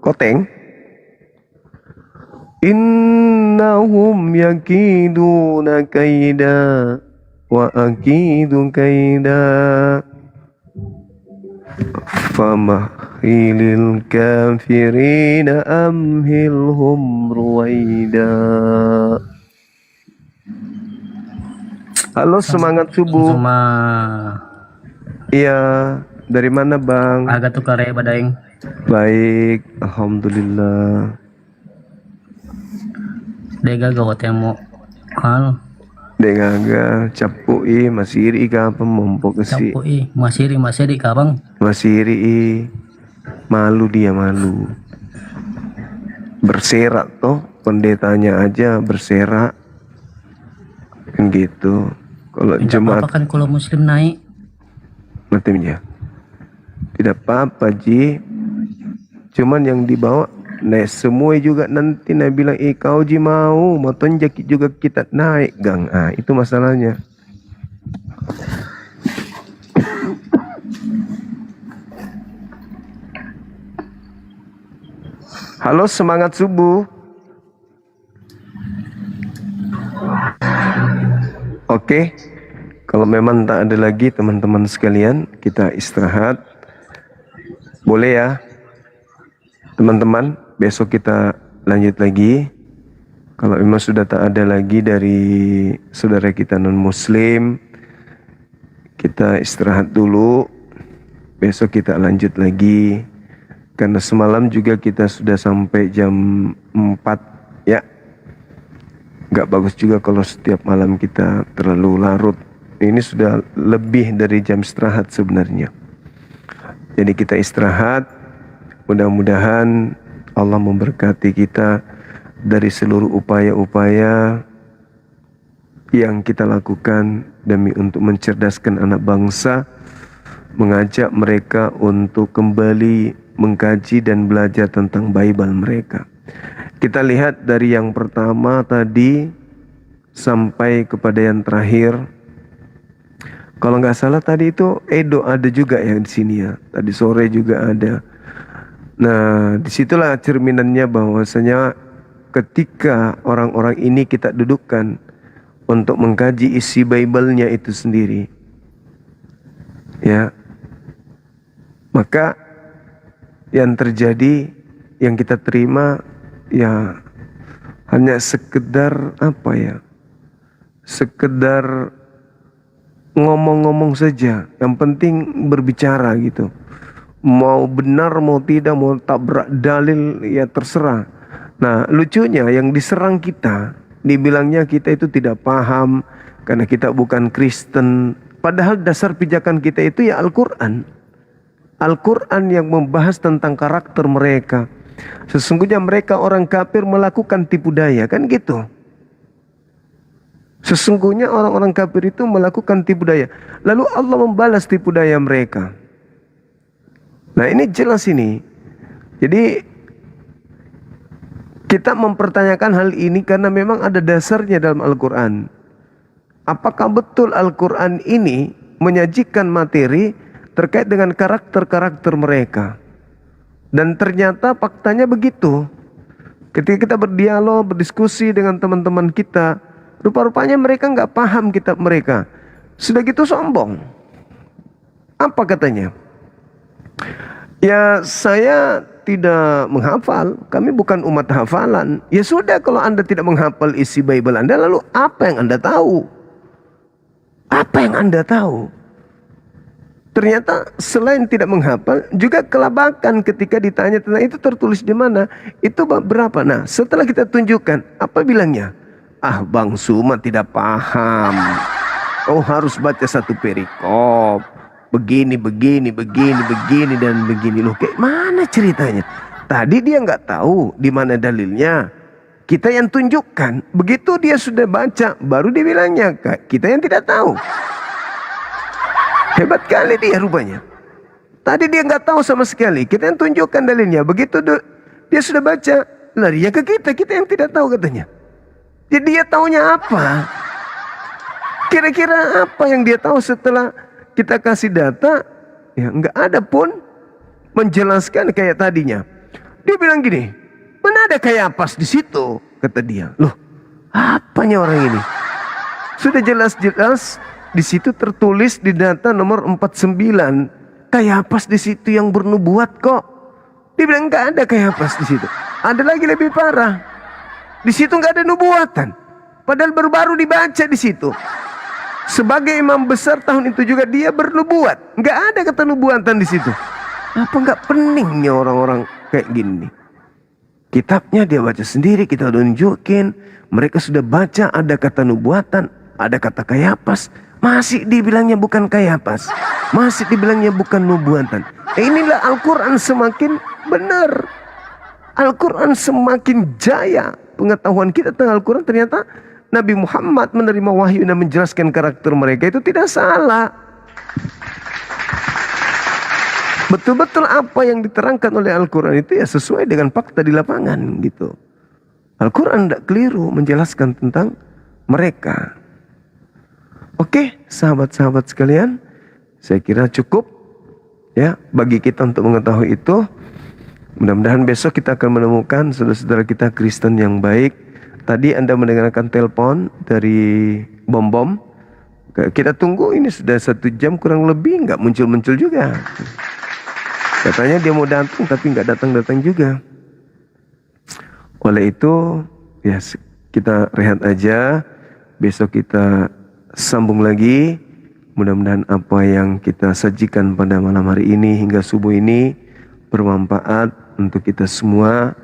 Koteng? Innahum yakiduna kaida wa akidu kaida famahilil kafirina amhilhum ruwaida. Halo, semangat subuh. Iya, dari mana bang? Agak tukar ya Badaeng. Baik, alhamdulillah. Dega gawat yang mau hal. Dengaga capui masiri ka pemompok kesi. Capui masiri ka bang. Masiri malu, dia malu. Berserak toh, pendetanya aja berserak. Kan gitu. Kalau jemaat apa kan kalau muslim naik. Matimnya. Tidak apa-apa Ji. Cuman yang dibawa naik semua juga nanti Nabi bilang kau Ji mau tonjaki juga kita naik gang. Itu masalahnya. Halo, semangat subuh. Oke, kalau memang tak ada lagi teman-teman sekalian, kita istirahat. Boleh ya teman-teman, besok kita lanjut lagi. Kalau memang sudah tak ada lagi dari saudara kita non muslim, kita istirahat dulu. Besok kita lanjut lagi. Karena semalam juga kita sudah sampai jam 4 ya. Gak bagus juga kalau setiap malam kita terlalu larut. Ini sudah lebih dari jam istirahat sebenarnya. Jadi kita istirahat. Mudah-mudahan Allah memberkati kita dari seluruh upaya-upaya yang kita lakukan demi untuk mencerdaskan anak bangsa, mengajak mereka untuk kembali mengkaji dan belajar tentang Bible mereka. Kita lihat dari yang pertama tadi sampai kepada yang terakhir. Kalau nggak salah tadi itu Edo ada juga ya di sini ya. Tadi sore juga ada. Nah, disitulah cerminannya bahwasanya ketika orang-orang ini kita dudukkan untuk mengkaji isi Bible-nya itu sendiri, ya, maka yang terjadi, yang kita terima, ya hanya sekedar apa ya, sekedar ngomong-ngomong saja. Yang penting berbicara gitu. Mau benar mau tidak, mau tabrak dalil ya terserah. Nah lucunya yang diserang kita, dibilangnya kita itu tidak paham karena kita bukan Kristen. Padahal dasar pijakan kita itu ya Al-Quran. Al-Quran yang membahas tentang karakter mereka, Sesungguhnya mereka orang kafir melakukan tipu daya, kan gitu. Sesungguhnya orang-orang kafir itu melakukan tipu daya. Lalu Allah membalas tipu daya mereka. Nah ini jelas ini. Jadi kita mempertanyakan hal ini karena memang ada dasarnya dalam Al-Quran. Apakah betul Al-Quran ini menyajikan materi terkait dengan karakter-karakter mereka? Dan ternyata faktanya begitu. Ketika kita berdialog, berdiskusi dengan teman-teman kita, rupa-rupanya mereka nggak paham kitab mereka. Sudah gitu sombong. Apa katanya? Ya saya tidak menghafal, kami bukan umat hafalan. Ya sudah, kalau Anda tidak menghafal isi Bible Anda, lalu apa yang Anda tahu? Apa yang Anda tahu? Ternyata selain tidak menghafal, juga kelabakan ketika ditanya tentang itu tertulis di mana, itu bab berapa. Nah setelah kita tunjukkan, apa bilangnya? Ah Bang Suma tidak paham. Oh harus baca satu perikop. Begini, dan begini. Loh kayak mana ceritanya? Tadi dia nggak tahu di mana dalilnya. Kita yang tunjukkan. Begitu dia sudah baca, baru dia bilangnya. Kita yang tidak tahu. Hebat kali dia rupanya. Tadi dia nggak tahu sama sekali. Kita yang tunjukkan dalilnya. Begitu dia sudah baca, lari ke kita yang tidak tahu katanya. Jadi dia taunya apa? Kira-kira apa yang dia tahu setelah kita kasih data? Ya nggak ada pun menjelaskan kayak tadinya. Dia bilang gini, mana ada kayak pas di situ? Kata dia. Loh, apanya orang ini? Sudah jelas-jelas di situ tertulis di data nomor 49, kayak pas di situ yang bernubuat kok. Dia bilang nggak ada kayak pas di situ. Ada lagi lebih parah. Di situ nggak ada nubuatan. Padahal baru-baru dibaca di situ. Sebagai imam besar tahun itu juga dia bernubuat. Nggak ada kata nubuatan di situ. Apa nggak peningnya orang-orang kayak gini? Kitabnya dia baca sendiri, kita tunjukin. Mereka sudah baca ada kata nubuatan, ada kata kayapas. Masih dibilangnya bukan kayapas. Masih dibilangnya bukan nubuatan. Inilah Al-Quran semakin benar. Al-Quran semakin jaya. Pengetahuan kita tentang Al-Quran, ternyata Nabi Muhammad menerima wahyu dan menjelaskan karakter mereka itu tidak salah. Betul-betul apa yang diterangkan oleh Al-Quran itu ya sesuai dengan fakta di lapangan gitu. Al-Quran tidak keliru menjelaskan tentang mereka. Oke, sahabat-sahabat sekalian, saya kira cukup ya bagi kita untuk mengetahui itu. Mudah-mudahan besok kita akan menemukan saudara-saudara kita Kristen yang baik. Tadi Anda mendengarkan telepon dari Bom-Bom. Kita tunggu, ini sudah 1 jam kurang lebih, nggak muncul-muncul juga. Katanya dia mau datang tapi nggak datang-datang juga. Oleh itu ya kita rehat aja. Besok kita sambung lagi. Mudah-mudahan apa yang kita sajikan pada malam hari ini hingga subuh ini bermanfaat untuk kita semua.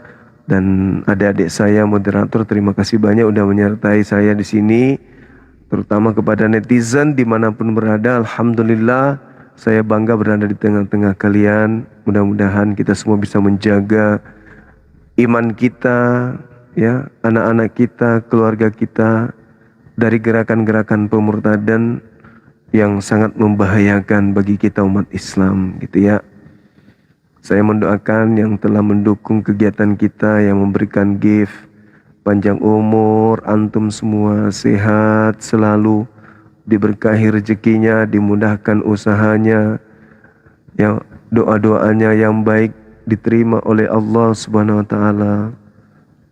Dan adik-adik saya moderator, terima kasih banyak udah menyertai saya di sini. Terutama kepada netizen dimanapun berada. Alhamdulillah saya bangga berada di tengah-tengah kalian. Mudah-mudahan kita semua bisa menjaga iman kita, ya, anak-anak kita, keluarga kita dari gerakan-gerakan pemurtadan yang sangat membahayakan bagi kita umat Islam, gitu ya. Saya mendoakan yang telah mendukung kegiatan kita, yang memberikan gift, panjang umur, antum semua sehat selalu, diberkahi rezekinya, dimudahkan usahanya, yang doa-doanya yang baik diterima oleh Allah Subhanahu wa taala.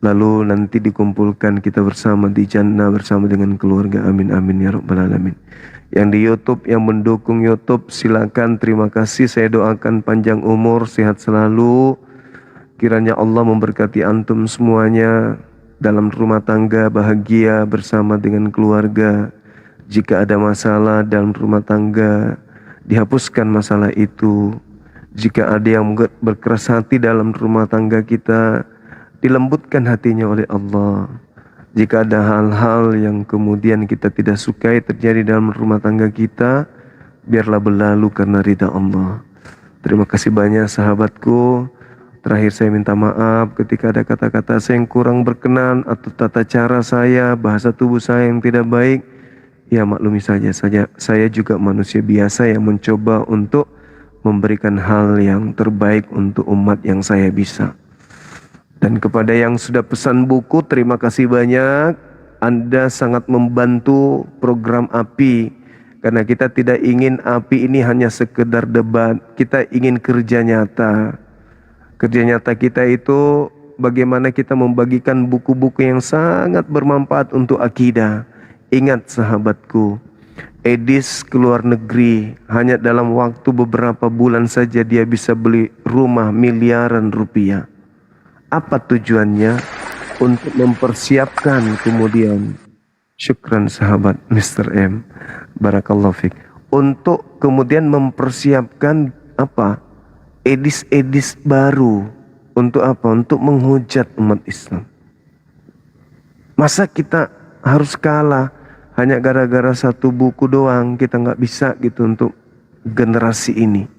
Lalu nanti dikumpulkan kita bersama di jannah bersama dengan keluarga. Amin amin ya rabbal alamin. Yang di YouTube, yang mendukung YouTube, silakan, terima kasih. Saya doakan panjang umur, sehat selalu. Kiranya Allah memberkati antum semuanya dalam rumah tangga, bahagia bersama dengan keluarga. Jika ada masalah dalam rumah tangga, dihapuskan masalah itu. Jika ada yang berkeras hati dalam rumah tangga kita, dilembutkan hatinya oleh Allah. Jika ada hal-hal yang kemudian kita tidak sukai terjadi dalam rumah tangga kita, biarlah berlalu karena ridha Allah. Terima kasih banyak sahabatku. Terakhir saya minta maaf ketika ada kata-kata saya yang kurang berkenan atau tata cara saya, bahasa tubuh saya yang tidak baik. Ya maklumi saja, saya juga manusia biasa yang mencoba untuk memberikan hal yang terbaik untuk umat yang saya bisa. Dan kepada yang sudah pesan buku, terima kasih banyak. Anda sangat membantu program API. Karena kita tidak ingin API ini hanya sekedar debat. Kita ingin kerja nyata. Kerja nyata kita itu bagaimana kita membagikan buku-buku yang sangat bermanfaat untuk akidah. Ingat sahabatku, Edis ke luar negeri, hanya dalam waktu beberapa bulan saja dia bisa beli rumah miliaran rupiah. Apa tujuannya? Untuk mempersiapkan kemudian, syukran sahabat Mr. M, barakallahu fiik, untuk kemudian mempersiapkan apa? Edis baru. Untuk apa? Untuk menghujat umat Islam. Masa kita harus kalah hanya gara-gara satu buku doang? Kita nggak bisa gitu untuk generasi ini.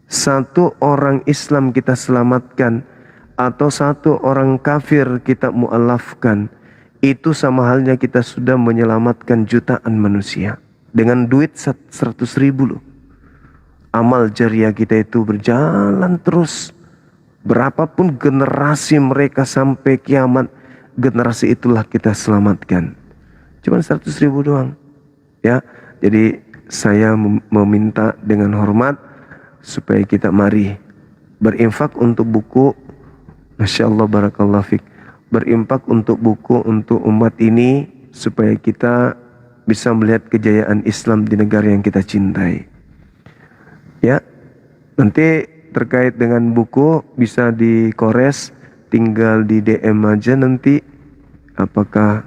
Satu orang Islam kita selamatkan atau satu orang kafir kita mu'alafkan, itu sama halnya kita sudah menyelamatkan jutaan manusia dengan duit 100.000 loh. Amal jariah kita itu berjalan terus. Berapapun generasi mereka sampai kiamat, generasi itulah kita selamatkan. Cuma 100.000 doang. Ya, jadi saya meminta dengan hormat supaya kita mari berinfak untuk buku. Masya Allah, barakallahu fiik. Berinfak untuk buku untuk umat ini supaya kita bisa melihat kejayaan Islam di negara yang kita cintai. Ya, nanti terkait dengan buku bisa dikores, tinggal di DM aja nanti. Apakah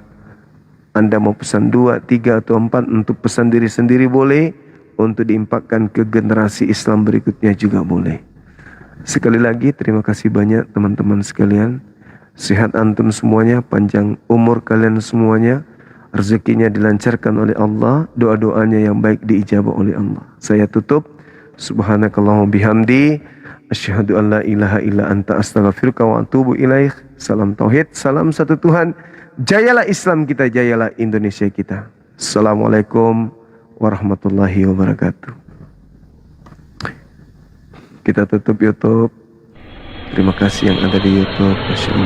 Anda mau pesan 2, 3 atau 4, untuk pesan diri sendiri boleh, untuk diimpakkan ke generasi Islam berikutnya juga boleh. Sekali lagi terima kasih banyak teman-teman sekalian. Sehat antum semuanya, panjang umur kalian semuanya, rezekinya dilancarkan oleh Allah, doa-doanya yang baik diijabah oleh Allah. Saya tutup. Subhanakallahumma bihamdi, asyhadu an la ilaha illa anta, astaghfiruka wa atubu ilaik. Salam tauhid, salam satu Tuhan. Jayalah Islam kita, jayalah Indonesia kita. Assalamualaikum warahmatullahi wabarakatuh. Kita tutup YouTube. Terima kasih yang ada di YouTube. Masya Allah.